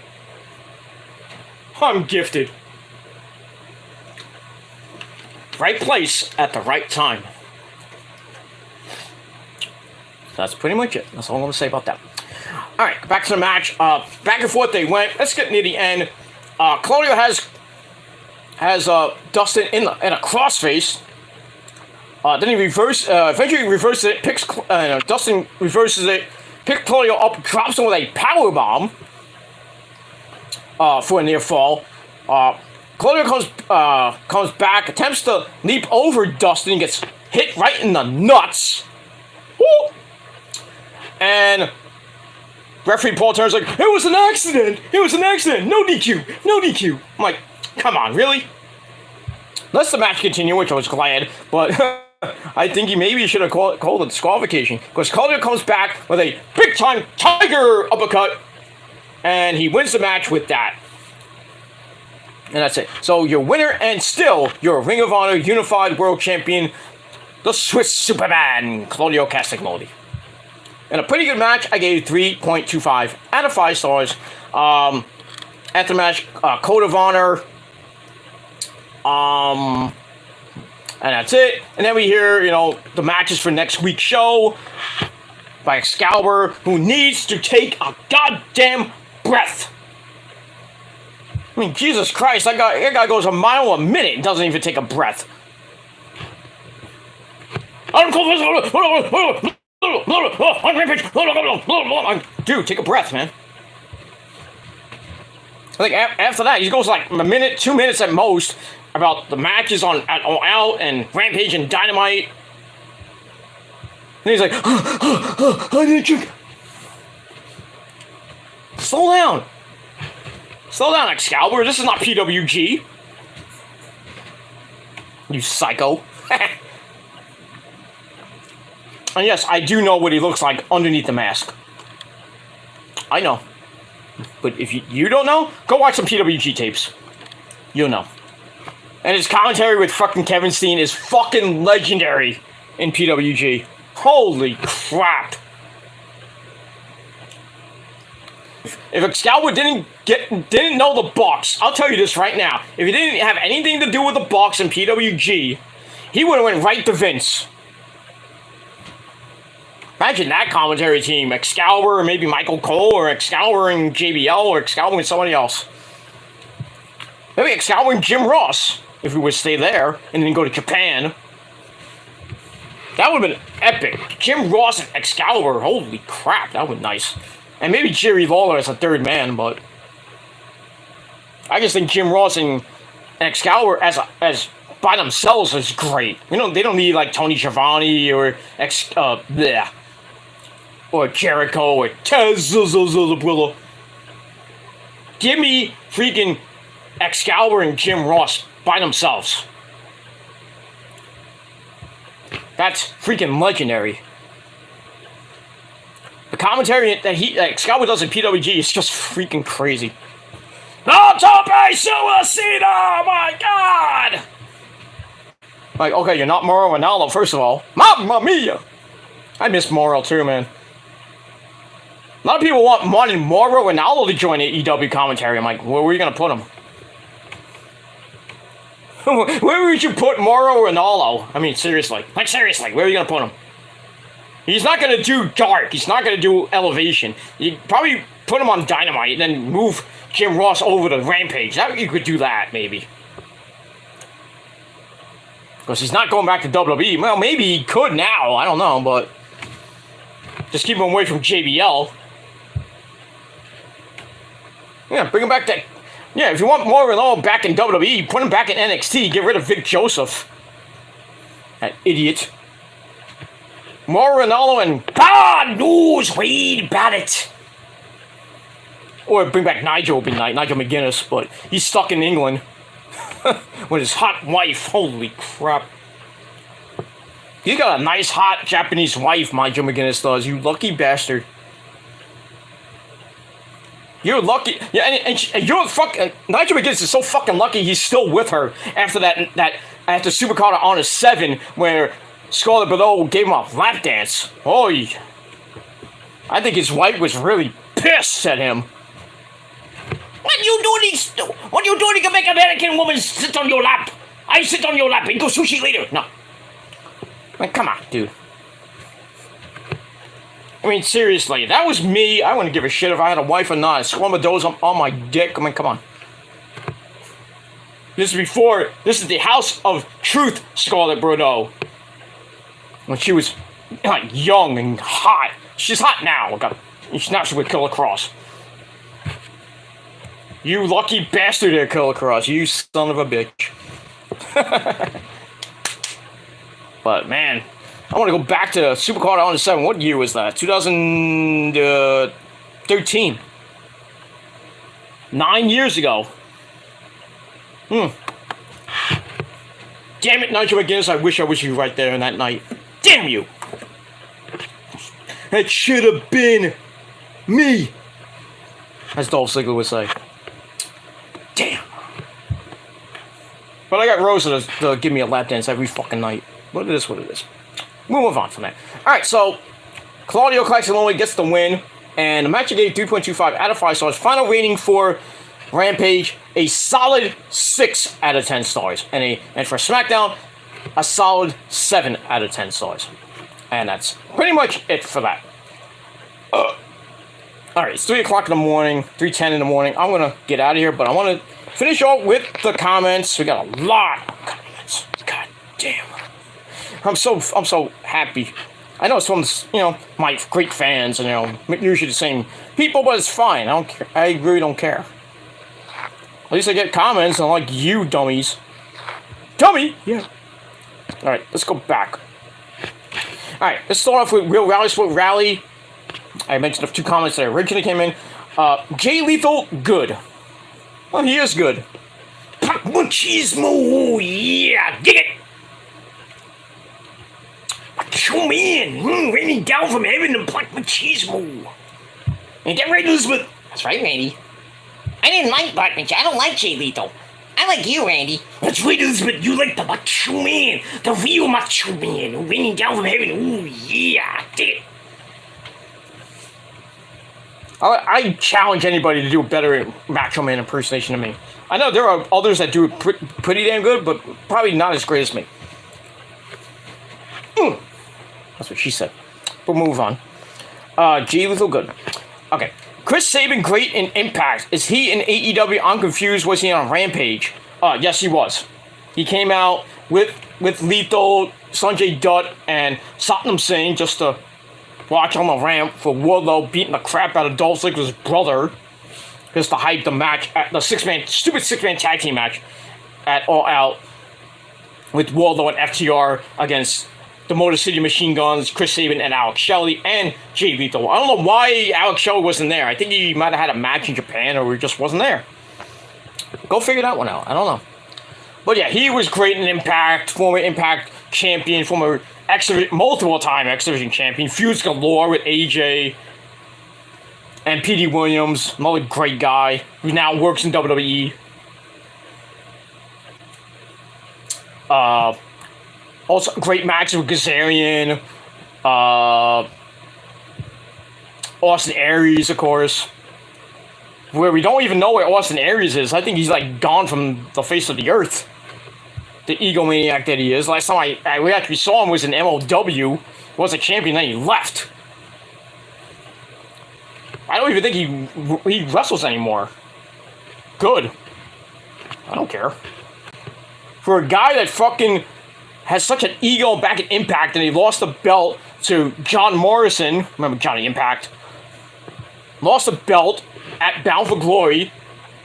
I'm gifted. Right place at the right time. That's pretty much it. That's all I'm going to say about that. Alright, back to the match. Back and forth they went. Let's get near the end. Claudio has Dustin in a crossface. Then he eventually reverses it, Dustin reverses it, picks Claudio up, drops him with a power bomb for a near fall. Claudio comes back, attempts to leap over Dustin, gets hit right in the nuts. Woo! And referee Paul Turner's like, it was an accident. It was an accident. No DQ. No DQ. I'm like, come on, really? Let's the match continue, which I was glad, but I think he maybe should have called a disqualification, because Claudio comes back with a big-time tiger uppercut, and he wins the match with that. And that's it. So your winner, and still your Ring of Honor Unified World Champion, the Swiss Superman, Claudio Castagnoli. In a pretty good match, I gave 3.25 out of 5 stars. After the match, Code of Honor. And that's it. And then we hear, the matches for next week's show by Excalibur, who needs to take a goddamn breath. I mean, Jesus Christ, that guy goes a mile a minute and doesn't even take a breath. Dude, take a breath, man. I think after that, he goes like a minute, 2 minutes at most about the matches on All Out and Rampage and Dynamite. And he's like, I need you. Slow down. Slow down, Excalibur. This is not PWG. You psycho. And yes, I do know what he looks like underneath the mask. I know. But if you don't know, go watch some PWG tapes. You'll know. And his commentary with fucking Kevin Steen is fucking legendary in PWG. Holy crap. If Excalibur didn't know the box, I'll tell you this right now. If he didn't have anything to do with the box in PWG, he would have went right to Vince. Imagine that commentary team. Excalibur or maybe Michael Cole, or Excalibur and JBL, or Excalibur and somebody else. Maybe Excalibur and Jim Ross, if we would stay there and then go to Japan. That would have been epic. Jim Ross and Excalibur, holy crap, that would be nice. And maybe Jerry Lawler as a third man, but I just think Jim Ross and Excalibur as by themselves is great. They don't need like Tony Schiavone or or Jericho or Tez. Give me freaking Excalibur and Jim Ross by themselves. That's freaking legendary. The commentary that Excalibur does in PWG is just freaking crazy. No tope suicida! Oh my god! Like, okay, you're not Mauro Ranallo, first of all. Mamma mia! I miss Mauro too, man. A lot of people wanted Mauro Ranallo to join the EW commentary. I'm like, where were you gonna put him? Where would you put Mauro Ranallo? I mean, seriously. Like, seriously, where are you gonna put him? He's not gonna do Dark. He's not gonna do Elevation. You probably put him on Dynamite and then move Jim Ross over to Rampage. You could do that, maybe. Because he's not going back to WWE. Well, maybe he could now. I don't know, but just keep him away from JBL. Yeah, bring him back to... Yeah, if you want more Ranallo back in WWE, put him back in NXT. Get rid of Vic Joseph. That idiot. More Ranallo and God knows Wade Barrett. Or bring back Nigel would be nice. Nigel McGuinness, but he's stuck in England. With his hot wife. Holy crap. He's got a nice, hot Japanese wife, Nigel McGuinness does. You lucky bastard. You're lucky. Yeah, and you're fucking... Nigel McGuinness is so fucking lucky he's still with her after after Supercard Honor 7, where Scarlett Bordeaux gave him a lap dance. Oy. I think his wife was really pissed at him. What you doing to make American woman sit on your lap? I sit on your lap and go sushi later. No. Like, come on, dude. I mean, seriously, if that was me, I wouldn't give a shit if I had a wife or not. Scarlett Bordeaux's on my dick. I mean, come on. This is the House of Truth Scarlett Bordeaux. When she was, like, young and hot. She's hot now. She's not with Killer Cross. You lucky bastard there, Killer Cross. You son of a bitch. But, man, I want to go back to Supercard on 7. What year was that? 2013. 9 years ago. Damn it, Nigel McGuinness. I wish you were right there on that night. Damn you. It should have been me. As Dolph Ziggler would say. Damn. But I got Rosa to give me a lap dance every fucking night. What it is, what it is. We'll move on from that. Alright, so Claudio Castagnoli gets the win. And the match gave 3.25 out of 5 stars. Final rating for Rampage, a solid 6 out of 10 stars. And for SmackDown, a solid 7 out of 10 stars. And that's pretty much it for that. Alright, it's 3 o'clock in the morning, 3:10 in the morning. I'm going to get out of here, but I want to finish off with the comments. We got a lot of comments. God damn. I'm so happy. I know it's from, my great fans, and, usually the same people, but it's fine. I don't care. I really don't care. At least I get comments, unlike you dummies. Dummy! Yeah. Alright, let's go back. Alright, let's start off with Real Rally Sport Rally. I mentioned the 2 comments that originally came in. Jay Lethal, good. Well, he is good. Pac Machismo, yeah, dig it! Macho Man, raining down from heaven to Pac Machismo. Ain't that right, Elizabeth? That's right, Randy. I didn't like Pac Machismo. I don't like Jay Lethal. I like you, Randy. That's right, Elizabeth. You like the Macho Man. The real Macho Man. Raining down from heaven. Ooh, yeah, dig it. I challenge anybody to do a better Macho Man impersonation than me. I know there are others that do it pretty damn good, but probably not as great as me. That's what she said. But move on. Jay Lethal, good. Okay. Chris Sabin, great in Impact. Is he in AEW? I'm confused. Was he on Rampage? Yes, he was. He came out with Lethal, Sanjay Dutt, and Satnam Singh just to watch on the ramp for Wardlow beating the crap out of Dolph Ziggler's brother. Just to hype the match, the stupid six-man tag team match at All Out with Wardlow and FTR against the Motor City Machine Guns, Chris Sabin, and Alex Shelley, and Jay Lethal. I don't know why Alex Shelley wasn't there. I think he might have had a match in Japan, or he just wasn't there. Go figure that one out. I don't know. But yeah, he was great in Impact, former Impact champion, former multiple-time X Division champion, feuds galore with AJ and P.D. Williams, another great guy, who now works in WWE. Also, great matches with Kazarian, Austin Aries, of course. Where we don't even know where Austin Aries is. I think he's like gone from the face of the earth. The egomaniac that he is. Last time we actually saw him was in MLW. Was a champion, then he left. I don't even think he wrestles anymore. Good. I don't care. For a guy that fucking has such an ego back at Impact, and he lost the belt to John Morrison. Remember Johnny Impact? Lost the belt at Bound for Glory.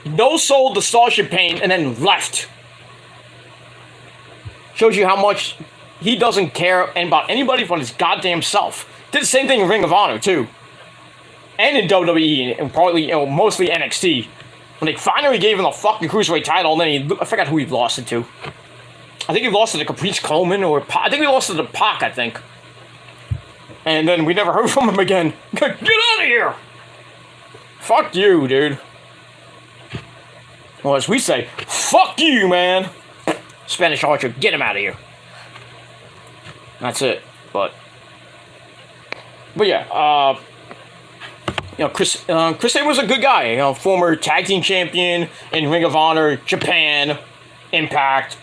No-sold the Starship Pain, and then left. Shows you how much he doesn't care about anybody but his goddamn self. Did the same thing in Ring of Honor, too. And in WWE, and partly, mostly NXT. When they finally gave him the fucking Cruiserweight title, and then I forgot who he lost it to. I think he lost it to Caprice Coleman, or I think he lost it to Pac, I think. And then we never heard from him again. Get out of here! Fuck you, dude. Well, as we say, fuck you, man! Spanish Archer, get him out of here. That's it. But yeah, Chris Sabin was a good guy. Former tag team champion in Ring of Honor, Japan, Impact.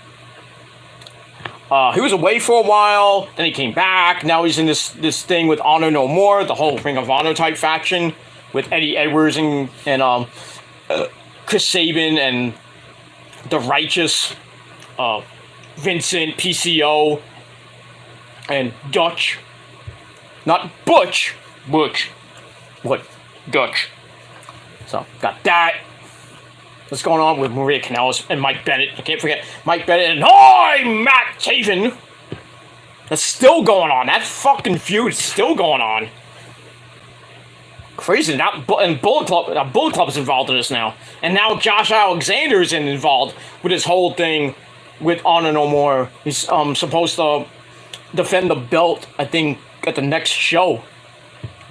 He was away for a while, then he came back. Now he's in this thing with Honor No More, the whole Ring of Honor type faction with Eddie Edwards and Chris Sabin and the Righteous, Vincent, PCO, and Dutch. Not Butch. Butch. What? Dutch. So, got that. What's going on with Maria Kanellis and Mike Bennett? I can't forget Mike Bennett and I'm Matt Taven. That's still going on. That fucking feud is still going on. Crazy. Now, and Bullet Club is involved in this now. And now Josh Alexander is involved with this whole thing with Honor No More. He's supposed to defend the belt, I think, at the next show.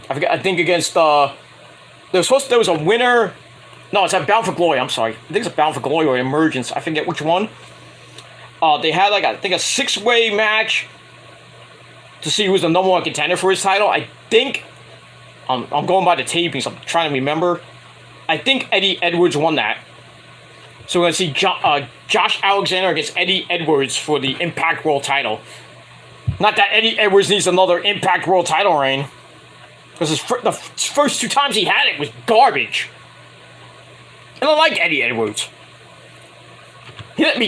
I forget. I think against there was a winner. No, it's at Bound for Glory. I'm sorry. I think it's a Bound for Glory or Emergence. I forget which one. They had like I think a 6-way match to see who's the number 1 contender for his title. I think I'm going by the tapings. I'm trying to remember. I think Eddie Edwards won that. So we're gonna see Josh Alexander against Eddie Edwards for the Impact World title. Not that Eddie Edwards needs another Impact World title reign, because the first 2 times he had it was garbage. And I like Eddie Edwards. He let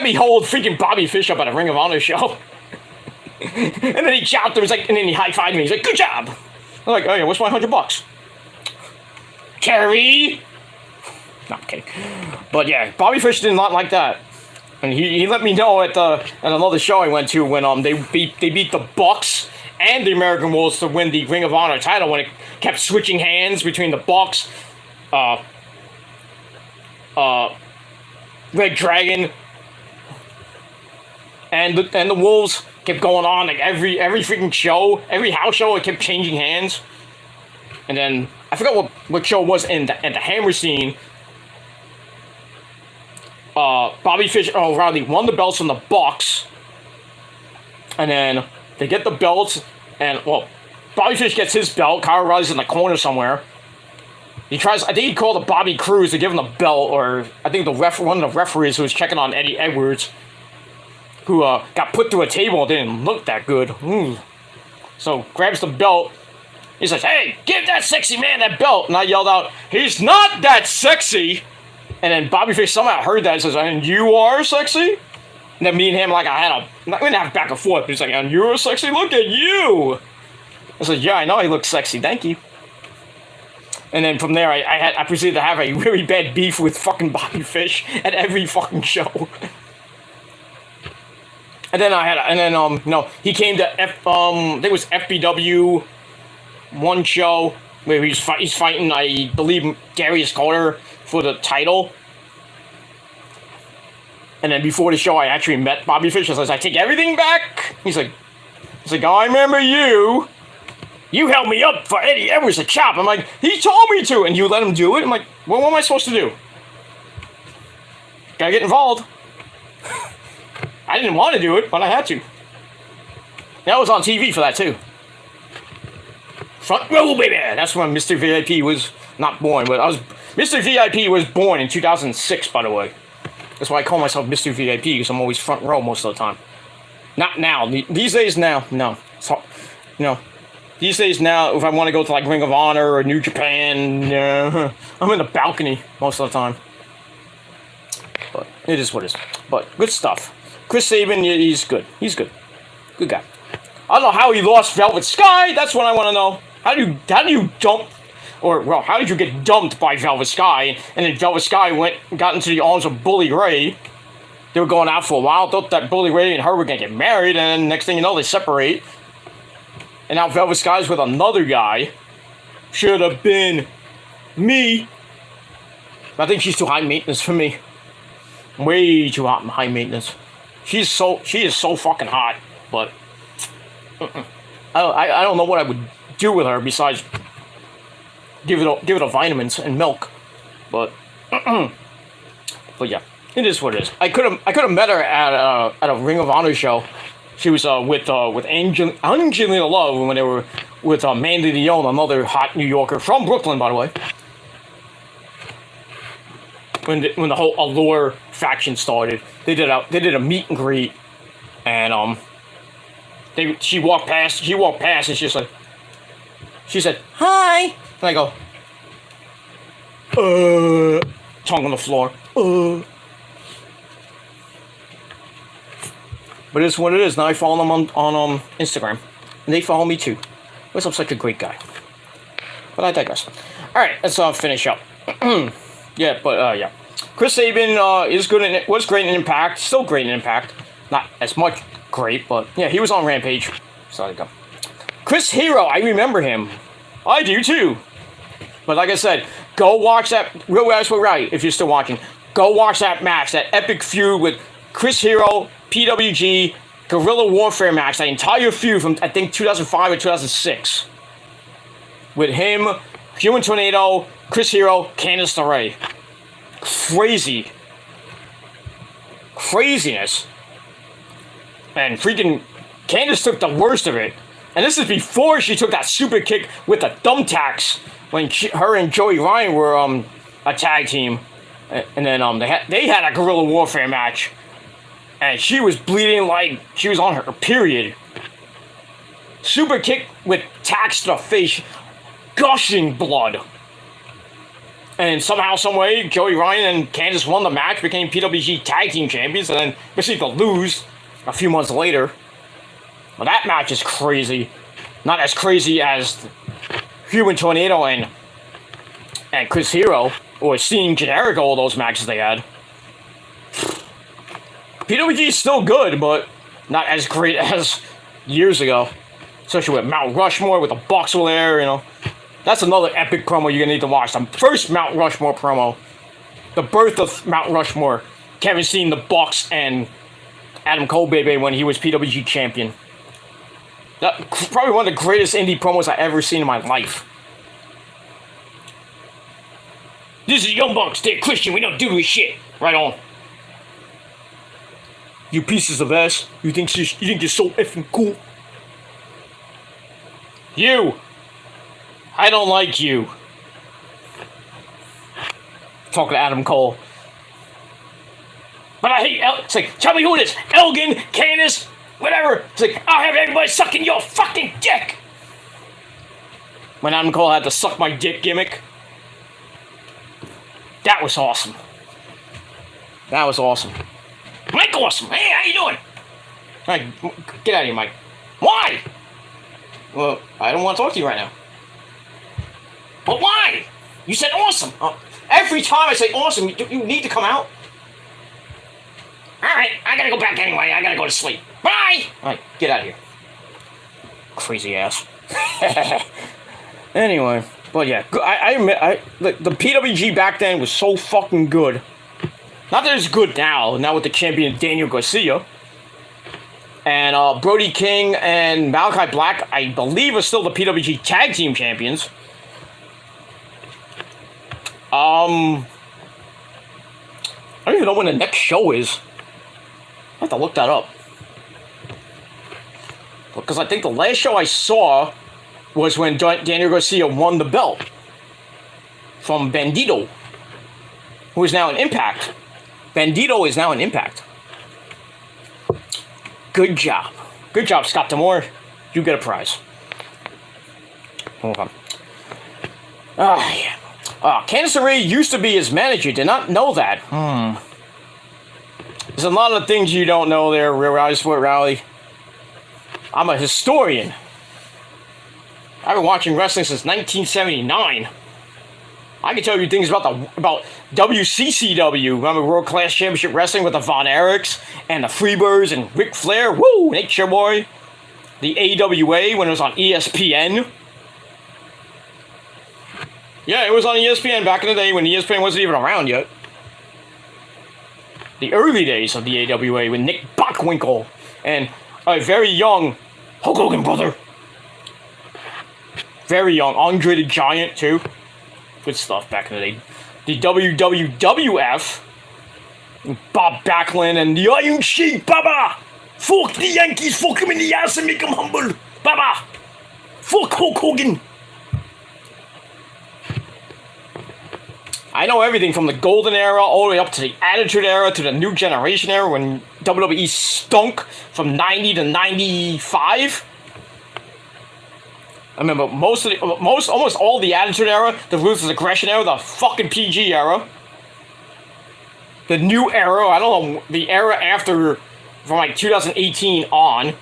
me hold freaking Bobby Fish up at a Ring of Honor show. And then he chopped him, and then he high-fived me. He's like, "Good job." I'm like, "Oh yeah, what's my $100? Kerry?" No, I'm kidding. But yeah, Bobby Fish did not like that. And he let me know at another show I went to when they beat the Bucks and the American Wolves to win the Ring of Honor title when it kept switching hands between the Bucks, Red Dragon, and the Wolves. Kept going on like every freaking show, every house show. It kept changing hands, and then I forgot what show it was at the Hammer scene. Bobby Fish, Riley won the belts from the Bucks, and then they get the belts, and Bobby Fish gets his belt. Kyle O'Reilly's in the corner somewhere. He tries. I think he called a Bobby Cruz to give him the belt, or I think one of the referees who was checking on Eddie Edwards, who got put through a table and didn't look that good. So grabs the belt. He says, "Hey, give that sexy man that belt." And I yelled out, "He's not that sexy." And then Bobby Fish somehow heard that and says, "And you are sexy?" And then me and him, like, we didn't have back and forth. He's like, "And you're sexy? Look at you." I said, "Yeah, I know he looks sexy. Thank you." And then from there, I proceeded to have a really bad beef with fucking Bobby Fish at every fucking show. And then he came to I think it was FBW one show where he's fighting, I believe, Darius Carter for the title. And then before the show, I actually met Bobby Fish. I was like, "I take everything back." He's like, "Oh, I remember you. You held me up for Eddie Edwards to chop." I'm like, "He told me to," and you let him do it. I'm like, "Well, what am I supposed to do? Gotta get involved." I didn't want to do it, but I had to. That was on TV for that too. Front row, baby. That's when Mr. VIP was not born, but Mr. VIP was born in 2006, by the way. That's why I call myself Mr. VIP, because I'm always front row most of the time. Not now. These days now, no. So, these days now, if I want to go to like Ring of Honor or New Japan, I'm in the balcony most of the time. But it is what it is. But good stuff. Chris Sabin, he's good. He's good. Good guy. I don't know how he lost Velvet Sky. That's what I want to know. How do you dump, how did you get dumped by Velvet Sky? And then Velvet Sky got into the arms of Bully Ray. They were going out for a while. Thought that Bully Ray and her were gonna get married, and then next thing you know, they separate. And now Velvet Sky's with another guy. Should have been me. I think she's too high maintenance for me. Way too high maintenance. She is so fucking hot, but I don't know what I would do with her besides give it a vitamins and milk, but yeah, it is what it is. I could have met her at a Ring of Honor show. She was with Angelina Love when they were with Mandy Leone, another hot New Yorker from Brooklyn, by the way. When the whole Allure faction started, they did a meet and greet, and she walked past, and she said, "Hi," and I go, tongue on the floor, But it's what it is. Now I follow them on Instagram, and they follow me too. Because I'm such a great guy. But I digress. All right, let's finish up. Chris Sabin was great in Impact, still great in Impact. Not as much great, but yeah, he was on Rampage. So there you go. Chris Hero, I remember him. I do too. But like I said, go watch that Real Wrestling Right if you're still watching. Go watch that match, that epic feud with Chris Hero, PWG, Guerrilla Warfare match, that entire feud from, I think, 2005 or 2006. With him, Human Tornado, Chris Hero, Candice LeRae. Crazy. Craziness. And freaking Candice took the worst of it. And this is before she took that super kick with the thumbtacks when her and Joey Ryan were a tag team. And then they had a Guerrilla Warfare match. And she was bleeding like she was on her period. Super kick with tacks to the face, gushing blood. And somehow, someway, Joey Ryan and Candice won the match, became PWG Tag Team Champions, and then proceeded to lose a few months later. Well, that match is crazy. Not as crazy as Human Tornado and Chris Hero, or seeing generic all those matches they had. PWG is still good, but not as great as years ago. Especially with Mount Rushmore, with the Bucks were there, you know. That's another epic promo you're gonna need to watch. The first Mount Rushmore promo. The birth of Mount Rushmore. Kevin Steen, the Bucks, and Adam Cole, baby, when he was PWG champion. That, probably one of the greatest indie promos I've ever seen in my life. This is Young Bucks, they're Christian, we don't do this shit. Right on. You pieces of ass. You think you're so effing cool? You! I don't like you. Talking to Adam Cole. But I hate it's like, tell me who it is. Elgin, Candice, whatever. It's like, I'll have everybody sucking your fucking dick. When Adam Cole had the suck my dick gimmick. That was awesome. That was awesome. Mike Awesome. Hey, how you doing? Alright, get out of here, Mike. Why? Well, I don't want to talk to you right now. But why? You said awesome. Every time I say awesome, you need to come out. Alright, I gotta go back anyway. I gotta go to sleep. Bye! Alright, get out of here. Crazy ass. Anyway, but yeah, I admit, the PWG back then was so fucking good. Not that it's good now with the champion Daniel Garcia. And Brody King and Malachi Black, I believe, are still the PWG Tag Team Champions. I don't even know when the next show is. I have to look that up. Because I think the last show I saw was when Daniel Garcia won the belt from Bandito, who is now in Impact. Bandito is now in Impact. Good job. Good job, Scott D'Amore. You get a prize. Hold on. Yeah. Candice LeRae used to be his manager. Did not know that. There's a lot of things you don't know there, Real Rowdy Sport Rally. I'm a historian. I've been watching wrestling since 1979. I can tell you things about WCCW. Remember World Class Championship Wrestling with the Von Erichs and the Freebirds and Ric Flair? Woo! Nature Boy. The AWA when it was on ESPN. Yeah, it was on ESPN back in the day when ESPN wasn't even around yet. The early days of the AWA with Nick Bockwinkel and a very young Hulk Hogan brother. Very young. Andre the Giant, too. Good stuff back in the day. The WWF. Bob Backlund and the Iron Sheik, Baba! Fuck the Yankees, fuck him in the ass and make him humble! Baba! Fuck Hulk Hogan! I know everything from the golden era all the way up to the attitude era to the new generation era when WWE stunk from 90 to 95. I remember almost all the attitude era, the ruthless aggression era, the fucking PG era. The new era, I don't know, the era after, from like 2018 on.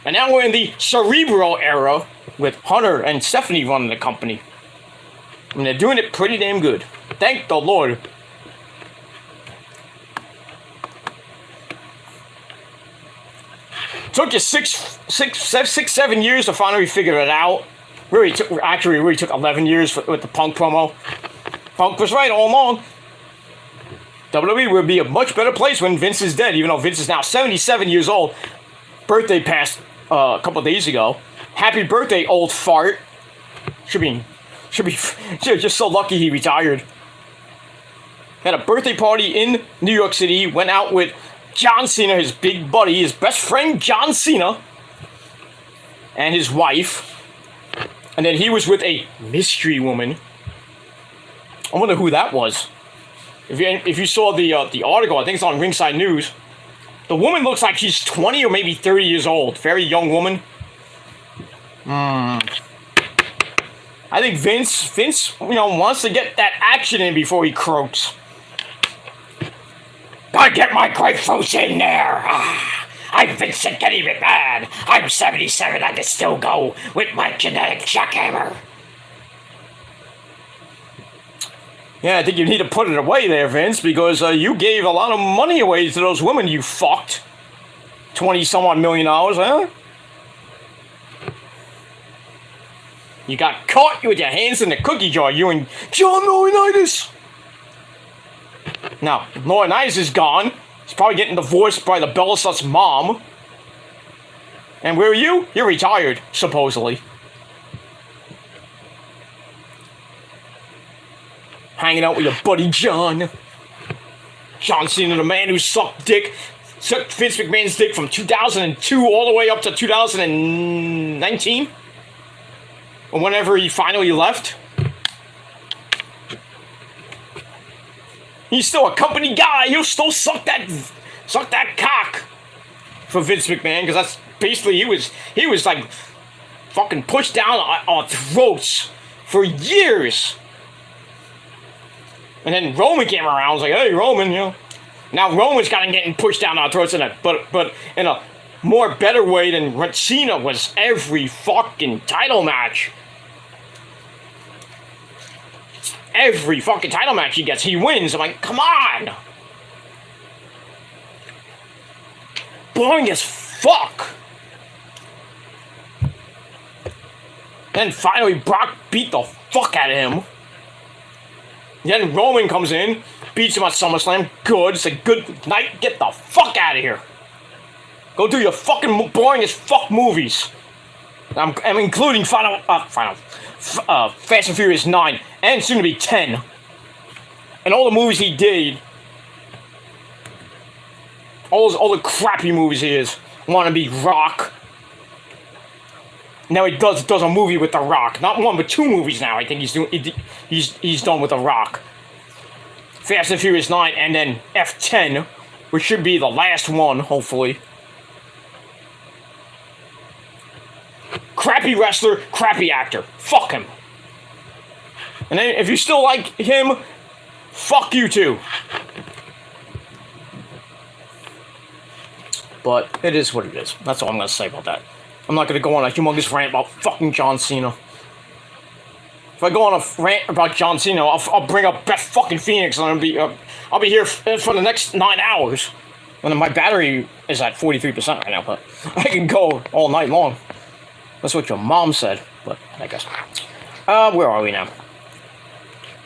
And now we're in the Cerebro era with Hunter and Stephanie running the company. I mean, they're doing it pretty damn good. Thank the Lord. took you 7 years to finally figure it out. Really took 11 years with the Punk promo. Punk was right all along. WWE would be a much better place when Vince is dead, even though Vince is now 77 years old. Birthday passed a couple days ago. Happy birthday, old fart. Should be just so lucky he retired. Had a birthday party in New York City. Went out with John Cena, his big buddy, his best friend John Cena, and his wife. And then he was with a mystery woman. I wonder who that was. If you saw the article, I think it's on Ringside News. The woman looks like she's 20 or maybe 30 years old. Very young woman. I think Vince, wants to get that action in before he croaks. Gotta get my grapefruits in there. I'm Vincent Kenny McMahon. I'm 77. I can still go with my genetic jackhammer. Yeah, I think you need to put it away there, Vince, because you gave a lot of money away to those women you fucked. 20-some-odd million dollars, huh? You got caught with your hands in the cookie jar, you and John Laurinaitis. Now, Laurinaitis is gone. He's probably getting divorced by the Bellassut's mom. And where are you? You're retired, supposedly. Hanging out with your buddy John. John Cena, the man who sucked Vince McMahon's dick from 2002 all the way up to 2019. Or whenever he finally left. He's still a company guy. He'll still suck that cock for Vince McMahon, because that's basically he was like fucking pushed down our throats for years. And then Roman came around. I was like, hey, Roman, Now Roman's kind of getting pushed down our throats but in a more better way than Cena was every fucking title match. Every fucking title match he gets, he wins. I'm like, come on! Boring as fuck! Then finally Brock beat the fuck out of him. Then Roman comes in, beats him at SummerSlam. Good. Say good night. Get the fuck out of here. Go do your fucking boring as fuck movies. I'm including Fast and Furious 9 and soon to be 10. And all the movies he did. All the crappy movies he is. Wanna be Rock. Now he does a movie with The Rock. Not one, but 2 movies now. I think he's done with The Rock. Fast and Furious 9 and then F10, which should be the last one, hopefully. Crappy wrestler, crappy actor. Fuck him. And then if you still like him, fuck you too. But it is what it is. That's all I'm going to say about that. I'm not going to go on a humongous rant about fucking John Cena. If I go on a rant about John Cena, I'll bring up Beth fucking Phoenix, and I'll be here for the next 9 hours. And my battery is at 43% right now, but I can go all night long. That's what your mom said, but I guess. Where are we now?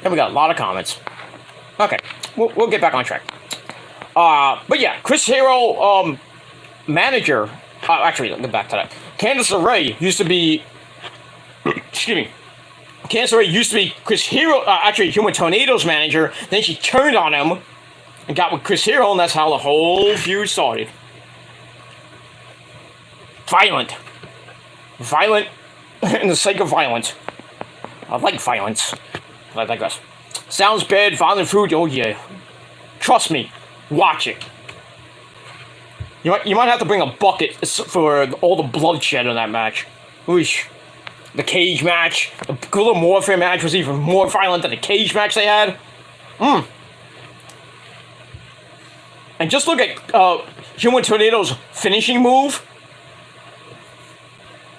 And we got a lot of comments. Okay, we'll get back on track. But yeah, Chris Hero, manager. Actually, I'll get back to that. Candice LeRae used to be. Excuse me. Candice LeRae used to be Chris Hero. Actually, Human Tornado's manager. Then she turned on him and got with Chris Hero, and that's how the whole feud started. Violent in the sake of violence. I like violence. I like this. Sounds bad, violent food, oh yeah. Trust me, watch it. You might have to bring a bucket for all the bloodshed in that match. Oosh. The cage match, the Guerrilla Warfare match was even more violent than the cage match they had. And just look at Human Tornado's finishing move.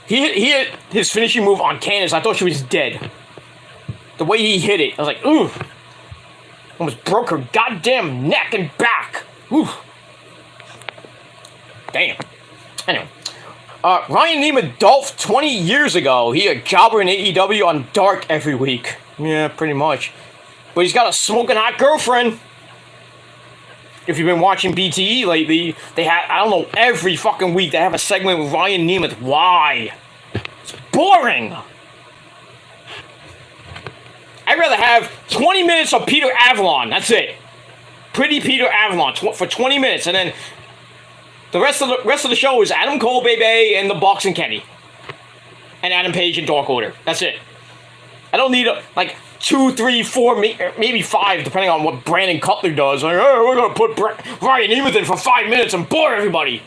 He hit his finishing move on Candice. I thought she was dead. The way he hit it, I was like, ooh. Almost broke her goddamn neck and back. Ooh. Damn. Anyway, Ryan Nematt Dolph 20 years ago. He a jobber in AEW on Dark every week. Yeah, pretty much. But he's got a smoking hot girlfriend. If you've been watching BTE lately, they have, I don't know, every fucking week they have a segment with Ryan Nematt. Why? It's boring. I'd rather have 20 minutes of Peter Avalon. That's it. Pretty Peter Avalon for 20 minutes, and then the rest of the show is Adam Cole, Bebe, and the Bucks and Kenny, and Adam Page in Dark Order. That's it. I don't need like 2, 3, 4, maybe 5, depending on what Brandon Cutler does. Like, oh, we're gonna put Ryan Nematt in for 5 minutes and bore everybody.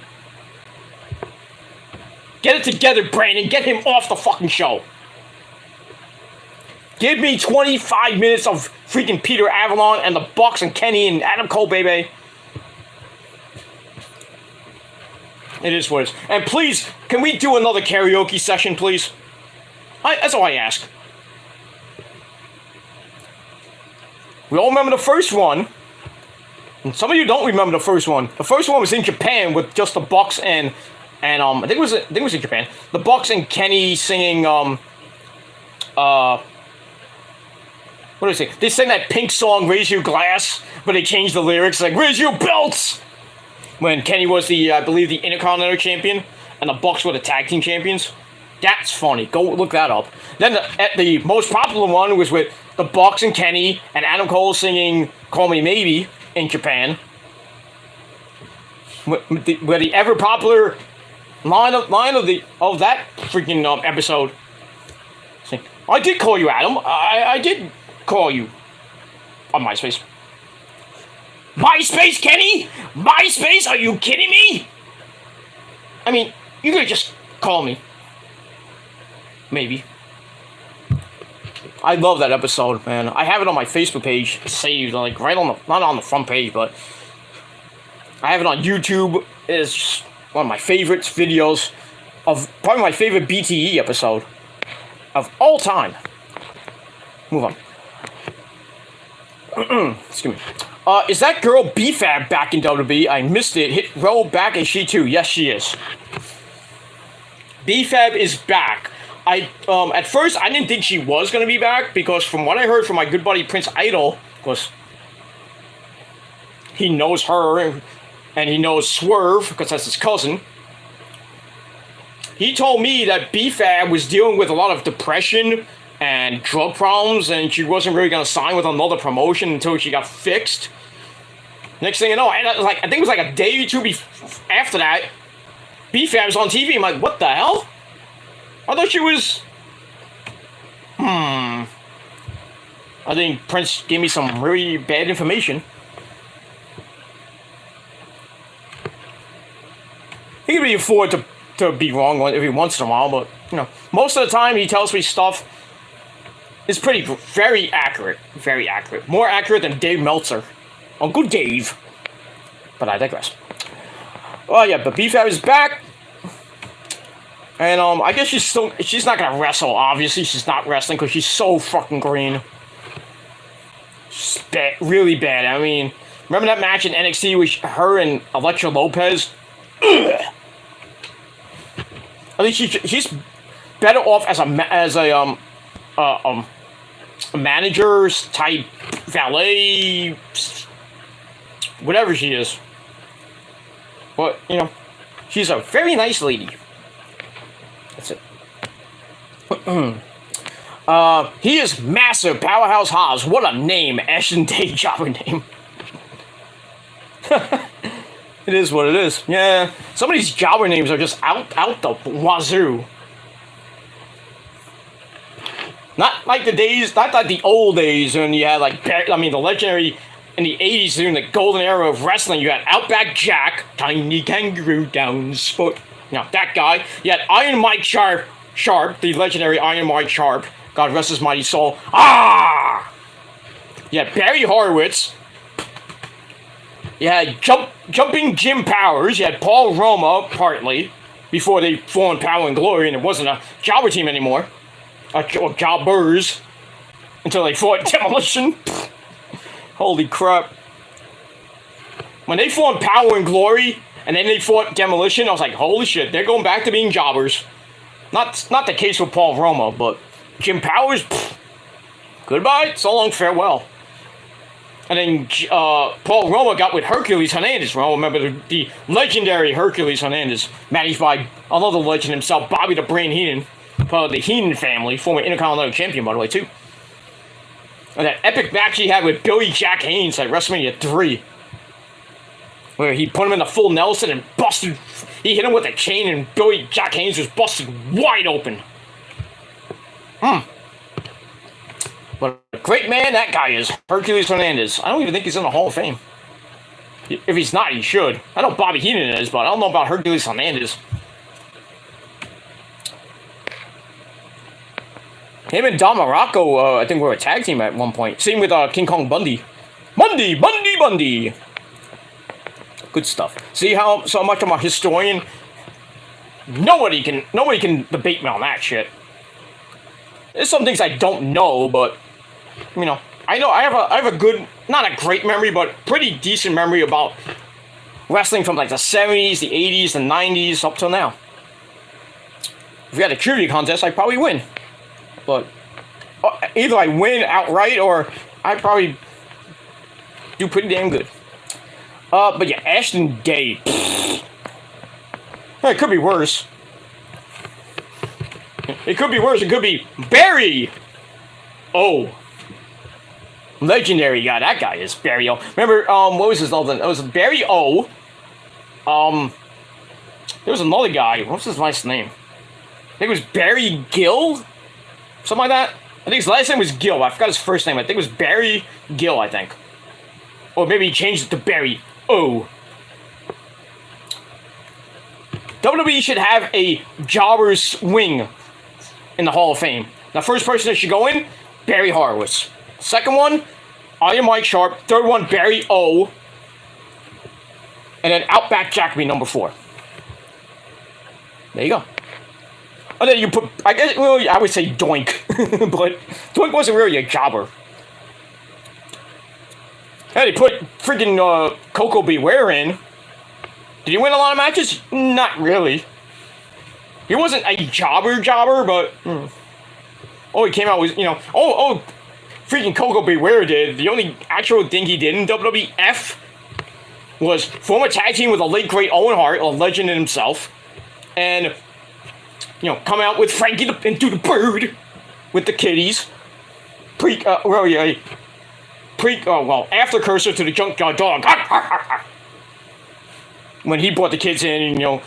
Get it together, Brandon. Get him off the fucking show. Give me 25 minutes of freaking Peter Avalon and the Bucks and Kenny and Adam Cole, baby. It is what it is. And please, can we do another karaoke session, please? That's all I ask. We all remember the first one. And some of you don't remember the first one. The first one was in Japan with just the Bucks and I think it was in Japan. The Bucks and Kenny singing what do they say? They sang that Pink song, Raise Your Glass, but they changed the lyrics, like, Raise Your Belts! When Kenny was I believe, the Intercontinental Champion, and the Bucks were the Tag Team Champions. That's funny. Go look that up. Then the most popular one was with the Bucks and Kenny, and Adam Cole singing Call Me Maybe in Japan. Where the ever-popular line of that freaking episode. I did call you Adam. I did call you on MySpace. MySpace, Kenny? MySpace? Are you kidding me? I mean, you could just call me. Maybe. I love that episode, man. I have it on my Facebook page saved, like right on the, not on the front page, but I have it on YouTube. It's one of my favorites videos of probably my favorite BTE episode of all time. Move on. Excuse me. Is that girl B-Fab back in WWE? I missed it. Hit roll back. Is she too? Yes, she is. B-Fab is back. At first, I didn't think she was going to be back because from what I heard from my good buddy Prince Idol, because he knows her and he knows Swerve because that's his cousin. He told me that B-Fab was dealing with a lot of depression and drug problems, and she wasn't really going to sign with another promotion until she got fixed. Next thing you know, I think it was like a day or two after that, B-Fab's on TV. I'm like, what the hell? I thought she was... I think Prince gave me some really bad information. He can be afford to be wrong every once in a while, but, you know, most of the time he tells me stuff is very accurate. Very accurate. More accurate than Dave Meltzer. Uncle Dave. But I digress. Oh yeah, but B-Fab is back. And I guess she's not gonna wrestle, obviously. She's not wrestling because she's so fucking green. She's really bad. I mean, remember that match in NXT with her and Elektra Lopez? Ugh. I think she's better off as a manager's type, valet, whatever she is. But, you know, she's a very nice lady. That's it. He is massive. Powerhouse Hobbs. What a name. Ashton Day jobber name. It is what it is. Yeah. Some of these jobber names are just out the wazoo. Not like the old days when you had the legendary in the 80s during the golden era of wrestling. You had Outback Jack, Tiny Kangaroo Down Sport. Now that guy. You had Iron Mike Sharp, the legendary Iron Mike Sharp. God rest his mighty soul. Ah! You had Barry Horowitz. You had Jumping Jim Powers. You had Paul Roma, partly, before they formed Power and Glory and it wasn't a jobber team anymore. Or jobbers. Until they fought Demolition. Holy crap. When they formed Power and Glory, And then they fought Demolition. I was like, holy shit, they're going back to being jobbers. Not the case with Paul Roma, but Jim Powers, pfft, goodbye, so long, farewell. And then Paul Roma got with Hercules Hernandez. Well, remember the legendary Hercules Hernandez, managed by another legend himself, Bobby the Brain Heenan, part of the Heenan family, former Intercontinental Champion, by the way, too. And that epic match he had with Billy Jack Haynes at WrestleMania 3, where he put him in the full Nelson and busted. He hit him with a chain, and Billy Jack Haynes was busted wide open. What a great man that guy is, Hercules Hernandez. I don't even think he's in the Hall of Fame. If he's not, he should. I know Bobby Heenan is, but I don't know about Hercules Hernandez. Him and Don Morocco, I think were a tag team at one point. Same with King Kong Bundy. Bundy! Good stuff. See how so much I'm a historian? Nobody can debate me on that shit. There's some things I don't know, but you know, I have a good, not a great memory, but pretty decent memory about wrestling from like the 70s, the 80s, the 90s up till now. If we had a trivia contest, I'd probably win. But either I win outright or I probably do pretty damn good. But yeah, Ashton Day. It could be worse. It could be worse. It could be Barry O. Legendary guy. That guy is Barry O. Remember, what was his other? It was Barry O. There was another guy. What's his last name? I think it was Barry Gill. Something like that. I think his last name was Gill. I forgot his first name. I think it was Barry Gill, I think. Or maybe he changed it to Barry O. WWE should have a jobber's wing in the Hall of Fame. The first person that should go in, Barry Horowitz. Second one, Iron Mike Sharp. Third one, Barry O. And then Outback Jack be number 4. There you go. And then you put, I guess, well, I would say Doink. But Doink wasn't really a jobber. Hey, they put freaking Coco Beware in. Did he win a lot of matches? Not really. He wasn't a jobber, but... Oh, he came out with, you know... Oh, freaking Coco Beware did. The only actual thing he did in WWF was form a tag team with the late great Owen Hart, a legend in himself. And, you know, come out with Frankie and do the Bird with the kiddies. After Cursor to the Junkyard Dog. When he brought the kids in, and, you know,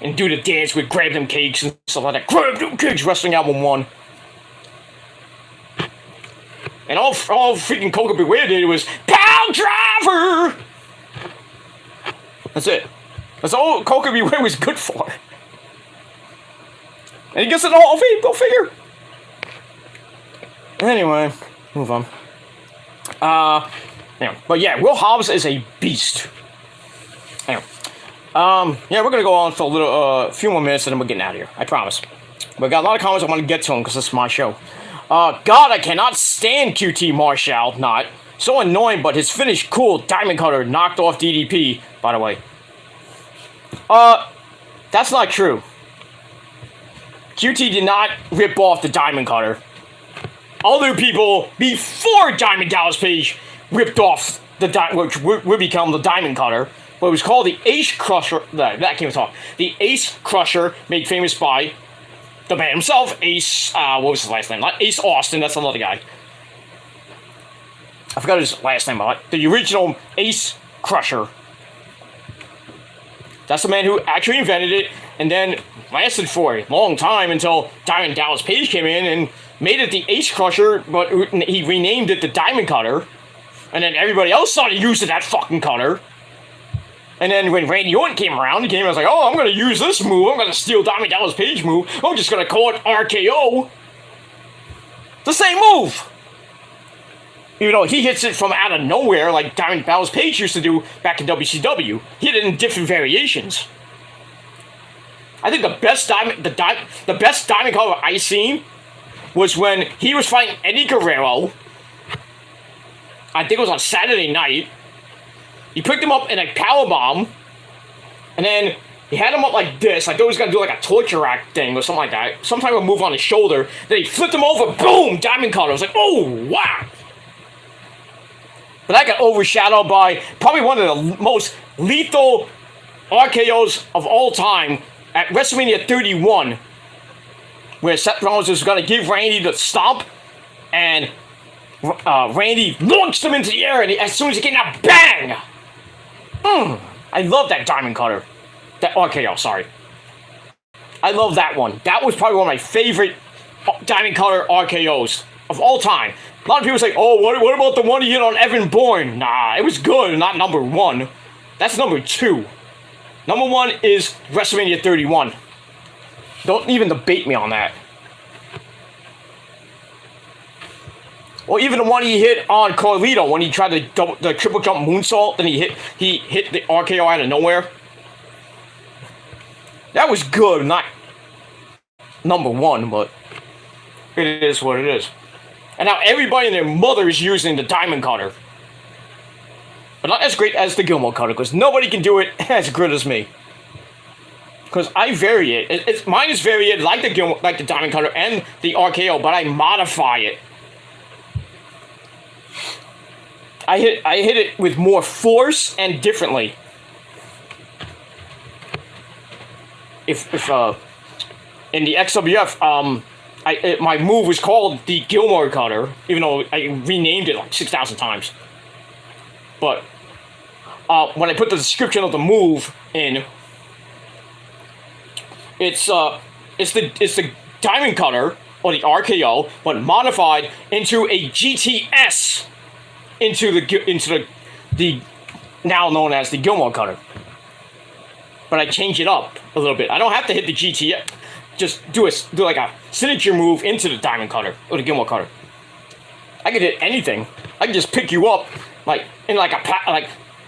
and do the dance with Grab Them Cakes and stuff like that. Grab Them Cakes, Wrestling Album 1. And all freaking Coco Beware did was Power Driver! That's it. That's all Coco Beware was good for. And he gets in the Hall of Fame, go figure. Anyway, move on. But yeah, Will Hobbs is a beast. Anyway, yeah, we're gonna go on for a few more minutes and then we're getting out of here. I promise. We got a lot of comments I want to get to them because this is my show. God, I cannot stand QT Marshall. Not so annoying, but his finish cool. Diamond Cutter knocked off DDP. By the way, that's not true. QT did not rip off the Diamond Cutter. Other people before Diamond Dallas Page ripped off which would become the Diamond Cutter. But it was called the Ace Crusher. That can't even talk. The Ace Crusher, made famous by the man himself, Ace. What was his last name? Not Ace Austin. That's another guy. I forgot his last name. The original Ace Crusher. That's the man who actually invented it, and then lasted for a long time until Diamond Dallas Page came in and made it the Ace Crusher, but he renamed it the Diamond Cutter, and then everybody else started using that fucking cutter. And then when Randy Orton came around, he was like, oh, I'm going to use this move. I'm going to steal Diamond Dallas Page move. I'm just going to call it RKO. The same move. Even though he hits it from out of nowhere like Diamond Dallas Page used to do back in WCW. He hit it in different variations. I think the best Diamond Cutter I seen was when he was fighting Eddie Guerrero. I think it was on Saturday night. He picked him up in a powerbomb, And then he had him up like this. I thought he was going to do like a torture act thing or something like that. Some type of move on his shoulder. Then he flipped him over. Boom! Diamond cutter. I was like, oh, wow. But that got overshadowed by probably one of the most lethal RKOs of all time at WrestleMania 31. Where Seth Rollins was going to give Randy the stomp. And Randy launched him into the air. And as soon as he came out, bang! I love that Diamond cutter. That RKO, sorry. I love that one. That was probably one of my favorite Diamond cutter RKOs of all time. A lot of people say, oh, what about the one he hit on Evan Bourne? Nah, it was good, not number one. That's number two. Number one is WrestleMania 31. Don't even debate me on that. Or even the one he hit on Carlito when he tried the triple jump moonsault, then he hit the RKO out of nowhere. That was good, not number one, but it is what it is. And now everybody and their mother is using the Diamond cutter. But not as great as the Gilmore cutter, because nobody can do it as good as me. Because I vary it. Mine is varied like the Diamond cutter and the RKO, but I modify it. I hit it with more force and differently. If in the XWF, my move was called the Gilmore cutter, even though I renamed it like 6,000 times. But when I put the description of the move in, it's the Diamond cutter or the RKO, but modified into a GTS into the now known as the Gilmore cutter. But I change it up a little bit. I don't have to hit the GTS. Just do like a signature move into the Diamond cutter or the Gilmore cutter. I could hit anything. I can just pick you up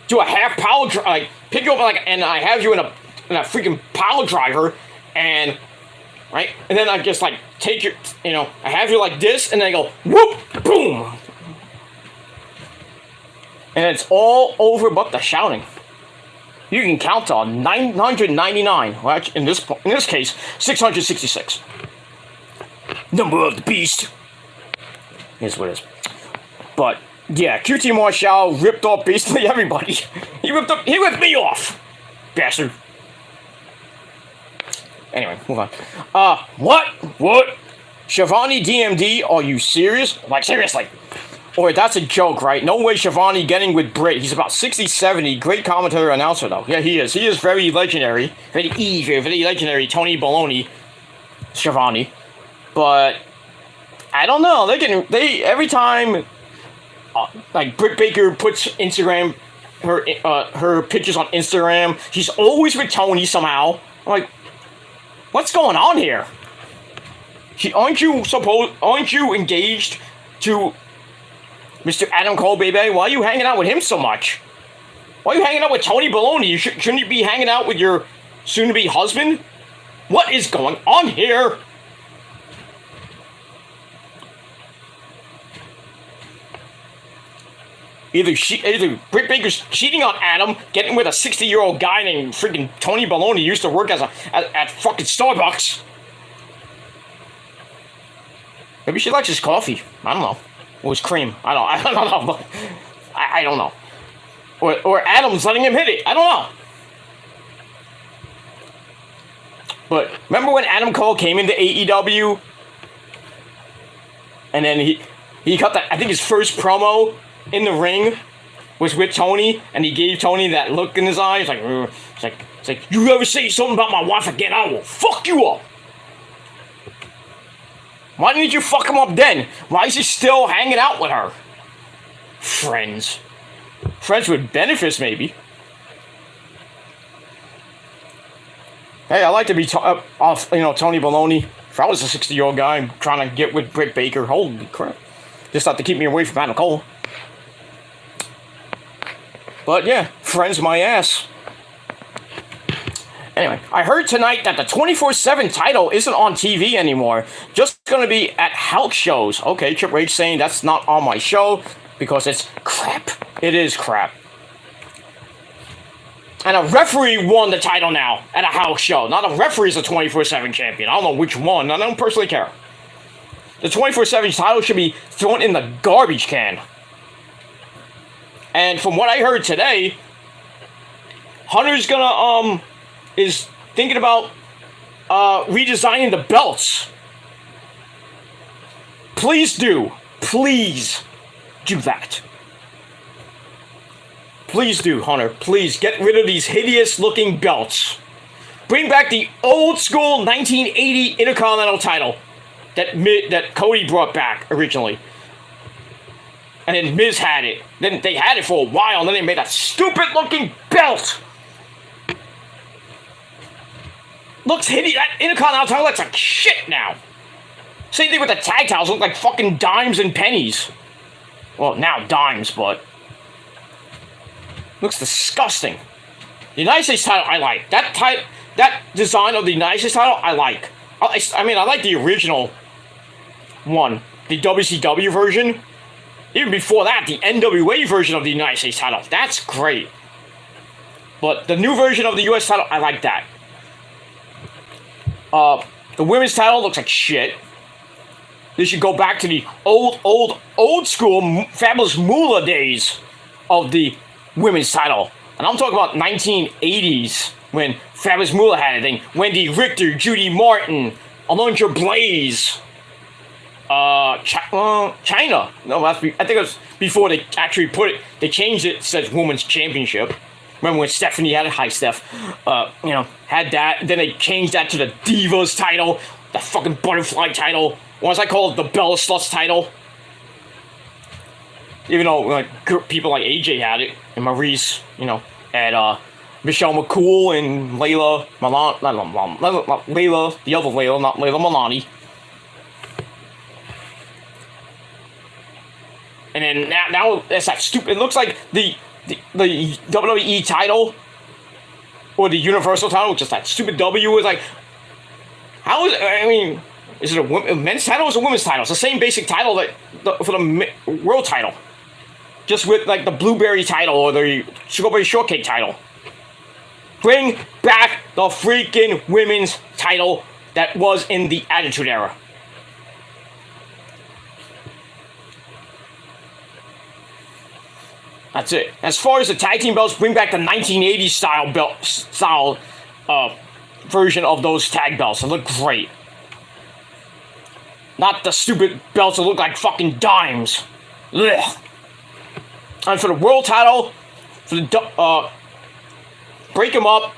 do a half power drive, like pick you up and I have you in a freaking power driver and right, and then I just like take your, I have you like this and then I go whoop, boom, and it's all over but the shouting. You can count on 999. Well, in this case, 666. Number of the beast. Here's what it is. But yeah, QT Marshall ripped off basically everybody. He ripped me off, bastard. Anyway, move on. What? Shivani DMD? Are you serious? Like seriously? Or that's a joke, right? No way Shivani getting with Britt. He's about 60, 70. Great commentator announcer, though. Yeah, he is. He is very legendary. Very legendary. Tony Baloney. Shivani. But I don't know. They every time like Britt Baker puts Instagram her pictures on Instagram, she's always with Tony somehow. I'm like, what's going on here? Aren't you engaged to Mr. Adam Cole, baby? Why are you hanging out with him so much? Why are you hanging out with Tony Baloney? Shouldn't you be hanging out with your soon-to-be husband? What is going on here? Either Britt Baker's cheating on Adam, getting with a 60-year-old guy named freaking Tony Baloney, who used to work at fucking Starbucks. Maybe she likes his coffee. I don't know. Or his cream. I don't know. I don't know. Or Adam's letting him hit it. I don't know. But remember when Adam Cole came into AEW? And then he cut I think his first promo in the ring was with Tony, and he gave Tony that look in his eye. It's like, you ever say something about my wife again, I will fuck you up. Why didn't you fuck him up then? Why is he still hanging out with her? Friends with benefits, maybe. Hey, I like to be off, Tony Baloney. If I was a 60-year-old guy trying to get with Britt Baker, holy crap. Just have to keep me away from Adam Cole. But yeah, friends my ass. Anyway, I heard tonight that the 24/7 title isn't on TV anymore. Just going to be at house shows. Okay, Triple H saying that's not on my show because it's crap. It is crap. And a referee won the title now at a house show. Not a referee is a 24/7 champion. I don't know which one. I don't personally care. The 24/7 title should be thrown in the garbage can. And from what I heard today, Hunter's gonna is thinking about redesigning the belts. Please do that. Please do, Hunter. Please get rid of these hideous looking belts. Bring back the old school 1980 Intercontinental title that Cody brought back originally. And then Miz had it. Then they had it for a while, and then they made that stupid looking belt. Looks hideous. That Intercontinental title looks like shit now. Same thing with the tag titles. Look like fucking dimes and pennies. Well, now dimes, but looks disgusting. The United States title, I like. That design of the United States title, I like. I mean, I like the original one, the WCW version. Even before that, the NWA version of the United States title. That's great. But the new version of the US title, I like that. The women's title looks like shit. They should go back to the old school Fabulous Moolah days of the women's title. And I'm talking about 1980s when Fabulous Moolah had a thing. Wendy Richter, Judy Martin, Alundra Blaze, China. No, I think it was before they actually they changed it, says Women's Championship. Remember when Stephanie had it? Hi, Steph. Had that. Then they changed that to the Divas title, the fucking Butterfly title. Once I call it the Bella Sluts title. Even though people like AJ had it, and Maurice, and Michelle McCool and Layla Layla, the other Layla, not Layla Milani. And then now that's that stupid. It looks like the WWE title or the Universal title, just that stupid W is like. How is it? I mean, is it a men's title or is it a women's title? It's the same basic title for the world title. Just with like the Blueberry title or the Strawberry Shortcake title. Bring back the freaking women's title that was in the Attitude Era. That's it. As far as the tag team belts, bring back the 1980s style version of those tag belts. They look great. Not the stupid belts that look like fucking dimes. Ugh. And for the world title, break them up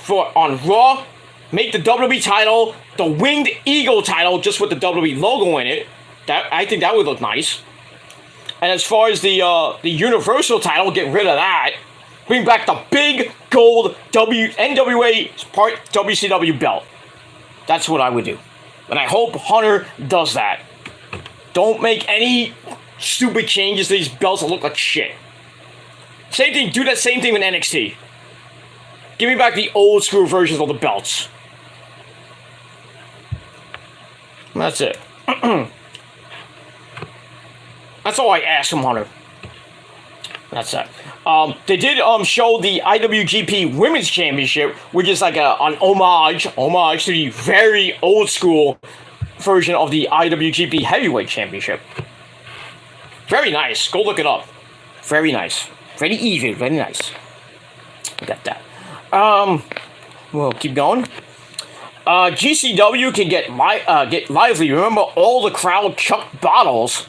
on Raw. Make the WWE title the Winged Eagle title, just with the WWE logo in it. I think that would look nice. And as far as the Universal title, get rid of that. Bring back the big gold NWA part WCW belt. That's what I would do. And I hope Hunter does that. Don't make any stupid changes to these belts that look like shit. Same thing, do that same thing with NXT. Give me back the old school versions of the belts. That's it. That's all I ask from Hunter. That's it. They did show the IWGP Women's Championship, which is like an homage to the very old school version of the IWGP Heavyweight Championship. Very nice. Go look it up. Very nice. Very even. Very nice. Got that. We'll keep going. GCW can get lively. Remember, all the crowd chucked bottles.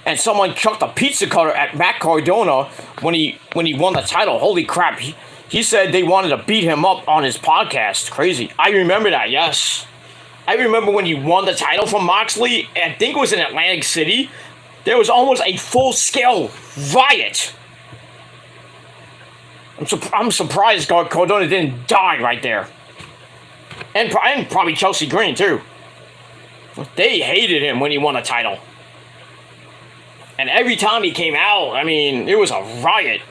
And someone chucked a pizza cutter at Matt Cardona when he won the title. Holy crap. He said they wanted to beat him up on his podcast. Crazy. I remember that, yes. I remember when he won the title from Moxley. I think it was in Atlantic City. There was almost a full-scale riot. I'm surprised Cardona didn't die right there. And probably Chelsea Green, too. They hated him when he won the title. And every time he came out, I mean, it was a riot.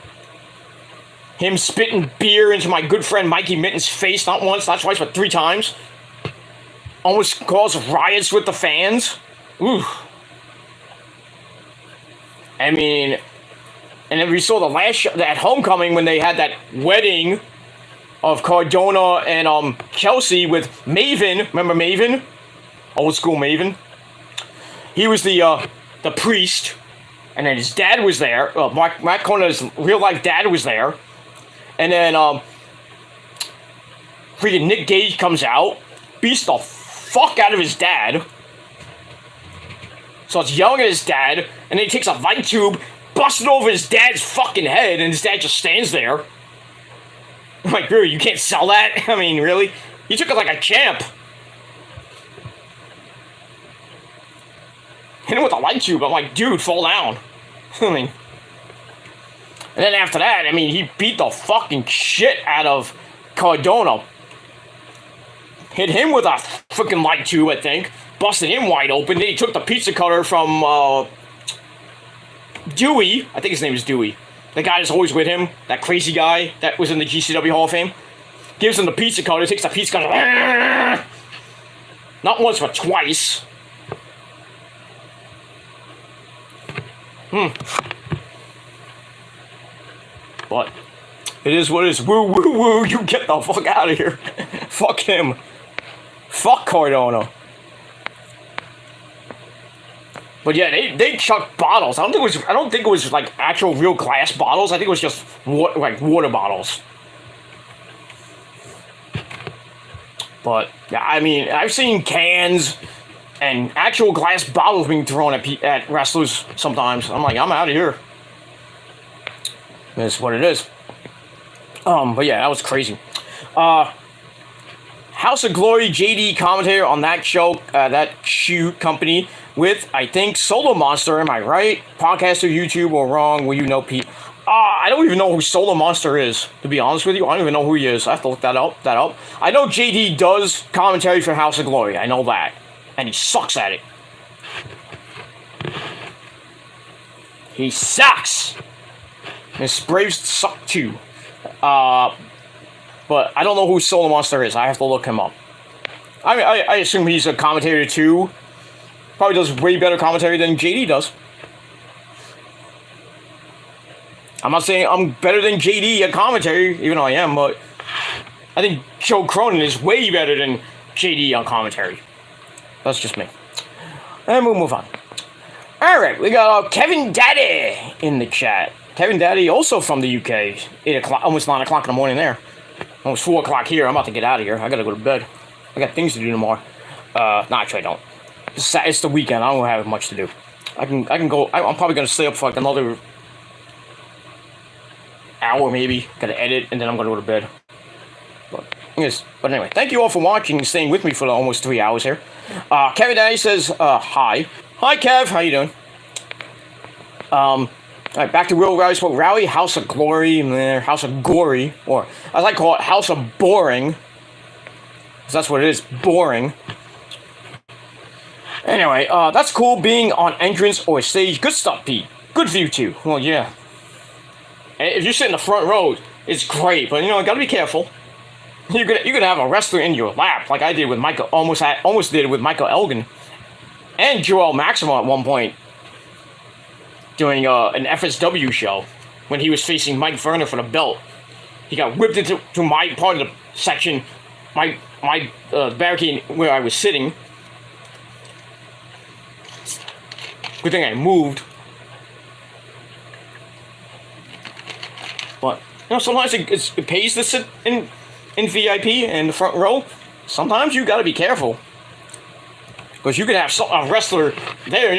Him spitting beer into my good friend Mikey Mitten's face, not once, not twice, but 3 times. Almost caused riots with the fans. Ooh. I mean, and then we saw the last show at Homecoming when they had that wedding of Cardona and Chelsea with Maven. Remember Maven? Old school Maven. He was the priest, and then his dad was there. Matt Cardona's real life dad was there, and then freaking Nick Gage comes out, beats the fuck out of his dad. So it's yelling at his dad, and then he takes a light tube, busts it over his dad's fucking head, and his dad just stands there. I'm like, dude, you can't sell that? I mean, really? You took it like a champ. Hit him with a light tube. I'm like, dude, fall down. I mean, and then after that, I mean, he beat the fucking shit out of Cardona. Hit him with a freaking light tube, I think. Busted him wide open. Then he took the pizza cutter from Dewey. I think his name is Dewey. The guy that's always with him. That crazy guy that was in the GCW Hall of Fame. Gives him the pizza cutter. Takes the pizza cutter. Not once, but twice. But it is what it is. Woo, woo, woo. You get the fuck out of here. Fuck him. Fuck Cardona. But yeah, they chucked bottles. I don't think it was like actual real glass bottles. I think it was just water bottles. But yeah, I mean, I've seen cans and actual glass bottles being thrown at wrestlers sometimes. I'm like, I'm out of here. That's what it is. But yeah, that was crazy. House of Glory JD commentator on that show, that shoot company with, I think, Solo Monster. Am I right? Podcaster, YouTube, or wrong? Will you know Pete? I don't even know who Solo Monster is, to be honest with you. I don't even know who he is. I have to look that up. I know JD does commentary for House of Glory. I know that. And he sucks at it. He sucks! His Braves suck too. But I don't know who Solo Monster is. I have to look him up. I mean, I assume he's a commentator too. Probably does way better commentary than JD does. I'm not saying I'm better than JD at commentary, even though I am, but I think Joe Cronin is way better than JD on commentary. That's just me. And we'll move on. Alright, we got Kevin Daddy in the chat. Kevin Daddy, also from the UK. 8 o'clock, almost 9 o'clock in the morning there. Almost 4 o'clock here. I'm about to get out of here. I gotta go to bed. I got things to do tomorrow. No, actually I don't. It's the weekend. I don't have much to do. I can go. I'm probably gonna stay up for like another hour maybe. Gotta edit and then I'm gonna go to bed. But anyway, thank you all for watching and staying with me for almost 3 hours here. Kevin Daddy says hi. Hi Kev, how you doing? Alright, back to Real Rally Sport Rally, House of Glory, House of Gory, or as I like to call it, House of Boring. Because that's what it is, boring. Anyway, that's cool being on entrance or stage. Good stuff, Pete. Good view too. Well, yeah. If you sit in the front row, it's great, but you know, gotta be careful. You're gonna have a wrestler in your lap, like I did with Michael. Almost did with Michael Elgin and Joel Maximo at one point during an FSW show when he was facing Mike Verner for the belt. He got whipped into my part of the section, my barricade where I was sitting. Good thing I moved. But you know, sometimes it pays to sit in VIP in the front row. Sometimes you gotta be careful because you could have a wrestler there, and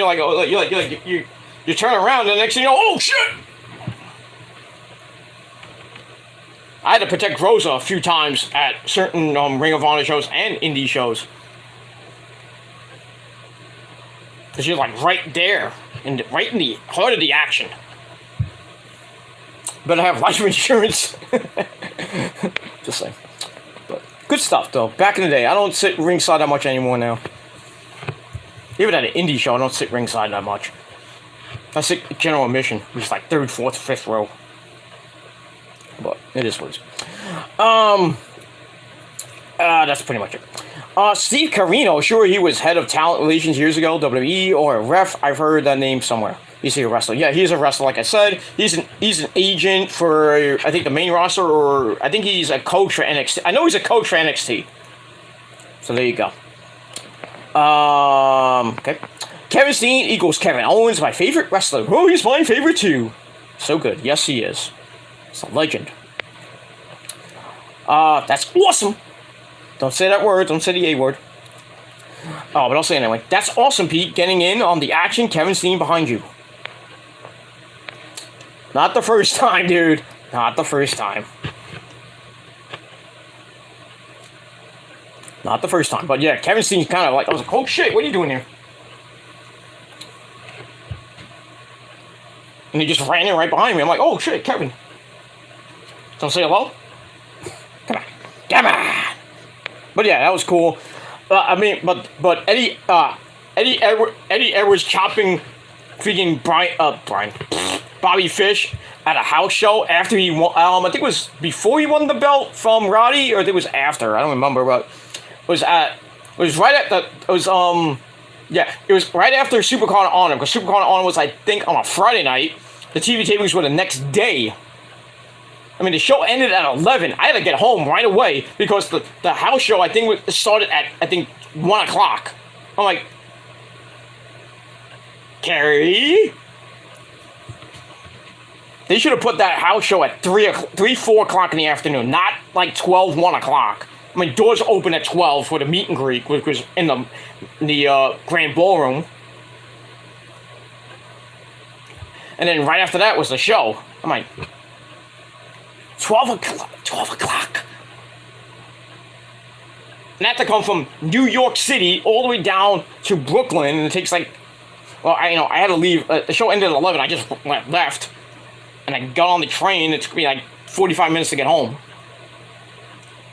you turn around, and the next thing you know, oh shit! I had to protect Rosa a few times at certain Ring of Honor shows and indie shows. Because you're like right there, right in the heart of the action. Better have life insurance. Just saying. But good stuff though. Back in the day, I don't sit ringside that much anymore now. Even at an indie show, I don't sit ringside that much. I sit general admission, which is like 3rd, 4th, 5th row. But it is what it is. That's pretty much it. Steve Carino, sure he was head of talent relations years ago, WWE, or a ref. I've heard that name somewhere. He's a wrestler. Yeah, he's a wrestler. Like I said, he's an agent for I think the main roster, or I think he's a coach for NXT. I know he's a coach for NXT. So there you go. Okay. Kevin Steen equals Kevin Owens, my favorite wrestler. Oh, he's my favorite too. So good. Yes, he is. He's a legend. That's awesome. Don't say that word. Don't say the A word. Oh, but I'll say it anyway. That's awesome, Pete. Getting in on the action. Kevin Steen behind you. Not the first time, dude. Not the first time. Not the first time. But yeah, Kevin Steen's kind of like, I was like, oh shit, what are you doing here? And he just ran in right behind me. I'm like, oh shit, Kevin. Don't say hello? Come on. Come on. But yeah, that was cool. I mean, but Eddie Edwards chopping freaking Bobby Fish at a house show after he won. I think it was before he won the belt from Roddy, or I think it was after. I don't remember, but it was right after SuperCard of Honor, because SuperCard of Honor was, I think, on a Friday night. The TV tapings were the next day. I mean, the show ended at 11. I had to get home right away because the house show, I think, started at, 1 o'clock. I'm like, Carrie? They should have put that house show at 4 o'clock in the afternoon, not like 12, 1 o'clock. I mean, doors open at 12 for the meet and greet, which was in the Grand Ballroom. And then right after that was the show. I'm like, 12 o'clock. And that to come from New York City all the way down to Brooklyn, and it takes like, well, I had to leave. The show ended at 11. I just left, and I got on the train. It took me like 45 minutes to get home.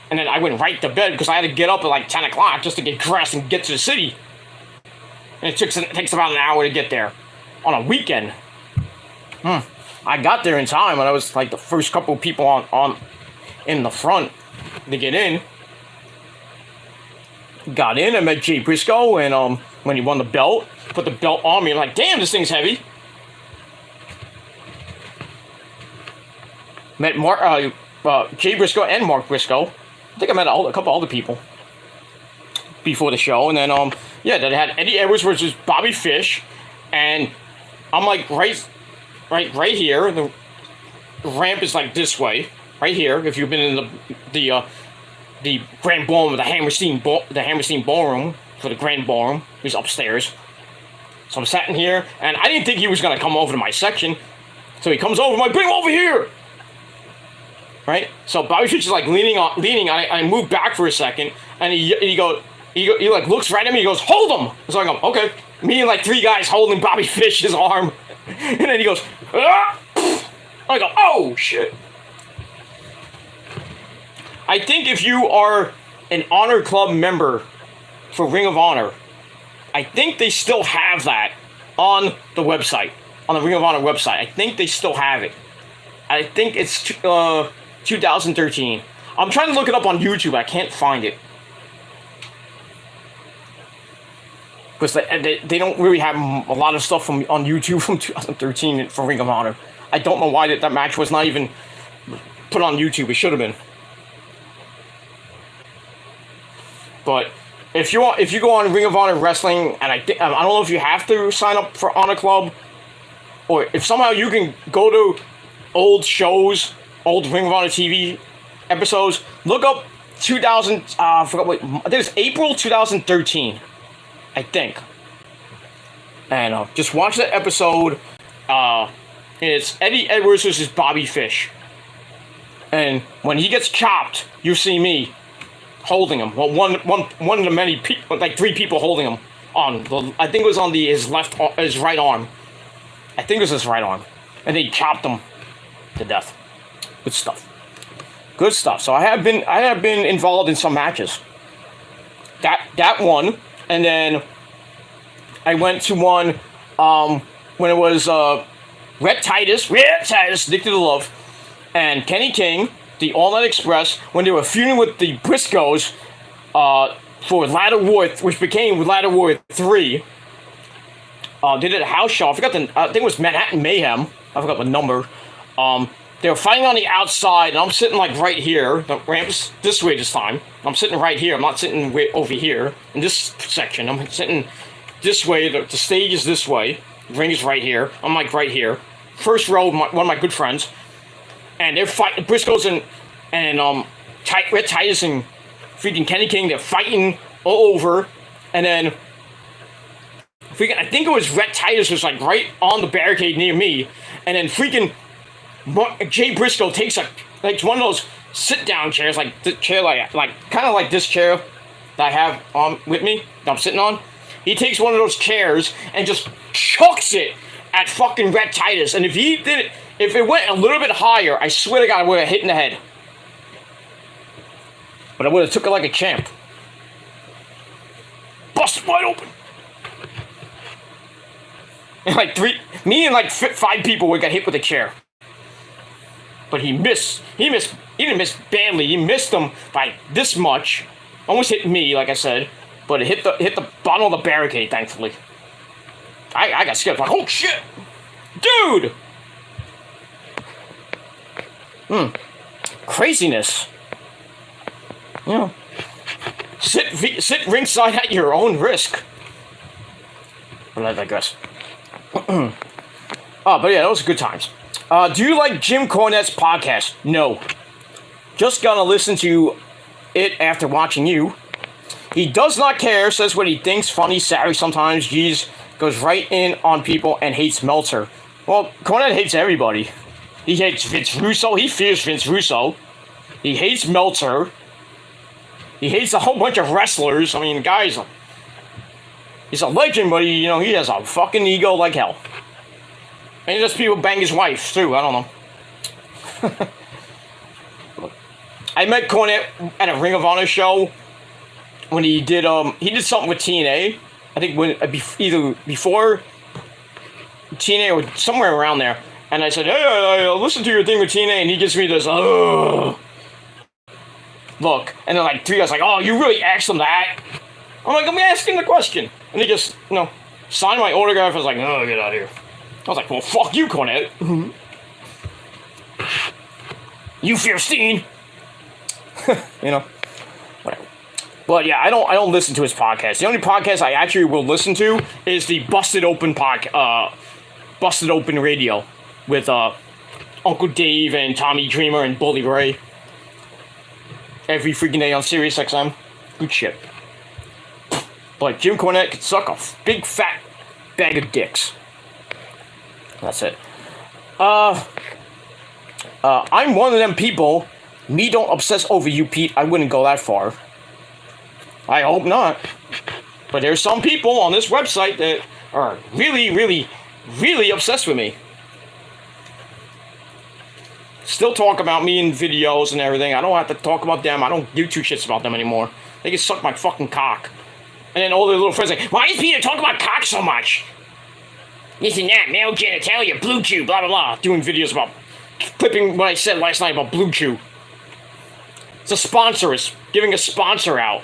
And then I went right to bed because I had to get up at like 10 o'clock just to get dressed and get to the city. And it takes about an hour to get there on a weekend. I got there in time, and I was like the first couple of people on in the front to get in. Got in, I met Jay Briscoe, and when he won the belt, put the belt on me. I'm like, damn, this thing's heavy. Met Jay Briscoe and Mark Briscoe. I think I met a couple other people before the show, and then then it had Eddie Edwards versus Bobby Fish, and I'm like right here. The ramp is like this way, right here. If you've been in the Grand Ballroom, the Hammerstein Ballroom for the Grand Ballroom, he's upstairs. So I'm sitting here, and I didn't think he was gonna come over to my section, so he comes over. I'm like, bring him over here. Right, so Bobby Fish is like leaning. I move back for a second, and he like looks right at me. He goes, "Hold him." So I go, "Okay." Me and like 3 guys holding Bobby Fish's arm, and then he goes, "Ah!" I go, "Oh shit!" I think if you are an Honor Club member for Ring of Honor, I think they still have that on the website, on the Ring of Honor website. I think they still have it. I think it's 2013. I'm trying to look it up on YouTube. I can't find it. Because they don't really have a lot of stuff on YouTube from 2013 for Ring of Honor. I don't know why that match was not even put on YouTube. It should have been. But if you go on Ring of Honor Wrestling, and I don't know if you have to sign up for Honor Club, or if somehow you can go to old shows, old Ring of Honor TV episodes, look up 2000, I forgot what, I think it was April 2013, I think. And just watch that episode. It's Eddie Edwards versus Bobby Fish. And when he gets chopped, you see me holding him. Well, one of the many people, like 3 people holding him on. I think it was on his right arm. I think it was his right arm. And they chopped him to death. Good stuff. Good stuff. So I have been involved in some matches. That one, and then I went to one when it was Rhett Titus, Addicted to Love, and Kenny King, the All Night Express, when they were feuding with the Briscoes for Ladder War, which became Ladder War 3. They did a house show. I think it was Manhattan Mayhem. I forgot the number. They were fighting on the outside, and I'm sitting like right here. The ramp's this way this time. I'm sitting right here. I'm not sitting way over here in this section. I'm sitting this way. The stage is this way. The ring is right here. I'm like right here. First row, one of my good friends. And they're fighting. Briscoes and Red Titus and freaking Kenny King. They're fighting all over. And then I think it was Red Titus was like right on the barricade near me. And then freaking Jay Briscoe takes like one of those sit-down chairs, like the chair, like kind of like this chair that I have with me, that I'm sitting on. He takes one of those chairs and just chucks it at fucking Red Titus. And if it went a little bit higher, I swear to God, I would have hit in the head. But I would have took it like a champ. Busted wide open. And like me and like 5 people would get hit with a chair. But he missed. He didn't miss badly. He missed them by this much. Almost hit me, like I said. But it hit the bottom of the barricade, thankfully. I got scared. Like, oh shit! Dude! Craziness. You know. Sit ringside at your own risk. But I digress. But yeah, those are good times. Do you like Jim Cornette's podcast? No. Just gonna listen to it after watching you. He does not care, says what he thinks, funny, savvy sometimes, geez, goes right in on people and hates Meltzer. Well, Cornette hates everybody. He hates Vince Russo, he fears Vince Russo. He hates Meltzer. He hates a whole bunch of wrestlers. I mean, the guy's he's a legend, but he has a fucking ego like hell. And he lets people bang his wife, too. I don't know. I met Cornette at a Ring of Honor show when he did something with TNA. I think either before TNA or somewhere around there. And I said, hey, I listen to your thing with TNA. And he gives me this, look. And then like 3 guys like, oh, you really asked him that? I'm like, I'm asking the question. And he just, signed my autograph. I was like, oh, get out of here. I was like, well, fuck you, Cornette. You fear Steen. Whatever. But yeah, I don't listen to his podcast. The only podcast I actually will listen to is the Busted Open Busted Open Radio with Uncle Dave and Tommy Dreamer and Bully Ray. Every freaking day on Sirius XM. Good shit. But Jim Cornette could suck a big fat bag of dicks. That's it. I'm one of them people. Me don't obsess over you, Pete. I wouldn't go that far. I hope not. But there's some people on this website that are really, really, really obsessed with me. Still talk about me in videos and everything. I don't have to talk about them. I don't give 2 shits about them anymore. They can suck my fucking cock. And then all their little friends like, why is Peter talking about cock so much? This and that, male genitalia, Blue Chew, blah, blah, blah. Doing videos about clipping what I said last night about Blue Chew. It's a sponsor. It's giving a sponsor out.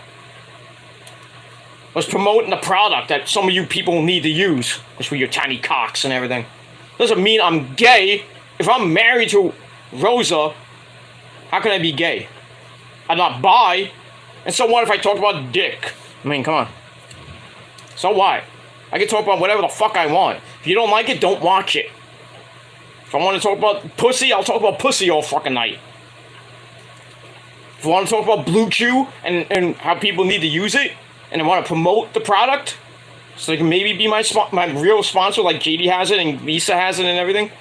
I was promoting the product that some of you people need to use. Just with your tiny cocks and everything. Doesn't mean I'm gay. If I'm married to Rosa, how can I be gay? I'm not bi. And so what if I talk about dick? I mean, come on. So what? I can talk about whatever the fuck I want. If you don't like it, don't watch it. If I want to talk about pussy, I'll talk about pussy all fucking night. If I want to talk about Blue Chew and how people need to use it, and I want to promote the product, so they can maybe be my real sponsor like JD has it and Visa has it and everything,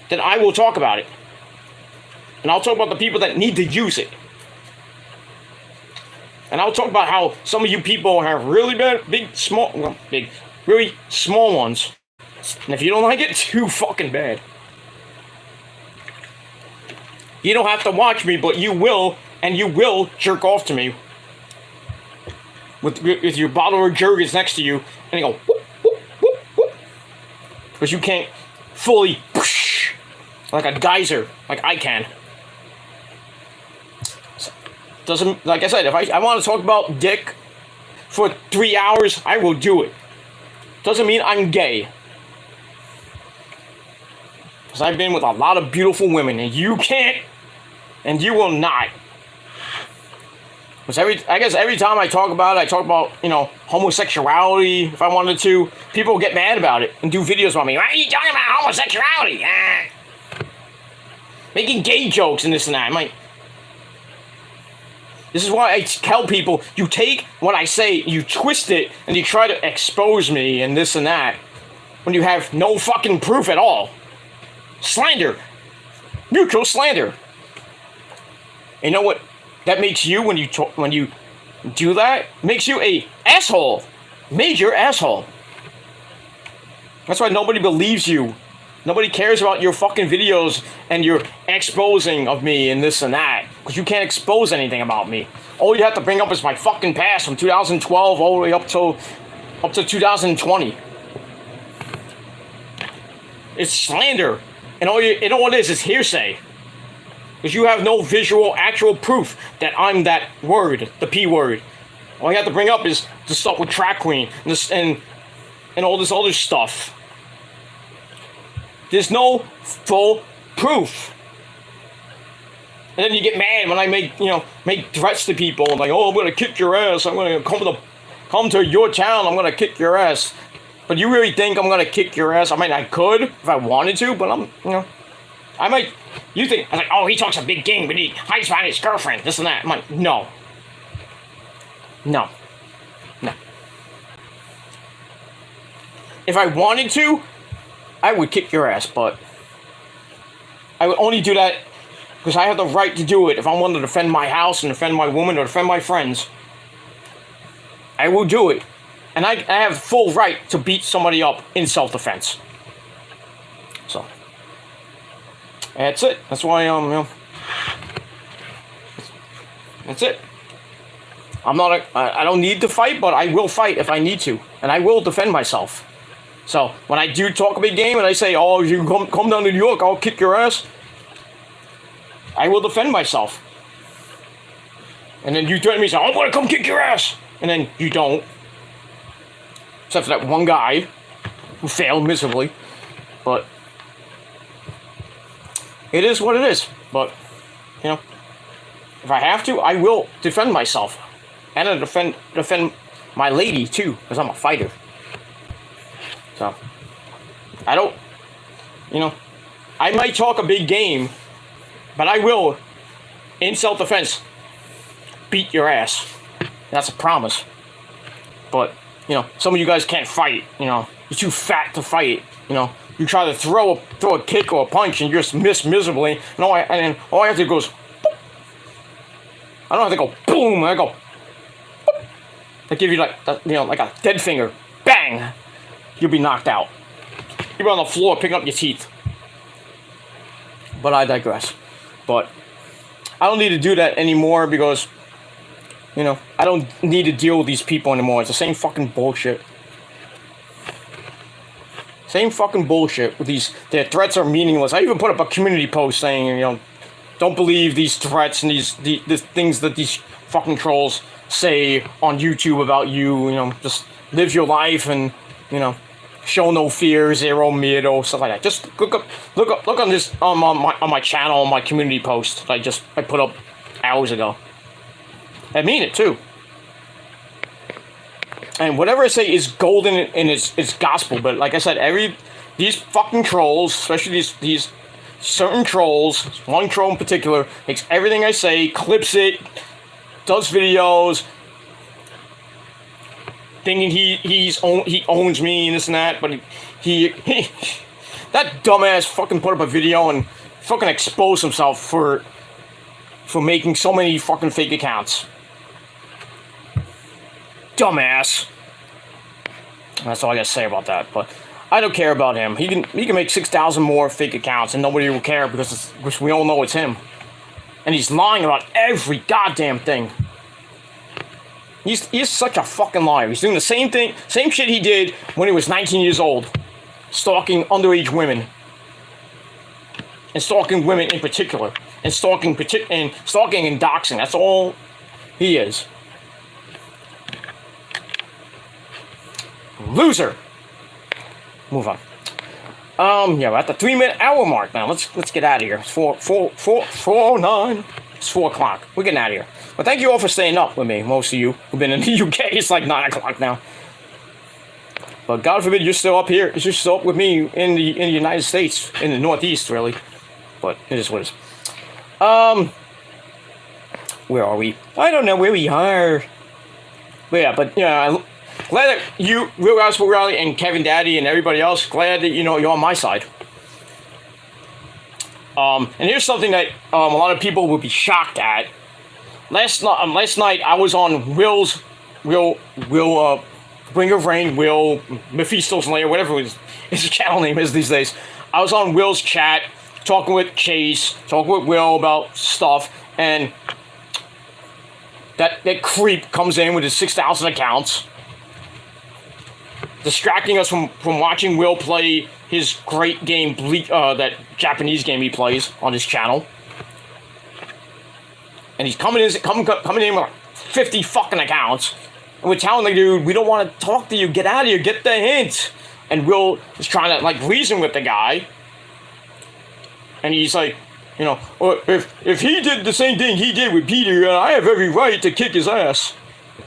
then I will talk about it. And I'll talk about the people that need to use it. And I'll talk about how some of you people have really really small ones. And if you don't like it, too fucking bad. You don't have to watch me, but you will, and you will jerk off to me. With your bottle of Jergens next to you, and you go, whoop, whoop, whoop, whoop. Because you can't fully, whoosh, like a geyser, like I can. Doesn't, like I said, if I want to talk about dick for 3 hours, I will do it. doesn't mean I'm gay. Because I've been with a lot of beautiful women, and you can't, and you will not. Because I guess every time I talk about it, you know, homosexuality, if I wanted to, people will get mad about it and do videos about me. Why are you talking about homosexuality? Making gay jokes and this and that. I'm like, this is why I tell people, you take what I say, you twist it, and you try to expose me and this and that, when you have no fucking proof at all. Slander. Mutual slander. You know what that makes you when you do that? Makes you a asshole. Major asshole. That's why nobody believes you. Nobody cares about your fucking videos and your exposing of me and this and that. Because you can't expose anything about me. All you have to bring up is my fucking past from 2012 all the way up to 2020. It's slander. And all you know what it is is because you have no visual, actual proof that I'm that word, the P word. All you have to bring up is the stuff with Track Queen and all this other stuff. There's no full proof. And then you get mad when I make threats to people, like, oh, I'm gonna kick your ass. I'm gonna come to your town. I'm gonna kick your ass. But you really think I'm gonna kick your ass? I mean, I could if I wanted to, but I might. You think I'm like, oh, he talks a big game, but he hides behind his girlfriend, this and that. I'm like, no. If I wanted to, I would kick your ass, but I would only do that because I have the right to do it. If I want to defend my house and defend my woman or defend my friends, I will do it. And I have full right to beat somebody up in self-defense. So, that's it. That's why, that's it. I don't need to fight, but I will fight if I need to. And I will defend myself. So, when I do talk a big game and I say, oh, you come down to New York, I'll kick your ass, I will defend myself. And then you turn to me and say, I'm gonna come kick your ass. And then you don't. Except for that one guy who failed miserably. But it is what it is. But, if I have to, I will defend myself. And I defend my lady, too, because I'm a fighter. So, I don't, I might talk a big game, but I will, in self-defense, beat your ass. That's a promise. But, some of you guys can't fight, you're too fat to fight, you try to throw a kick or a punch and you just miss miserably, and all I have to do goes, boop. I don't have to go boom, I go, boop. I give you like a dead finger, bang, you'll be knocked out. You'll be on the floor picking up your teeth. But I digress. But I don't need to do that anymore because, I don't need to deal with these people anymore. It's the same fucking bullshit. Same fucking bullshit with their threats are meaningless. I even put up a community post saying, don't believe these threats and these things that these fucking trolls say on YouTube about you, just live your life and, show no fear, zero miedo, stuff like that. Just look on this on my channel, on my community post I put up hours ago. I mean it too. And whatever I say is golden and it's gospel. But like I said, these fucking trolls, especially these certain trolls, one troll in particular, takes everything I say, clips it, does videos, thinking he owns me and this and that, but he that dumbass fucking put up a video and fucking exposed himself for making so many fucking fake accounts. Dumbass. That's all I gotta say about that. But I don't care about him. He can make 6,000 more fake accounts and nobody will care because we all know it's him. And he's lying about every goddamn thing. He's such a fucking liar. He's doing the same thing, same shit he did when he was 19 years old. Stalking underage women. And stalking women in particular. And stalking and doxing. That's all he is. Loser. move on. Yeah, we're at the 3-minute hour mark now. Let's get out of here. It's 4:09. It's 4 o'clock. We're getting out of here. But thank you all for staying up with me. Most of you who've been in the UK, it's like 9 o'clock now. But God forbid you're still up here. You're still up with me in the United States, in the Northeast, really. But it is what it is. Where are we? I don't know where we are. But yeah, I'm glad that you, Real Gospel Rally, and Kevin Daddy and everybody else, glad that you're on my side. And here's something that a lot of people would be shocked at. Last night I was on Will's Ring of Rain, Will Mephisto's Lair, whatever his channel name is these days. I was on Will's chat, talking with Chase, talking with Will about stuff, and that creep comes in with his 6,000 accounts, distracting us from watching Will play his great game, that Japanese game he plays on his channel. And he's coming in with 50 fucking accounts. And we're telling the dude, we don't want to talk to you. Get out of here. Get the hint. And Will is trying to, reason with the guy. And he's like, if he did the same thing he did with Peter, I have every right to kick his ass.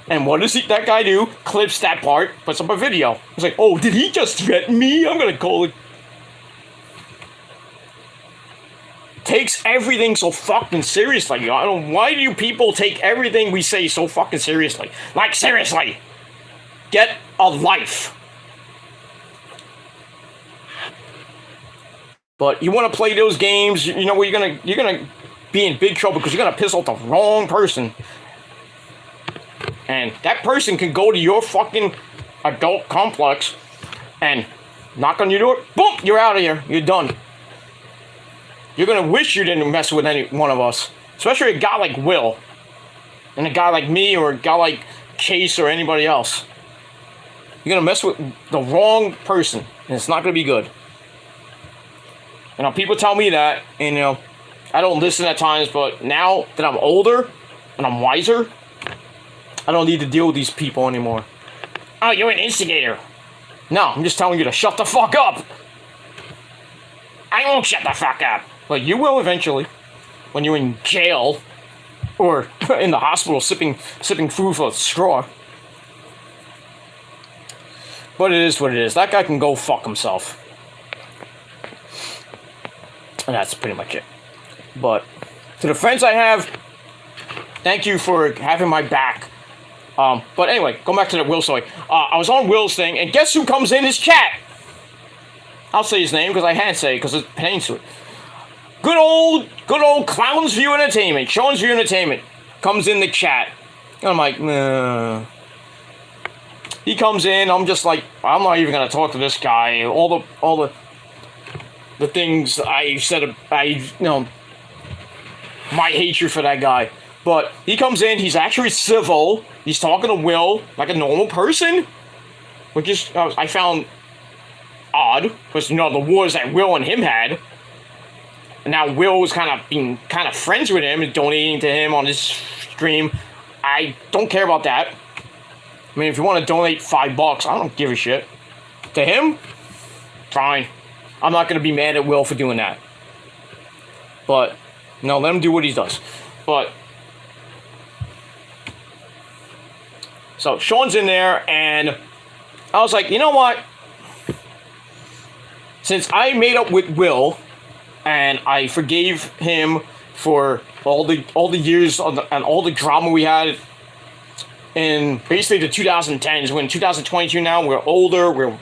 And what does that guy do? Clips that part, puts up a video. He's like, oh, did he just threaten me? I'm going to call it. Takes everything so fucking seriously. Why do you people take everything we say so fucking seriously? Like, seriously. Get a life. But you want to play those games, where you're gonna be in big trouble because you're gonna piss off the wrong person. And that person can go to your fucking adult complex and knock on your door. Boom! You're out of here. You're done. You're going to wish you didn't mess with any one of us. Especially a guy like Will. And a guy like me or a guy like Chase or anybody else. You're going to mess with the wrong person. And it's not going to be good. People tell me that. And, I don't listen at times. But now that I'm older and I'm wiser, I don't need to deal with these people anymore. Oh, you're an instigator. No, I'm just telling you to shut the fuck up. I won't shut the fuck up. But you will eventually. When you're in jail. Or in the hospital sipping food for a straw. But it is what it is. That guy can go fuck himself. And that's pretty much it. But to the friends I have, thank you for having my back. But anyway, going back to the Will story. I was on Will's thing, and guess who comes in his chat? I'll say his name because I can't say it because it pertains to it. Good old Clowns View Entertainment, Sean's View Entertainment, comes in the chat. And I'm like, nah. He comes in, I'm just like, I'm not even gonna talk to this guy. All the things I said, my hatred for that guy. But he comes in, he's actually civil. He's talking to Will like a normal person, which is I found odd because the wars that Will and him had. And now Will was being friends with him and donating to him on his stream. I don't care about that. I mean, if you want to donate $5, I don't give a shit. To him, fine. I'm not going to be mad at Will for doing that. But, no, let him do what he does. But, so Sean's in there, and I was like, you know what? Since I made up with Will, and I forgave him for all the years and all the drama we had in basically the 2010s. We're in 2022 now. We're older. We're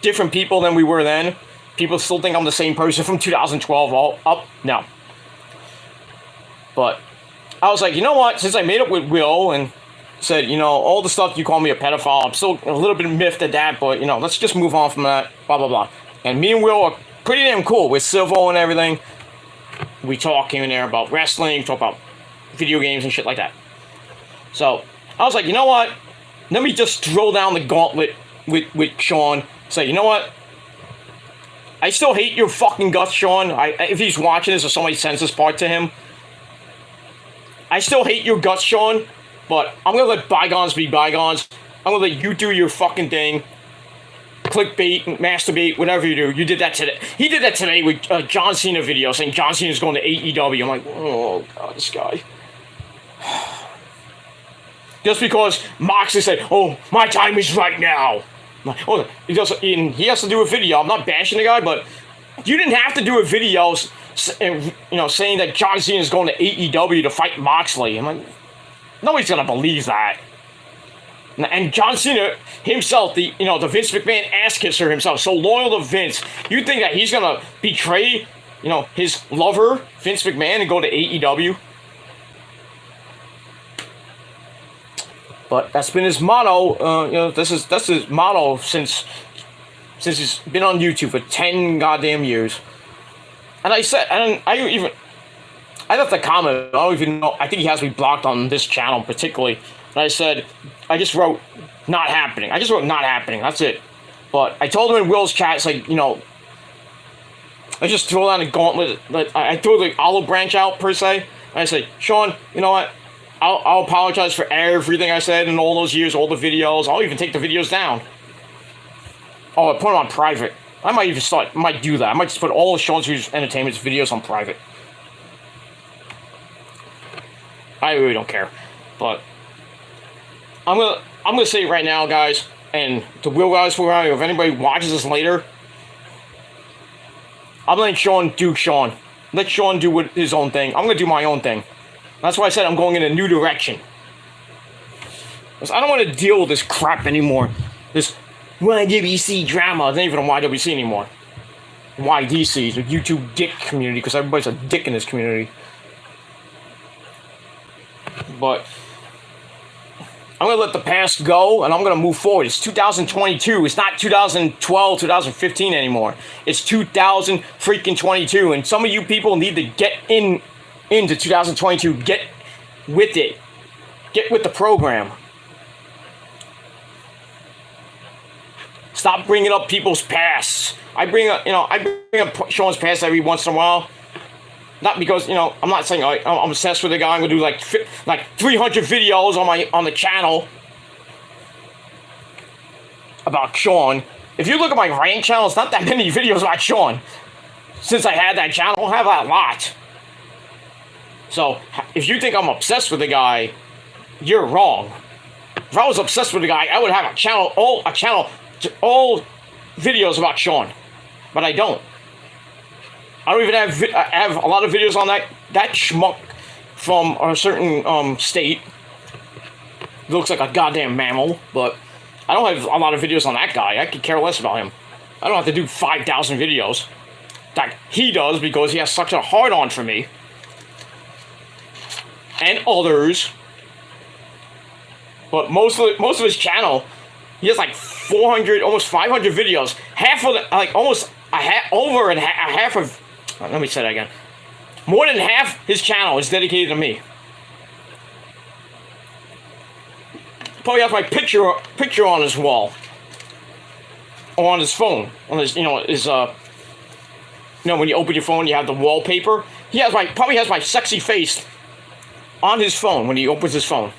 different people than we were then. People still think I'm the same person from 2012 all up. No. But I was like, you know what? Since I made up with Will and said, all the stuff you call me a pedophile, I'm still a little bit miffed at that, but, let's just move on from that, blah, blah, blah. And me and Will are pretty damn cool. We're civil and everything. We talk here and there about wrestling, talk about video games and shit like that. So, I was like, you know what? Let me just throw down the gauntlet with Sean. Say, you know what? I still hate your fucking guts, Sean. If he's watching this or somebody sends this part to him. I still hate your guts, Sean. But I'm going to let bygones be bygones. I'm going to let you do your fucking thing. clickbait, masturbate, whatever you do. You did that today. He did that today with John Cena video saying John Cena's going to AEW. I'm like, oh god, this guy. Just because Moxley said, "Oh, my time is right now." Like, oh, he has to do a video. I'm not bashing the guy, but you didn't have to do a video, saying that John Cena is going to AEW to fight Moxley. I'm like, nobody's gonna believe that. And John Cena himself, the Vince McMahon ass kisser himself, so loyal to Vince. You think that he's gonna betray, his lover Vince McMahon and go to AEW? But that's been his motto. That's his motto since he's been on YouTube for 10 goddamn years. And I said, and I left a comment. I don't even know. I think he has me blocked on this channel particularly. And I said, I just wrote, not happening. I just wrote, not happening. That's it. But I told him in Will's chat, it's like, I just threw down the gauntlet. I threw the olive branch out, per se. And I said, Sean, you know what? I'll apologize for everything I said in all those years, all the videos. I'll even take the videos down. Oh, I put them on private. I might even might do that. I might just put all of Sean's Views Entertainment's videos on private. I really don't care. But I'm gonna say it right now, guys, and to Will guys, if anybody watches this later, I'm letting Sean do Sean. Let Sean do his own thing. I'm gonna do my own thing. That's why I said I'm going in a new direction. Because I don't want to deal with this crap anymore. This YWC drama. It's not even a YWC anymore. YDC, the YouTube dick community, because everybody's a dick in this community. But I'm going to let the past go, and I'm going to move forward. It's 2022. It's not 2012, 2015 anymore. It's 2022. And some of you people need to get into 2022. Get with it. Get with the program. Stop bringing up people's pasts. I bring up Sean's past every once in a while. Not because, I'm not saying I'm obsessed with the guy. I'm going to do like 300 videos on the channel about Sean. If you look at my rank channel, it's not that many videos about Sean. Since I had that channel, I have a lot. So, if you think I'm obsessed with the guy, you're wrong. If I was obsessed with the guy, I would have a channel, all videos about Sean. But I don't. I don't even have a lot of videos on that schmuck from a certain state. He looks like a goddamn mammal, but I don't have a lot of videos on that guy. I could care less about him. I don't have to do 5,000 videos. That he does because he has such a hard-on for me. And others. But most of his channel, he has like 400, almost 500 videos. Half of the, half of, let me say that again. More than half his channel is dedicated to me. Probably has my picture on his wall. Or on his phone. On his, when you open your phone, you have the wallpaper. Probably has my sexy face on his phone when he opens his phone.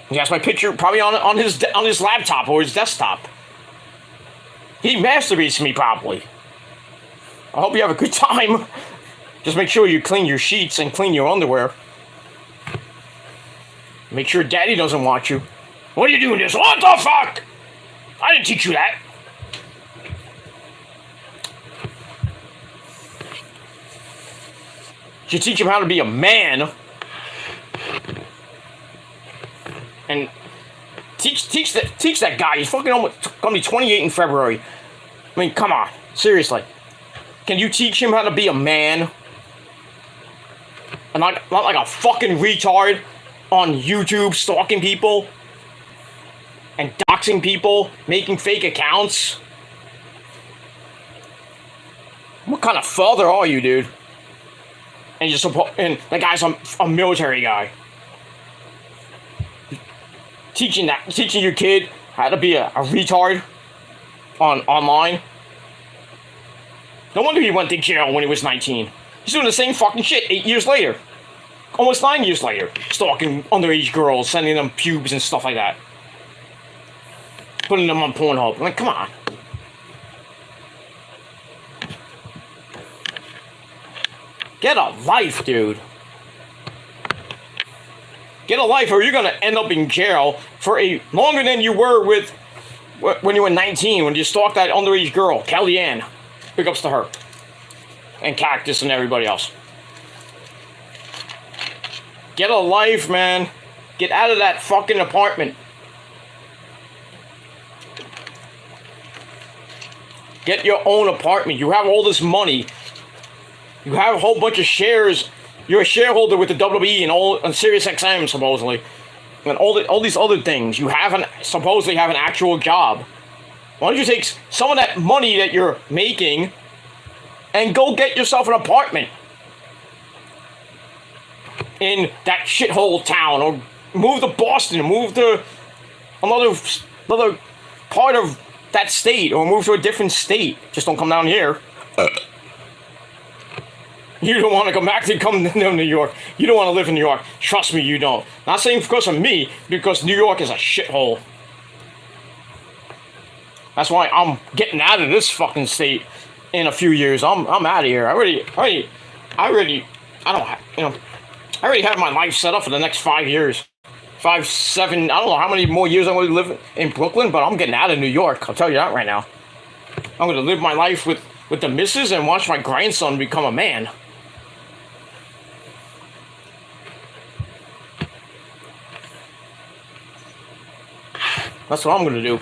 He has my picture probably on his laptop or his desktop. He masturbates to me probably. I hope you have a good time. Just make sure you clean your sheets and clean your underwear. Make sure Daddy doesn't watch you. What are you doing this? What the fuck? I didn't teach you that. You teach him how to be a man. And teach that guy. He's fucking almost gonna be 28 in February. I mean, come on. Seriously. Can you teach him how to be a man? And not like a fucking retard on YouTube stalking people and doxing people, making fake accounts. What kind of father are you, dude? And the guy's a military guy. Teaching your kid how to be a retard online. No wonder he went to jail when he was 19. He's doing the same fucking shit 8 years later. Almost 9 years later. Stalking underage girls, sending them pubes and stuff like that. putting them on Pornhub. I'm like, come on. Get a life, dude. Get a life, or you're gonna end up in jail for longer than you were with when you were 19, when you stalked that underage girl, Kellyanne. Big ups to her. And Cactus and everybody else. Get a life, man. Get out of that fucking apartment. Get your own apartment. You have all this money. You have a whole bunch of shares. You're a shareholder with the WWE and Sirius XM, supposedly. And all these other things. You supposedly have an actual job. Why don't you take some of that money that you're making and go get yourself an apartment in that shithole town, or move to Boston, move to another part of that state, or move to a different state. Just don't come down here. You don't want to come back to New York. You don't want to live in New York. Trust me, you don't. Not saying because of me, because New York is a shithole. That's why I'm getting out of this fucking state in a few years. I'm out of here. I already have my life set up for the next 5 years. 5, 7, I don't know how many more years I'm going to live in Brooklyn, but I'm getting out of New York. I'll tell you that right now. I'm going to live my life with the missus and watch my grandson become a man. That's what I'm going to do.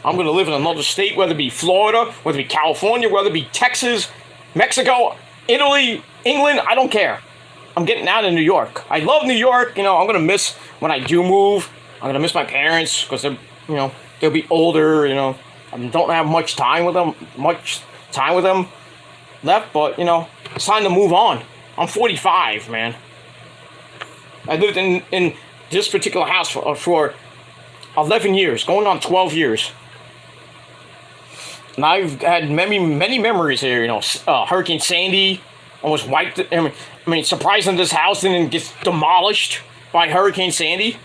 I'm going to live in another state, whether it be Florida, whether it be California, whether it be Texas, Mexico, Italy, England, I don't care. I'm getting out of New York. I love New York. I'm going to miss when I do move. I'm going to miss my parents because they'll be older, I don't have much time with them left, but, it's time to move on. I'm 45, man. I lived in this particular house for 11 years, going on 12 years. And I've had many memories here, Hurricane Sandy almost wiped it. I mean, surprising this house didn't get demolished by Hurricane Sandy.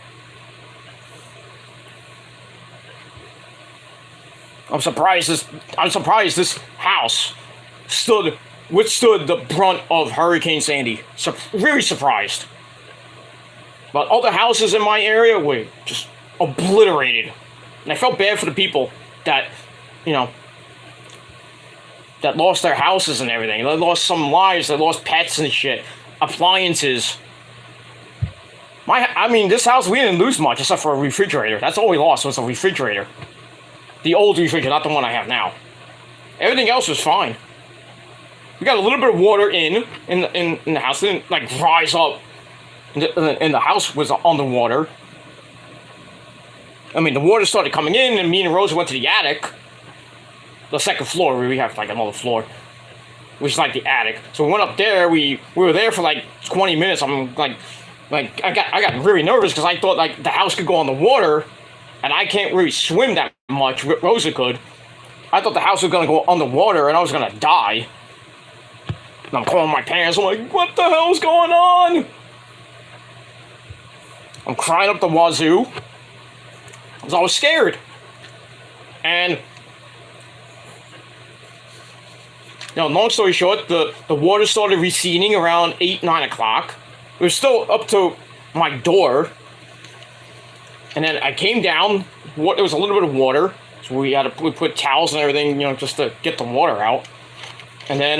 I'm surprised this house withstood the brunt of Hurricane Sandy. Very surprised. But other houses in my area were just obliterated. And I felt bad for the people that lost their houses and everything. They lost some lives, they lost pets and shit, appliances. This house, we didn't lose much except for a refrigerator. That's all we lost was a refrigerator. The old refrigerator, not the one I have now. Everything else was fine. We got a little bit of water in the house. It didn't rise up. And the house was underwater. The water started coming in, and me and Rosa went to the attic. The second floor, where we have another floor, which is the attic. So we went up there. We were there for 20 minutes. I'm I got really nervous because I thought the house could go on the water, and I can't really swim that much. Rosa could. I thought the house was gonna go underwater, and I was gonna die. And I'm calling my parents. I'm like, what the hell's going on? I'm crying up the wazoo because I was scared. And long story short, the water started receding around 8, 9 o'clock. It was still up to my door. And then I came down. There was a little bit of water. So we put towels and everything, just to get the water out. And then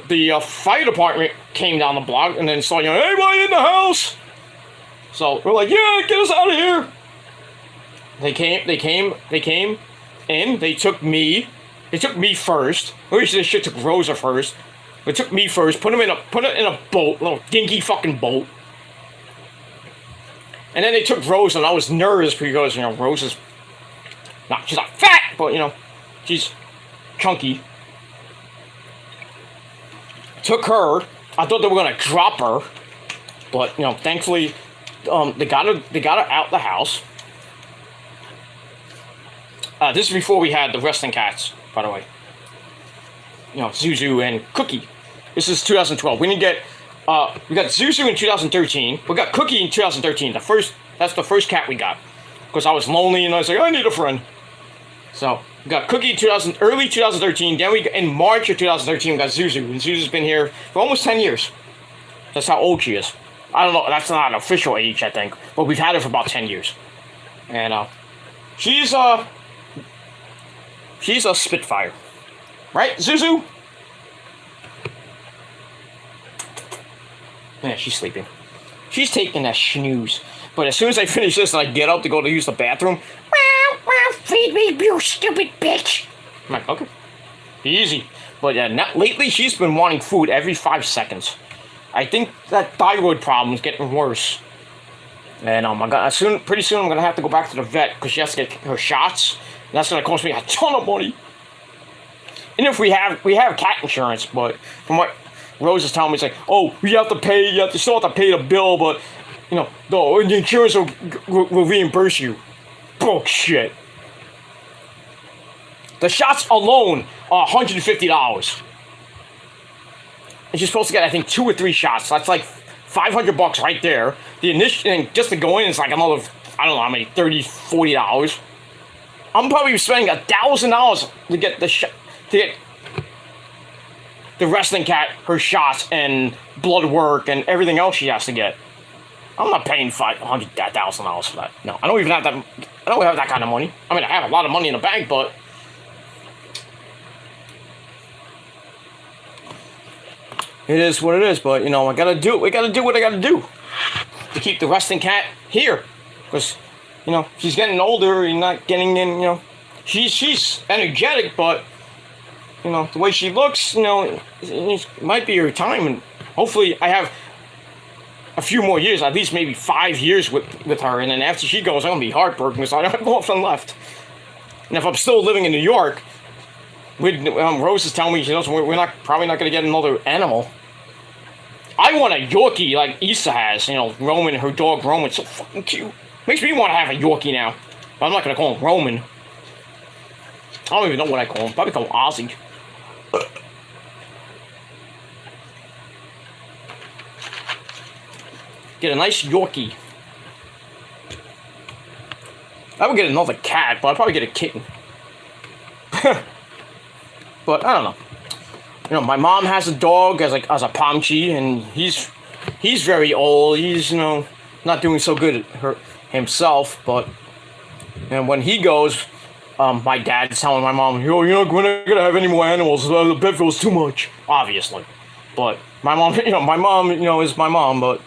the fire department came down the block and then saw, anybody in the house? So we're like, yeah, get us out of here. They came in. They took me first. Or they should took Rosa first. They took me first. Put it in a boat, little dinky fucking boat. And then they took Rosa, and I was nervous because Rosa's she's not fat, but she's chunky. Took her. I thought they were gonna drop her, but thankfully, they got her out the house. This is before we had the wrestling cats, by the way. Zuzu and Cookie. This is 2012. We got Zuzu in 2013. We got Cookie in 2013. That's the first cat we got. Because I was lonely and I was like, I need a friend. So we got Cookie early 2013. Then in March of 2013 we got Zuzu, and Zuzu's been here for almost 10 years. That's how old she is. I don't know. That's not an official age, I think, but we've had her for about 10 years, and she's a Spitfire, right, Zuzu? Yeah, she's sleeping. She's taking a snooze. But as soon as I finish this and I get up to go to use the bathroom, feed me, you stupid bitch. I'm like, okay, easy. But yeah, lately she's been wanting food every 5 seconds. I think that thyroid problem is getting worse. And pretty soon I'm gonna have to go back to the vet because she has to get her shots. And that's gonna cost me a ton of money. And if we have cat insurance, but from what Rose is telling me, it's like, oh, you still have to pay the bill, but the insurance will reimburse you. Bullshit. The shots alone are $150. And she's supposed to get, I think, 2 or 3 shots. So that's like $500 right there. The initial, and just to go in is like another, I don't know how many, $30, $40. I'm probably spending $1,000 to get to get the wrestling cat her shots and blood work and everything else she has to get. I'm not paying $1,000 for that. No, I don't have that kind of money. I mean, I have a lot of money in the bank, but it is what it is. But I gotta do what I gotta do to keep the wrestling cat here, because she's getting older and not getting in. She's energetic, but the way she looks, it might be her time, and hopefully I have a few more years, at least maybe 5 years with her, and then after she goes, I'm gonna be heartbroken because I don't have nothing left. And if I'm still living in New York, Rose is telling me we're probably not gonna get another animal. I want a Yorkie like Issa has, Roman, her dog Roman's so fucking cute. Makes me want to have a Yorkie now. But I'm not gonna call him Roman. I don't even know what I call him. Probably call him Ozzy. Get a nice Yorkie. I would get another cat, but I'd probably get a kitten. But I don't know. My mom has a dog as a Pomchi, and he's very old. He's not doing so good himself. But when he goes, my dad's telling my mom, we're not gonna have any more animals. The pet feels too much, obviously. But my mom, is my mom, but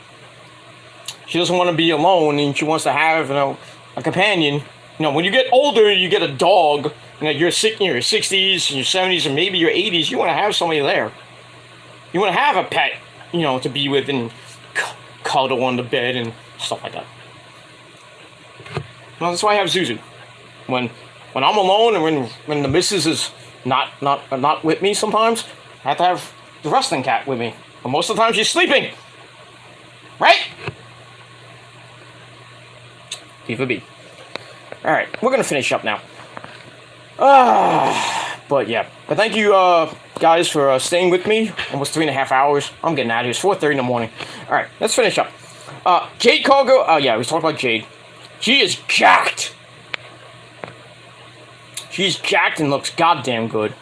she doesn't want to be alone, and she wants to have, a companion. When you get older, you get a dog. You're sick in your 60s, your 70s, and maybe your 80s. You want to have somebody there. You want to have a pet, to be with and cuddle on the bed and stuff like that. That's why I have Zuzu. When I'm alone and when the missus is not with me, sometimes I have to have the wrestling cat with me. But most of the time she's sleeping. Right? Diva B. Alright, we're going to finish up now. But yeah. But thank you, guys, for staying with me. Almost 3.5 hours. I'm getting out of here. It's 4:30 in the morning. Alright, let's finish up. Jade Cargo. Oh, yeah, we talked about Jade. She is jacked. She's jacked and looks goddamn good.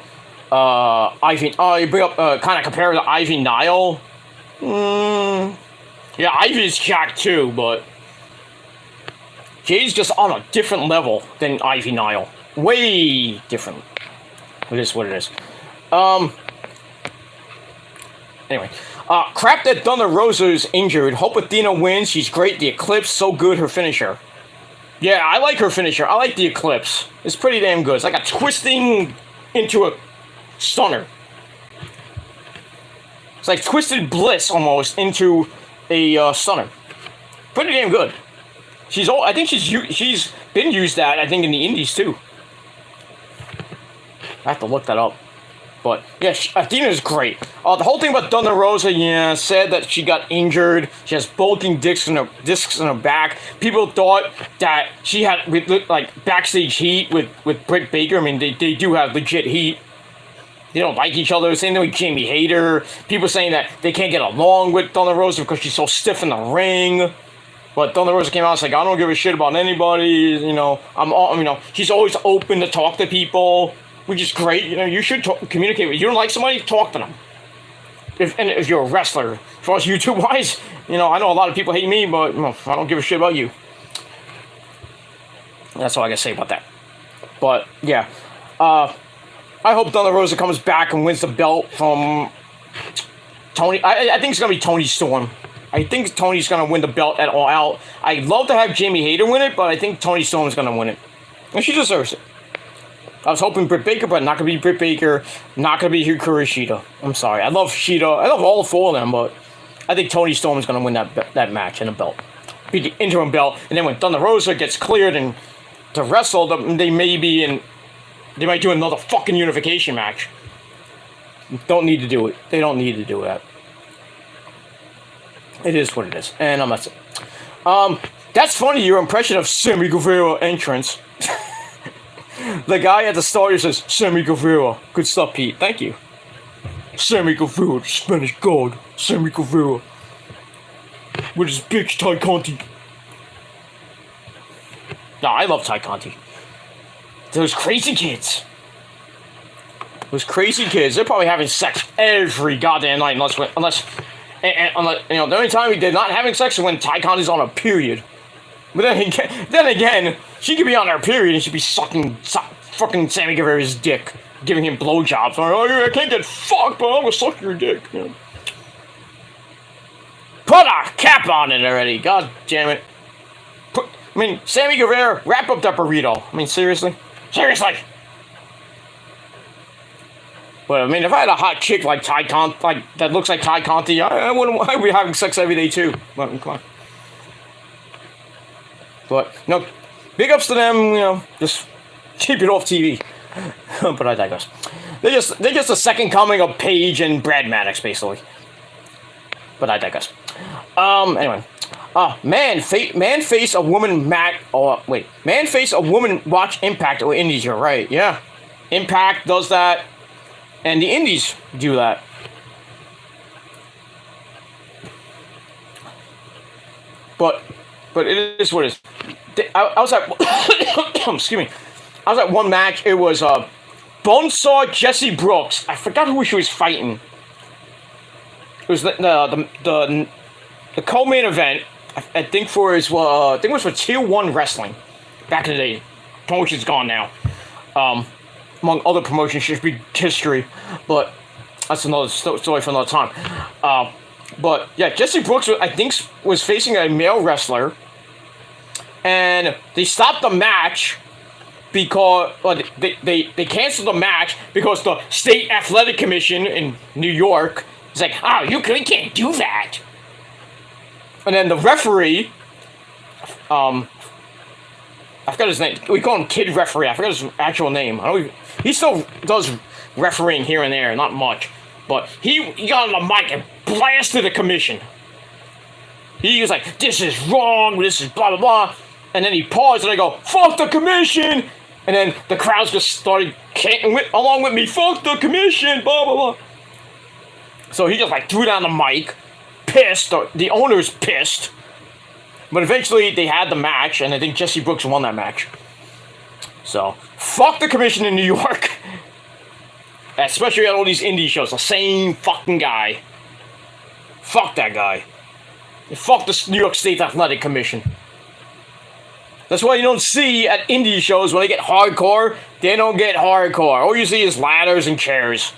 Ivy. Oh, you bring up, kind of compare her to Ivy Nile. Yeah, Ivy's jacked too, but Jade's just on a different level than Ivy Nile. Way different. It is what it is. Anyway. Crap that Thunder Rosa is injured. Hope Athena wins. She's great. The Eclipse, so good. Her finisher. Yeah, I like her finisher. I like the Eclipse. It's pretty damn good. It's like a twisting into a stunner. It's like Twisted Bliss almost into a stunner. Pretty damn good. I think she's been used that, I think, in the indies too. I have to look that up. But yeah, Athena's great. The whole thing about Thunder Rosa, said that she got injured. She has bulging discs in her back. People thought that she had like backstage heat with Britt Baker. I mean, they do have legit heat. They don't like each other. Same thing with Jamie Hayter. People saying that they can't get along with Thunder Rosa because she's so stiff in the ring. But Thunder Rosa came out and said, I don't give a shit about anybody. You know, he's always open to talk to people, which is great. You know, you should communicate with. You don't like somebody, talk to them. If you're a wrestler, as far as YouTube wise, you know, I know a lot of people hate me, but I don't give a shit about you. That's all I gotta say about that. But yeah, I hope Thunder Rosa comes back and wins the belt from Tony. I think it's gonna be Tony Storm. I think Tony's gonna win the belt at All Out. I'd love to have Jamie Hayter win it, but I think Tony Storm's gonna win it, and she deserves it. I was hoping Britt Baker, but not gonna be Britt Baker. Not gonna be Hikaru Shida. I'm sorry. I love Shida. I love all four of them, but I think Tony Storm is gonna win that match and the belt, be the interim belt. And then when Thunder Rosa gets cleared and to wrestle, they might do another fucking unification match. Don't need to do it. They don't need to do that. It is what it is, and that's it. That's funny. Your impression of Sammy Guevara entrance. The guy at the start says, Sammy Guevara. Good stuff, Pete. Thank you. Sammy Guevara, the Spanish god. Sammy Guevara. With his bitch, Ty Conti. No, I love Ty Conti. Those crazy kids. They're probably having sex every goddamn night, unless you know, the only time they're not having sex is when Ty Conti's on a period. But then again, she could be on her period and she'd be sucking fucking Sammy Guevara's dick, giving him blowjobs. I can't get fucked, but I'm gonna suck your dick. You know? Put a cap on it already. God damn it. Sammy Guevara, wrap up that burrito. Seriously? Seriously! But if I had a hot chick like Ty Conti, that looks like Ty Conti, I'd be having sex every day too. But come on. But big ups to them. You know, just keep it off TV. But I digress. They're just a second coming of Paige and Brad Maddox, basically. But I digress. Anyway. Man face a woman man face a woman watch Impact or Indies. You're right. Yeah, Impact does that. And the Indies do that. But it is what it is. I was at excuse me. I was at one match. It was Bonesaw Jesse Brooks. I forgot who she was fighting. It was the co-main event. I think it was for Tier 1 Wrestling back in the day. Promotion's gone now. Among other promotions, should be history, but that's another story for another time. But yeah, Jesse Brooks, I think, was facing a male wrestler, and they stopped the match because they canceled the match because the State Athletic Commission in New York is like, you can't do that. And then the referee, I forgot his name. We call him Kid Referee. I forgot his actual name. He still does refereeing here and there, not much. But he got on the mic and blasted the commission. He was like, this is wrong, this is blah, blah, blah. And then he paused and I go, fuck the commission! And then the crowds just started chanting along with me, fuck the commission, blah, blah, blah. So he just threw down the mic, pissed, or the owner's pissed. But eventually they had the match, and I think Jesse Brooks won that match. So, fuck the commission in New York. Especially at all these indie shows, the same fucking guy. Fuck that guy. And fuck the New York State Athletic Commission. That's why you don't see at indie shows when they get hardcore, they don't get hardcore. All you see is ladders and chairs.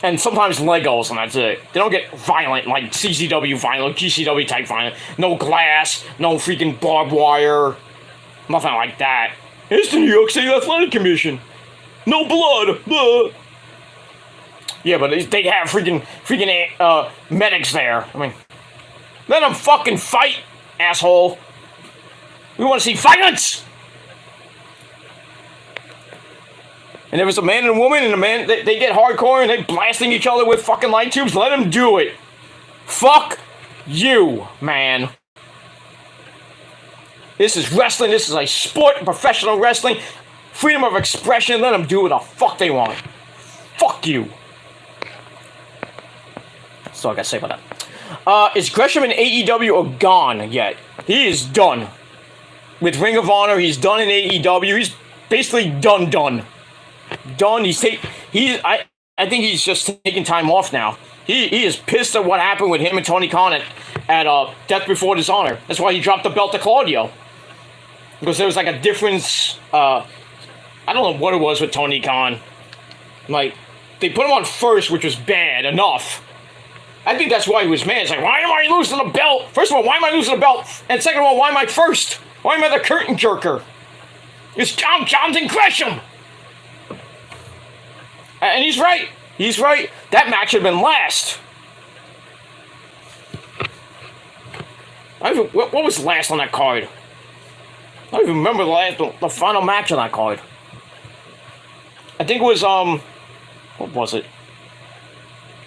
And sometimes Legos, and that's it. They don't get violent, like CCW violent, GCW type violent. No glass, no freaking barbed wire. Nothing like that. It's the New York State Athletic Commission. No blood. Blah. Yeah, but they have freaking medics there. Let them fucking fight, asshole. We want to see violence. And if it's a man and a woman, and they get hardcore and they blasting each other with fucking light tubes, let them do it. Fuck you, man. This is wrestling. This is a sport, professional wrestling. Freedom of expression. Let them do what the fuck they want. Fuck you. That's all I gotta say about that. Is Gresham in AEW or gone yet? He is done. With Ring of Honor, he's done in AEW. He's basically done. Done. I think he's just taking time off now. He is pissed at what happened with him and Tony Khan at Death Before Dishonor. That's why he dropped the belt to Claudio. Because there was like a difference. I don't know what it was with Tony Khan. Like, they put him on first, which was bad enough. I think that's why he was mad. It's like, why am I losing the belt? First of all, why am I losing the belt? And second of all, why am I first? Why am I the curtain jerker? It's Jonathan Gresham. And he's right. He's right. That match should have been last. What was last on that card? I don't even remember the final match on that card. I think it was, what was it?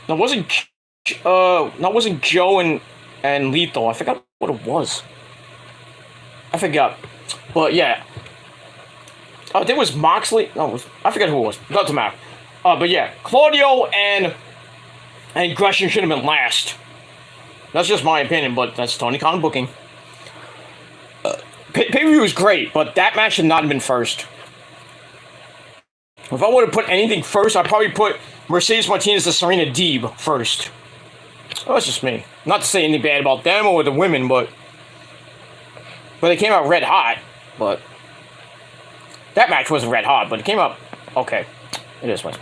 No, it wasn't Joe and Lethal. I forgot what it was. I forgot. But yeah. I think it was Moxley. No, I forget who it was. Doesn't matter. But yeah, Claudio and Gresham should have been last. That's just my opinion, but that's Tony Khan booking. Pay-per-view was great, but that match should not have been first. If I would have put anything first, I'd probably put Mercedes Martinez and Serena Deeb first. Oh, that's just me. Not to say anything bad about them or the women, but they came out red hot. But that match wasn't red hot, but it came out okay. It is what.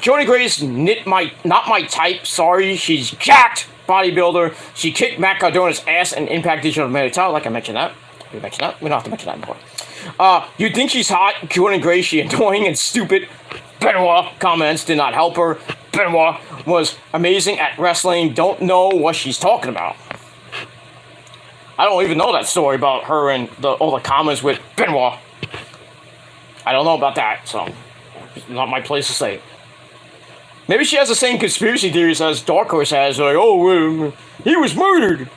Jody Grace, not my type. Sorry, she's jacked bodybuilder. She kicked Matt Cardona's ass and Impact Digital Metal. Like I mentioned that. We don't have to mention that anymore. You think she's hot? Jordan Grace, she annoying and stupid. Benoit comments did not help her. Benoit was amazing at wrestling. Don't know what she's talking about. I don't even know that story about her and all the comments with Benoit. I don't know about that, so it's not my place to say. Maybe she has the same conspiracy theories as Dark Horse has, like, oh, he was murdered.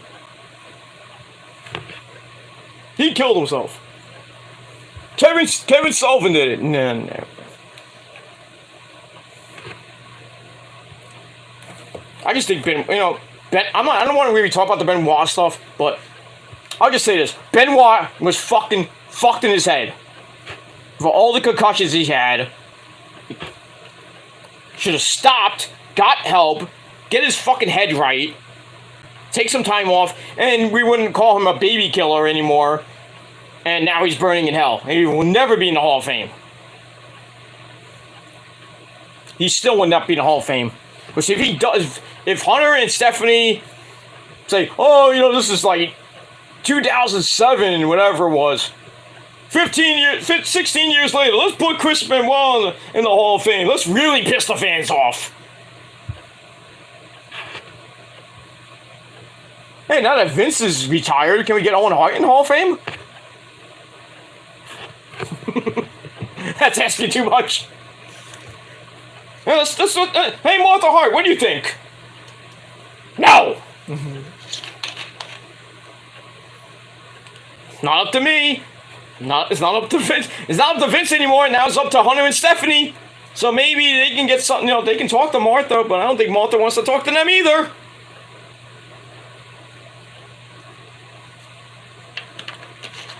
He killed himself. Kevin Sullivan did it. No. I just think I don't want to really talk about the Benoit stuff, but I'll just say this: Benoit was fucked in his head for all the concussions he had. Should have stopped, got help, get his fucking head right, take some time off, and we wouldn't call him a baby killer anymore. And now he's burning in hell. And he will never be in the Hall of Fame. He still will not be in the Hall of Fame. But if he does, if Hunter and Stephanie say, oh, this is like 2007, whatever it was, 16 years later, let's put Chris Benoit in the Hall of Fame. Let's really piss the fans off. Hey, now that Vince is retired, can we get Owen Hart in the Hall of Fame? That's asking too much. Hey, hey, Martha Hart, what do you think? No! Not up to me. It's not up to Vince. It's not up to Vince anymore. Now it's up to Hunter and Stephanie. So maybe they can get something, they can talk to Martha, but I don't think Martha wants to talk to them either.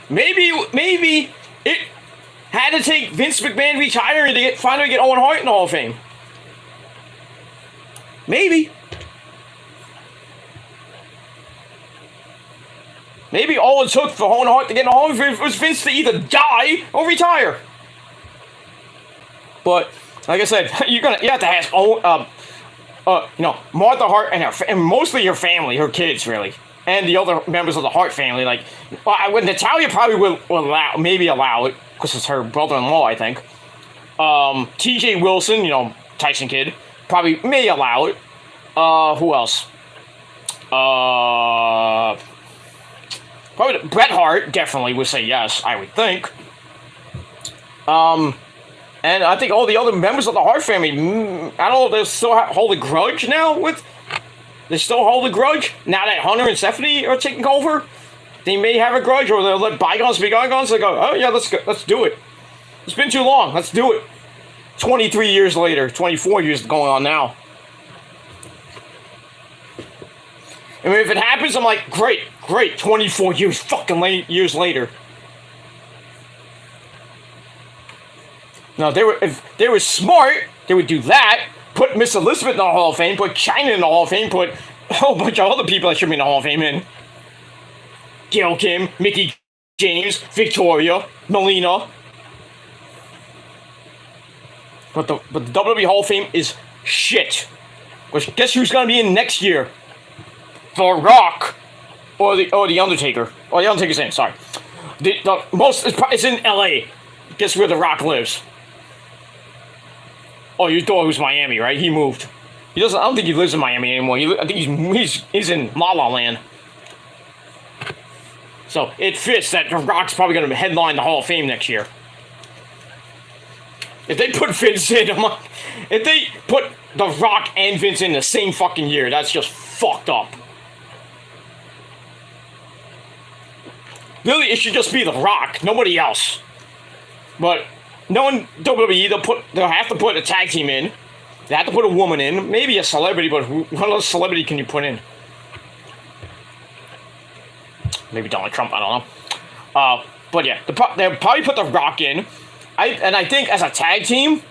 Maybe it had to take Vince McMahon retiring to finally get Owen Hart in the Hall of Fame. Maybe all it took for Owen Hart to get in the Hall of Fame was Vince to either die or retire. But like I said, you have to ask Martha Hart and mostly her family, her kids really, and the other members of the Hart family. Like, Natalia probably will allow it because it's her brother-in-law, I think. T.J. Wilson, Tyson Kidd, probably may allow it. Who else? Probably Bret Hart definitely would say yes, I would think. And I think all the other members of the Hart family, I don't know if they still hold a grudge now with... They still hold a grudge now that Hunter and Stephanie are taking over? They may have a grudge, or they'll let bygones be bygones. They go, oh yeah, let's do it. It's been too long, let's do it. 23 years later, 24 years going on now. I mean, if it happens, I'm like, great. 24 years years later. No, if they were smart, they would do that. Put Miss Elizabeth in the Hall of Fame, put China in the Hall of Fame, put a whole bunch of other people that should be in the Hall of Fame in. Gail Kim, Mickey James, Victoria, Melina. But the WWE Hall of Fame is shit. Which, guess who's gonna be in next year? The Rock, or the Undertaker. Oh, the Undertaker's in. Sorry. The most it's in L.A. Guess where The Rock lives? Oh, you thought it was Miami, right? He moved. He doesn't. I don't think he lives in Miami anymore. I think he's in La La Land. So it fits that The Rock's probably going to headline the Hall of Fame next year. If they put Vince in, if they put The Rock and Vince in the same fucking year, that's just fucked up. Really, it should just be The Rock, nobody else. But no one, WWE, they'll have to put a tag team in. They have to put a woman in, maybe a celebrity, but what other celebrity can you put in? Maybe Donald Trump, I don't know. But yeah, they'll probably put The Rock in. I think as a tag team,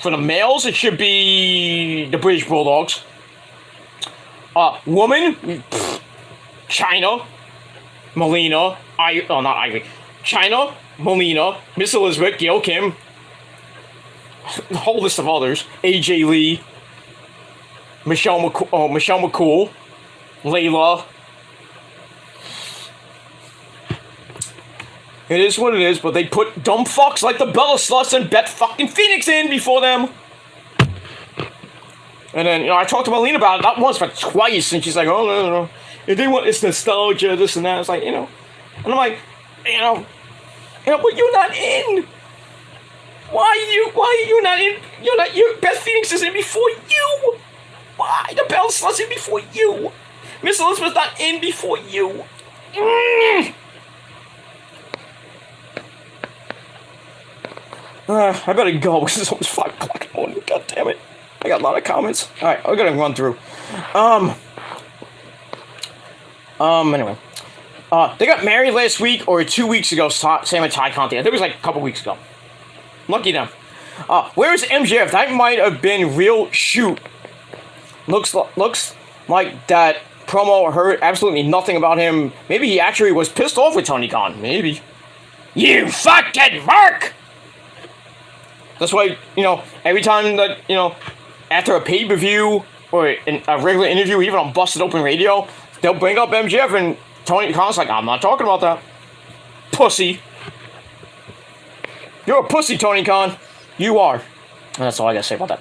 for the males, it should be the British Bulldogs. Woman, China, Melina, not Ivy. China, Melina, Miss Elizabeth, Gail Kim, a whole list of others. AJ Lee, Michelle McCool, Layla. It is what it is, but they put dumb fucks like the Bella Sluts and Beth fucking Phoenix in before them. And then, I talked to Melina about it, not once, but twice, and she's like, oh, no. If they want this nostalgia, this and that, it's like, And I'm like, but you're not in. Why are you not in? Beth Phoenix is in before you. Why? The Bella Slut's in before you. Miss Elizabeth's not in before you. I better go because it's almost 5 o'clock in the morning. God damn it. I got a lot of comments. Alright, I'm gonna run through. Anyway. They got married last week or 2 weeks ago, Sam and Ty Conti. I think it was like a couple weeks ago. Lucky them. Where is MJF? That might have been real shoot. Looks like that promo heard absolutely nothing about him. Maybe he actually was pissed off with Tony Khan. Maybe. You fucking mark! That's why, every time that, after a pay-per-view or a regular interview, even on Busted Open Radio, they'll bring up MJF and Tony Khan's like, I'm not talking about that. Pussy. You're a pussy, Tony Khan. You are. And that's all I gotta say about that.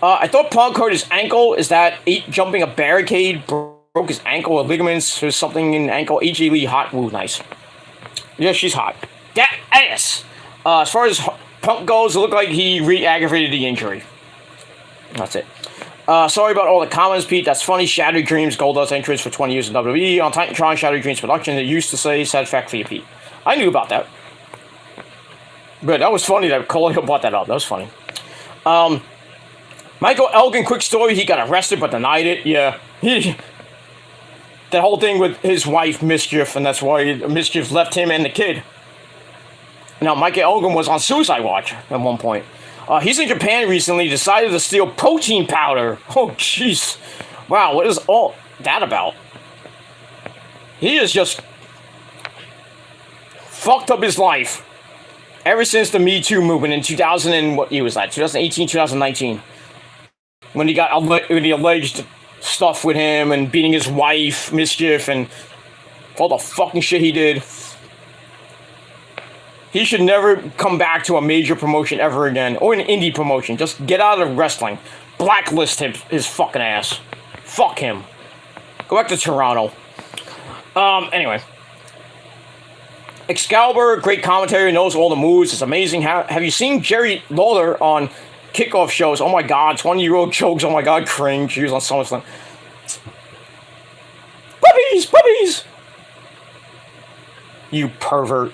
I thought Punk hurt his ankle. Is that jumping a barricade broke his ankle or ligaments? There's something in the ankle. AJ Lee hot. Woo, nice. Yeah, she's hot. That ass. As far as Punk goes, it looked like he re-aggravated the injury. That's it. Sorry about all the comments, Pete. That's funny. Shattered Dreams, Goldust entrance for 20 years in WWE. On Titantron, Shattered Dreams production. They used to say, sad fact for you, Pete. I knew about that. But that was funny that Cole brought that up. That was funny. Michael Elgin, quick story. He got arrested but denied it. Yeah. That whole thing with his wife, Mischief, and that's why Mischief left him and the kid. Now, Michael Elgin was on Suicide Watch at one point. He's in Japan recently, decided to steal protein powder. Oh, jeez. Wow, what is all that about? He has just fucked up his life ever since the Me Too movement in 2000 and what year was that? 2018, 2019. When he got the alleged stuff with him and beating his wife, Mischief, and all the fucking shit he did. He should never come back to a major promotion ever again, or an indie promotion. Just get out of wrestling. Blacklist his fucking ass. Fuck him. Go back to Toronto. Anyway. Excalibur, great commentary, knows all the moves. It's amazing. Have you seen Jerry Lawler on kickoff shows? Oh my god, 20-year-old chokes. Oh my god, cringe. He was on SummerSlam. Puppies! You pervert.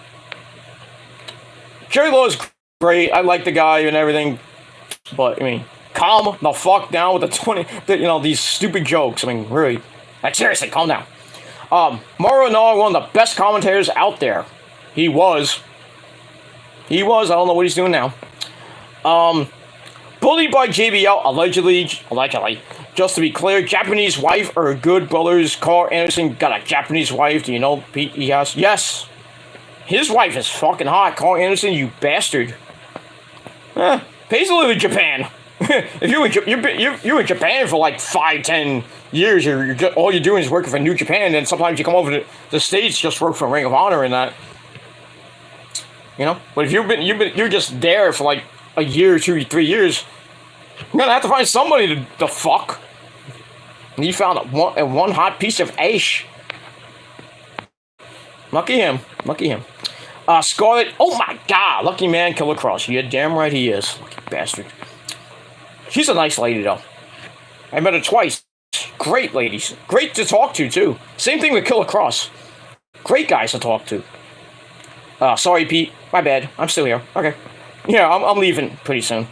Jerry Lawler's great. I like the guy and everything. But, calm the fuck down with these stupid jokes. Really. Like, seriously, calm down. Mauro Ranallo, one of the best commentators out there. He was. I don't know what he's doing now. Bullied by JBL, allegedly. Just to be clear, Japanese wife or good brothers. Carl Anderson got a Japanese wife. Do you know Pete he has? Yes. His wife is fucking hot. Carl Anderson, you bastard. Pays to live in Japan. If you're in Japan for like 5-10 years, all you're doing is working for New Japan, and then sometimes you come over to the States just work for Ring of Honor and that. You know, but if you're just there for like a year, 2, 3 years, you're gonna have to find somebody to fuck. And you found one hot piece of ash. Lucky him. Scarlett. Oh my God, lucky man, Killer Cross. You're damn right he is. Lucky bastard. She's a nice lady though. I met her twice. Great ladies. Great to talk to too. Same thing with Killer Cross. Great guys to talk to. Sorry, Pete. My bad. I'm still here. Okay. Yeah, I'm leaving pretty soon.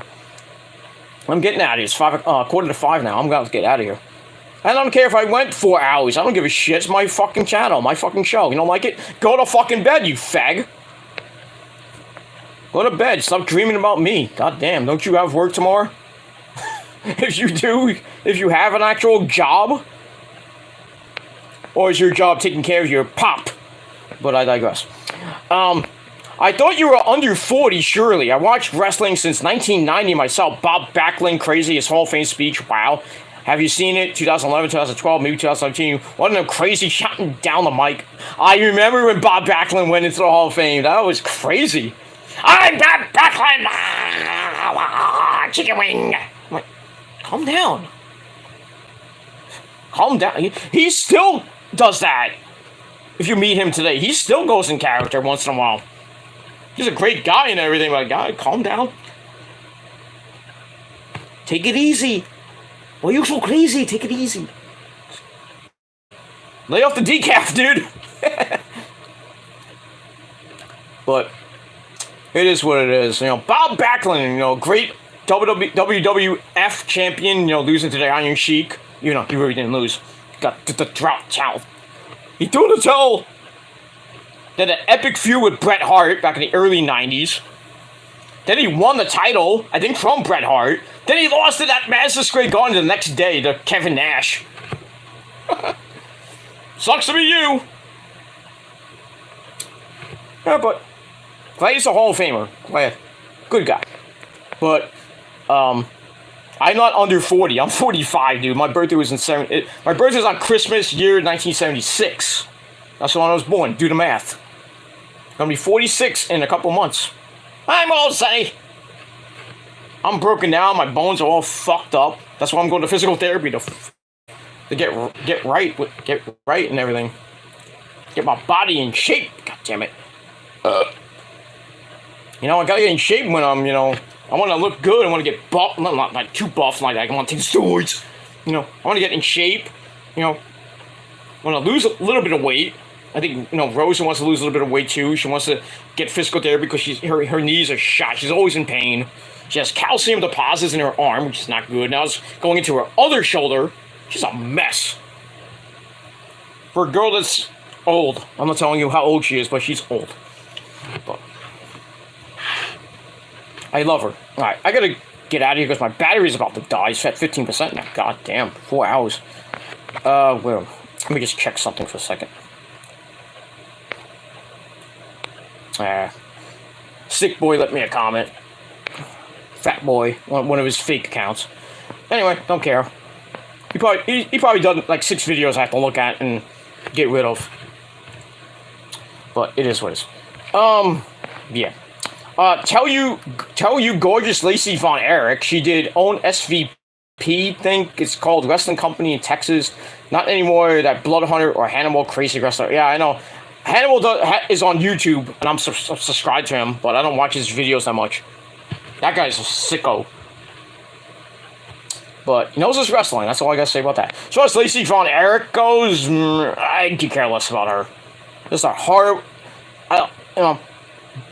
I'm getting out of here. It's 4:45 now. I'm gonna get out of here. I don't care if I went 4 hours. I don't give a shit. It's my fucking channel, my fucking show. You don't like it? Go to fucking bed, you fag. Go to bed. Stop dreaming about me. God damn. Don't you have work tomorrow? If you do, if you have an actual job, or is your job taking care of your pop? But I digress. I thought you were under 40, surely. I watched wrestling since 1990 myself. Bob Backlund, crazy, his Hall of Fame speech, wow. Have you seen it? 2011, 2012, maybe 2017. One of them crazy shouting down the mic. I remember when Bob Backlund went into the Hall of Fame. That was crazy. I'm Bob Backlund! Chicken wing! I'm like, calm down. Calm down. He still does that. If you meet him today, he still goes in character once in a while. He's a great guy and everything, but God, calm down. Take it easy. Why are you so crazy? Take it easy. Lay off the decaf, dude. But it is what it is. You know, Bob Backlund, you know, great WWF champion, you know, losing to the Iron Sheik. You know, he really didn't lose. Got the drop towel. He threw the towel. Then an epic feud with Bret Hart back in the early 90s. Then he won the title, I think from Bret Hart. Then he lost to that Madison Square Garden the next day to Kevin Nash. Sucks to be you. Yeah, but glad he's a Hall of Famer. Glad. Good guy. But, I'm not under 40. I'm 45, dude. My birthday was my birthday was on Christmas year 1976. That's when I was born. Do the math. I'm gonna be 46 in a couple months. I'm all say. I'm broken down. My bones are all fucked up. That's why I'm going to physical therapy to get right and everything. Get my body in shape. God damn it. You know, I gotta get in shape when I'm, you know, I want to look good. I want to get buff. Not like too buff like that. I want to take steroids. You know, I want to get in shape. You know, I want to lose a little bit of weight. I think, you know, Rosa wants to lose a little bit of weight too. She wants to get physical therapy because her knees are shot. She's always in pain. She has calcium deposits in her arm, which is not good. Now it's going into her other shoulder. She's a mess. For a girl that's old. I'm not telling you how old she is, but she's old. But I love her. Alright, I gotta get out of here because my battery's about to die. It's at 15% now. God damn. 4 hours. Well, let me just check something for a second. Sick boy left me a comment. Fat boy, one of his fake accounts. Anyway, don't care. He probably done like 6 videos I have to look at and get rid of. But it is what it is. Yeah. Tell you gorgeous Lacey Von Erich. She did own SVP, think it's called Wrestling Company in Texas. Not anymore that Blood Hunter or Hannibal Crazy Wrestler. Yeah, I know. Hannibal is on YouTube, and I'm subscribed to him, but I don't watch his videos that much. That guy's a sicko. But he knows his wrestling. That's all I gotta say about that. As far as Lacey Von Erich goes, I could care less about her. Just a hard,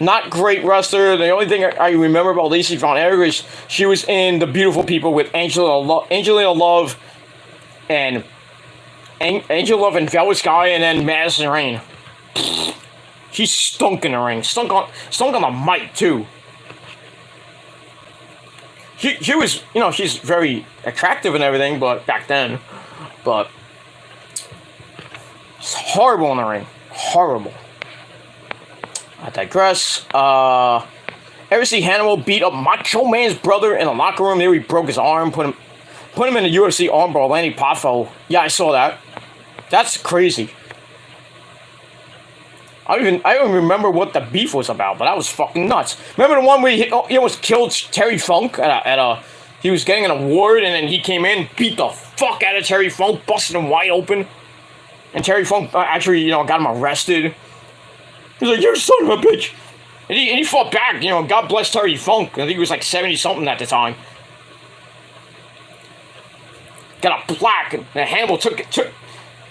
not great wrestler. The only thing I remember about Lacey Von Erich is she was in The Beautiful People with Angelina Love and Angel Love and Velvet Sky, and then Madison Rain. She stunk in the ring. Stunk on the mic too. She was, you know, she's very attractive and everything, but back then, but it's horrible in the ring. Horrible. I digress. Ever see Hannibal beat up Macho Man's brother in the locker room? There he broke his arm, put him in a UFC armbar, landing potfoe. Yeah, I saw that. That's crazy. I don't remember what the beef was about, but that was fucking nuts. Remember the one where he almost killed Terry Funk he was getting an award, and then he came in, beat the fuck out of Terry Funk, busted him wide open, and Terry Funk actually, you know, got him arrested. He's like, "You son of a bitch," and he fought back. You know, God bless Terry Funk. I think he was like 70 something at the time. Got a black, and Hannibal took.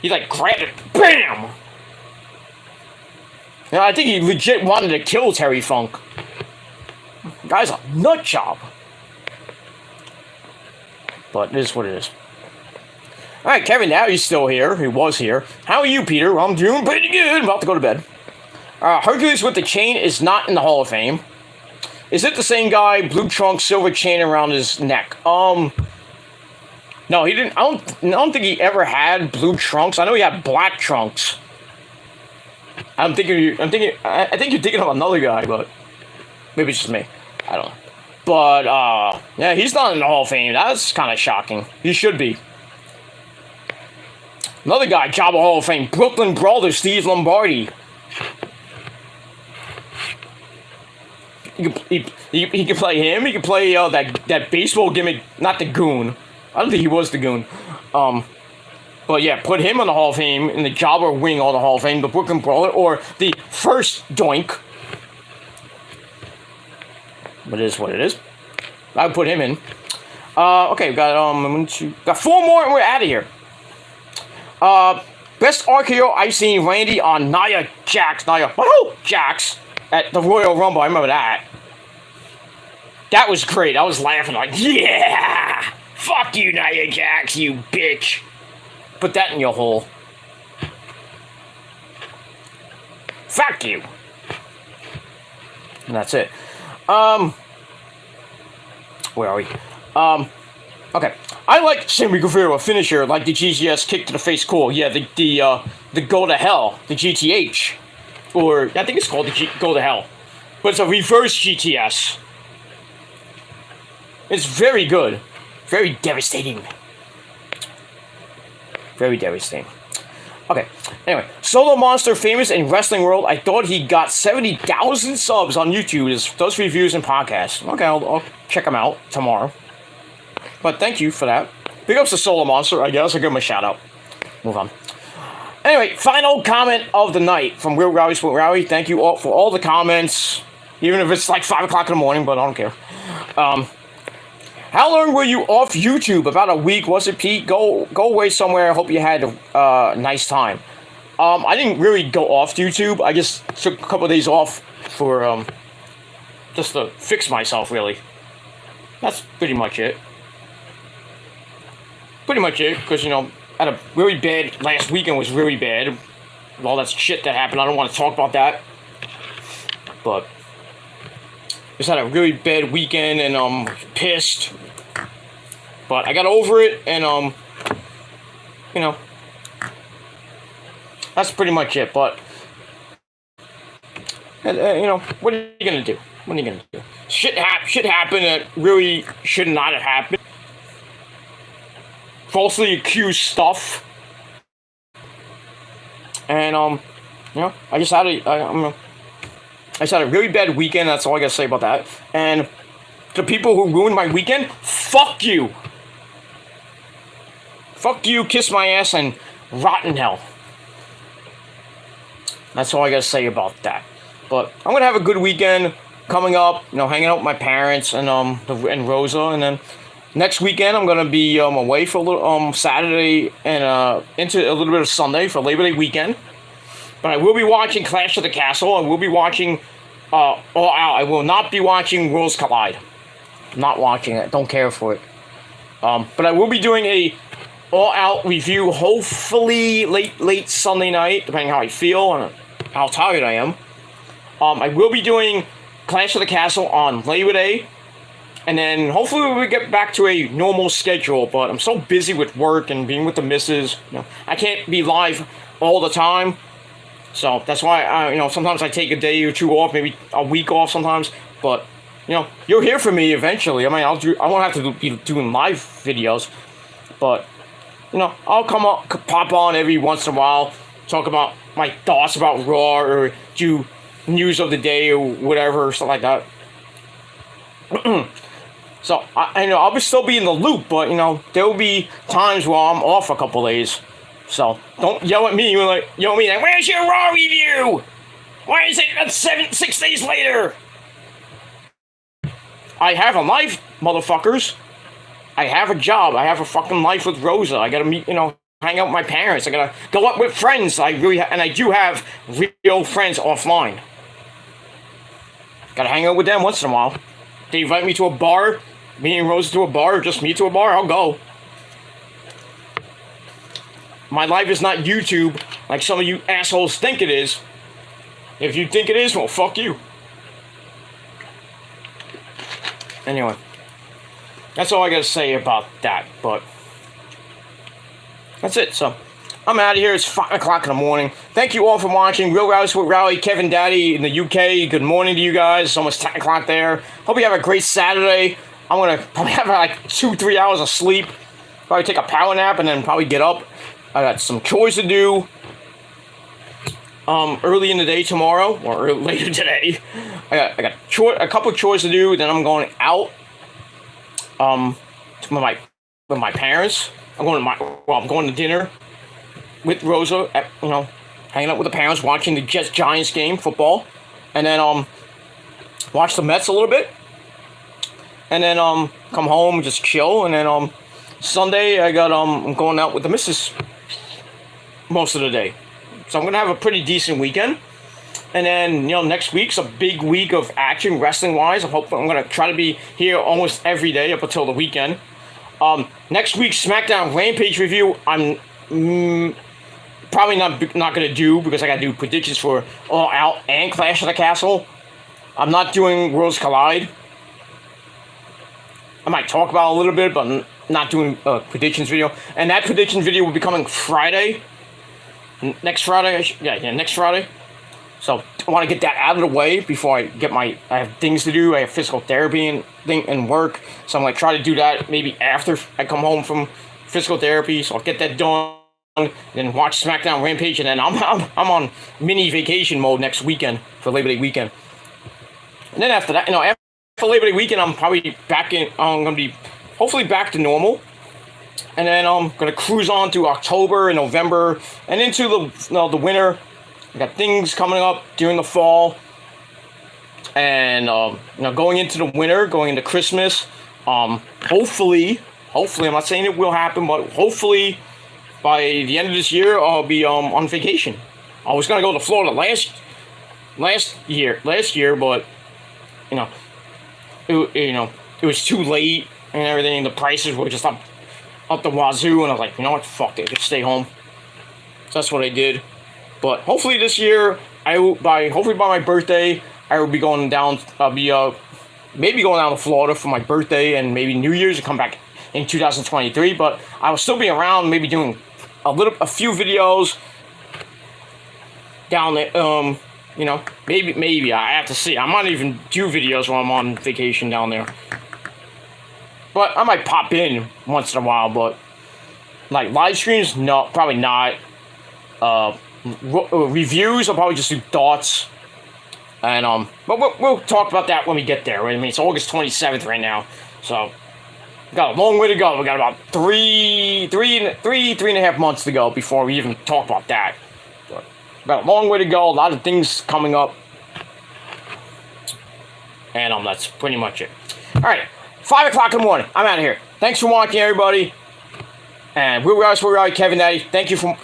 He like grabbed it, bam. You know, I think he legit wanted to kill Terry Funk. The guy's a nut job. But it is what it is. Alright, Kevin, now he's still here. He was here. How are you, Peter? I'm doing pretty good. I'm about to go to bed. Hercules with the chain is not in the Hall of Fame. Is it the same guy? Blue trunks, silver chain around his neck. No, he didn't. I don't think he ever had blue trunks. I know he had black trunks. I think you're thinking of another guy, but maybe it's just me. I don't know. But yeah, he's not in the Hall of Fame. That's kind of shocking. He should be. Another guy, Jobber Hall of Fame, Brooklyn Brawler, Steve Lombardi. He could play him. He could play that baseball gimmick, not the Goon. I don't think he was the Goon. But yeah, put him in the Hall of Fame, in the Jobber wing of the Hall of Fame, the Brooklyn Brawler, or the first Doink. But it is what it is. I would put him in. Okay, we got 4 more and we're out of here. Best RKO I've seen Randy on Nia Jax at the Royal Rumble. I remember that. That was great. I was laughing like, yeah! Fuck you, Nia Jax, you bitch. Put that in your hole. Fuck you. And that's it. Where are we? Okay. I like Sammy Guevara finisher, like the GTS kick to the face. Cool. Yeah, the go to hell, the GTH, or I think it's called the go to hell, but it's a reverse GTS. It's very good, very devastating, very devastating. Okay. Anyway, Solo Monster, famous in wrestling world. I thought he got 70,000 subs on YouTube. Those reviews and podcasts. Okay, I'll check them out tomorrow. But thank you for that. Big ups to Solo Monster, I guess. I'll give him a shout out. Move on. Anyway, final comment of the night from Real Rowdy Sport Rowdy. Thank you all for all the comments. Even if it's like 5 o'clock in the morning, but I don't care. How long were you off YouTube? About a week, was it, Pete? Go away somewhere. I hope you had a nice time. I didn't really go off YouTube. I just took a couple of days off for just to fix myself, really. That's pretty much it. Pretty much it, because, you know, I had a really bad, last weekend was really bad. With all that shit that happened, I don't want to talk about that. But just had a really bad weekend, and pissed. But I got over it, and you know, that's pretty much it. But you know, what are you gonna do? What are you gonna do? Shit happened that really should not have happened. Falsely accused stuff, and you know, I just had a really bad weekend. That's all I gotta say about that. And the people who ruined my weekend, fuck you. Fuck you, kiss my ass, and rot in hell. That's all I gotta say about that. But I'm gonna have a good weekend coming up. You know, hanging out with my parents and Rosa, and then next weekend I'm gonna be away for a little Saturday and into a little bit of Sunday for Labor Day weekend. But I will be watching Clash of the Castle. I will be watching All Out. I will not be watching Worlds Collide. I'm not watching it. Don't care for it. But I will be doing a all-out review, hopefully late Sunday night, depending how I feel and how tired I am. I will be doing Clash of the Castle on Labor Day, and then hopefully we'll get back to a normal schedule, but I'm so busy with work and being with the missus, I can't be live all the time, so that's why, sometimes I take a day or two off, maybe a week off sometimes, but, you'll hear from me eventually. I mean, I won't have to be doing live videos, but, I'll pop on every once in a while, talk about my thoughts about Raw, or do news of the day or whatever, stuff like that. So, I'll still be in the loop, but, there will be times where I'm off a couple days. So, don't yell at me, where's your Raw review? Why is it 6 days later? I have a life, motherfuckers. I have a job. I have a fucking life with Rosa. I gotta meet, hang out with my parents. I gotta go out with friends. And I do have real friends offline. Gotta hang out with them once in a while. They invite me to a bar, me and Rosa to a bar, or just me to a bar, I'll go. My life is not YouTube, like some of you assholes think it is. If you think it is, well, fuck you. Anyway, that's all I gotta say about that, but that's it, so I'm out of here. It's 5 o'clock in the morning. Thank you all for watching. Real Rowdies with Rowdy, Kevin Daddy in the UK. Good morning to you guys. It's almost 10 o'clock there. Hope you have a great Saturday. I'm going to probably have like 2-3 hours of sleep. Probably take a power nap and then probably get up. I got some chores to do early in the day tomorrow, or later today. I got a couple of chores to do. Then I'm going out with my parents. I'm going to dinner with Rosa, hanging out with the parents, watching the Jets-Giants game, football, and then, watch the Mets a little bit, and then, come home, just chill, and then, Sunday, I'm going out with the missus most of the day, so I'm gonna have a pretty decent weekend, and then, next week's a big week of action, wrestling-wise. I'm gonna try to be here almost every day up until the weekend. Next week's Smackdown Rampage review, I'm probably not going to do, because I got to do predictions for All Out and Clash of the Castle. I'm not doing Worlds Collide. I might talk about it a little bit, but I'm not doing a predictions video. And that predictions video will be coming Friday. Next Friday? Next Friday. So I want to get that out of the way before I have things to do. I have physical therapy and work. So I'm going to try to do that maybe after I come home from physical therapy. So I'll get that done. Then watch SmackDown Rampage, and then I'm on mini vacation mode next weekend for Labor Day weekend. And then after that, after Labor Day weekend, I'm probably I'm gonna be hopefully back to normal. And then I'm gonna cruise on through October and November and into the winter. I got things coming up during the fall, and going into the winter, going into Christmas. Hopefully, I'm not saying it will happen, but hopefully, by the end of this year, I'll be on vacation. I was gonna go to Florida last year, but it was too late and everything. The prices were just up the wazoo, and I was like, you know what, fuck it, just stay home. So that's what I did. But hopefully this year, hopefully by my birthday, I will be going down. I'll be maybe going down to Florida for my birthday and maybe New Year's and come back in 2023. But I will still be around, maybe doing a few videos down there. Maybe I have to see. I might even do videos while I'm on vacation down there. But I might pop in once in a while. But like live streams, no, probably not. Reviews, I'll probably just do thoughts. And but we'll talk about that when we get there. Right? I mean, it's August 27th right now, so we got a long way to go. We got about three and a half months to go before we even talk about that. But got a long way to go. A lot of things coming up, and that's pretty much it. All right, 5 o'clock in the morning. I'm out of here. Thanks for watching, everybody. And we're Kevin Daddy. Thank you for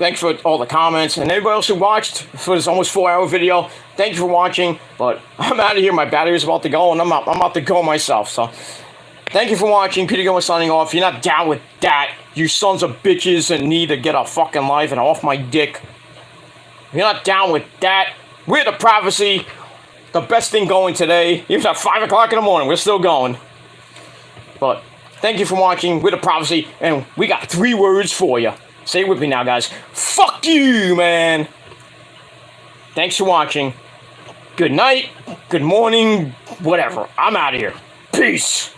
all the comments, and everybody else who watched for this almost 4-hour video. Thank you for watching. But I'm out of here. My battery's about to go, and I'm about to go myself. So Thank you for watching. Peter Gilmore signing off. If you're not down with that, you sons of bitches and need to get a fucking life and off my dick. If you're not down with that, we're the Prophecy. The best thing going today. Even at 5 o'clock in the morning, we're still going. But thank you for watching. We're the Prophecy, and we got 3 words for you. Say it with me now, guys. Fuck you, man. Thanks for watching. Good night, good morning, whatever. I'm out of here. Peace.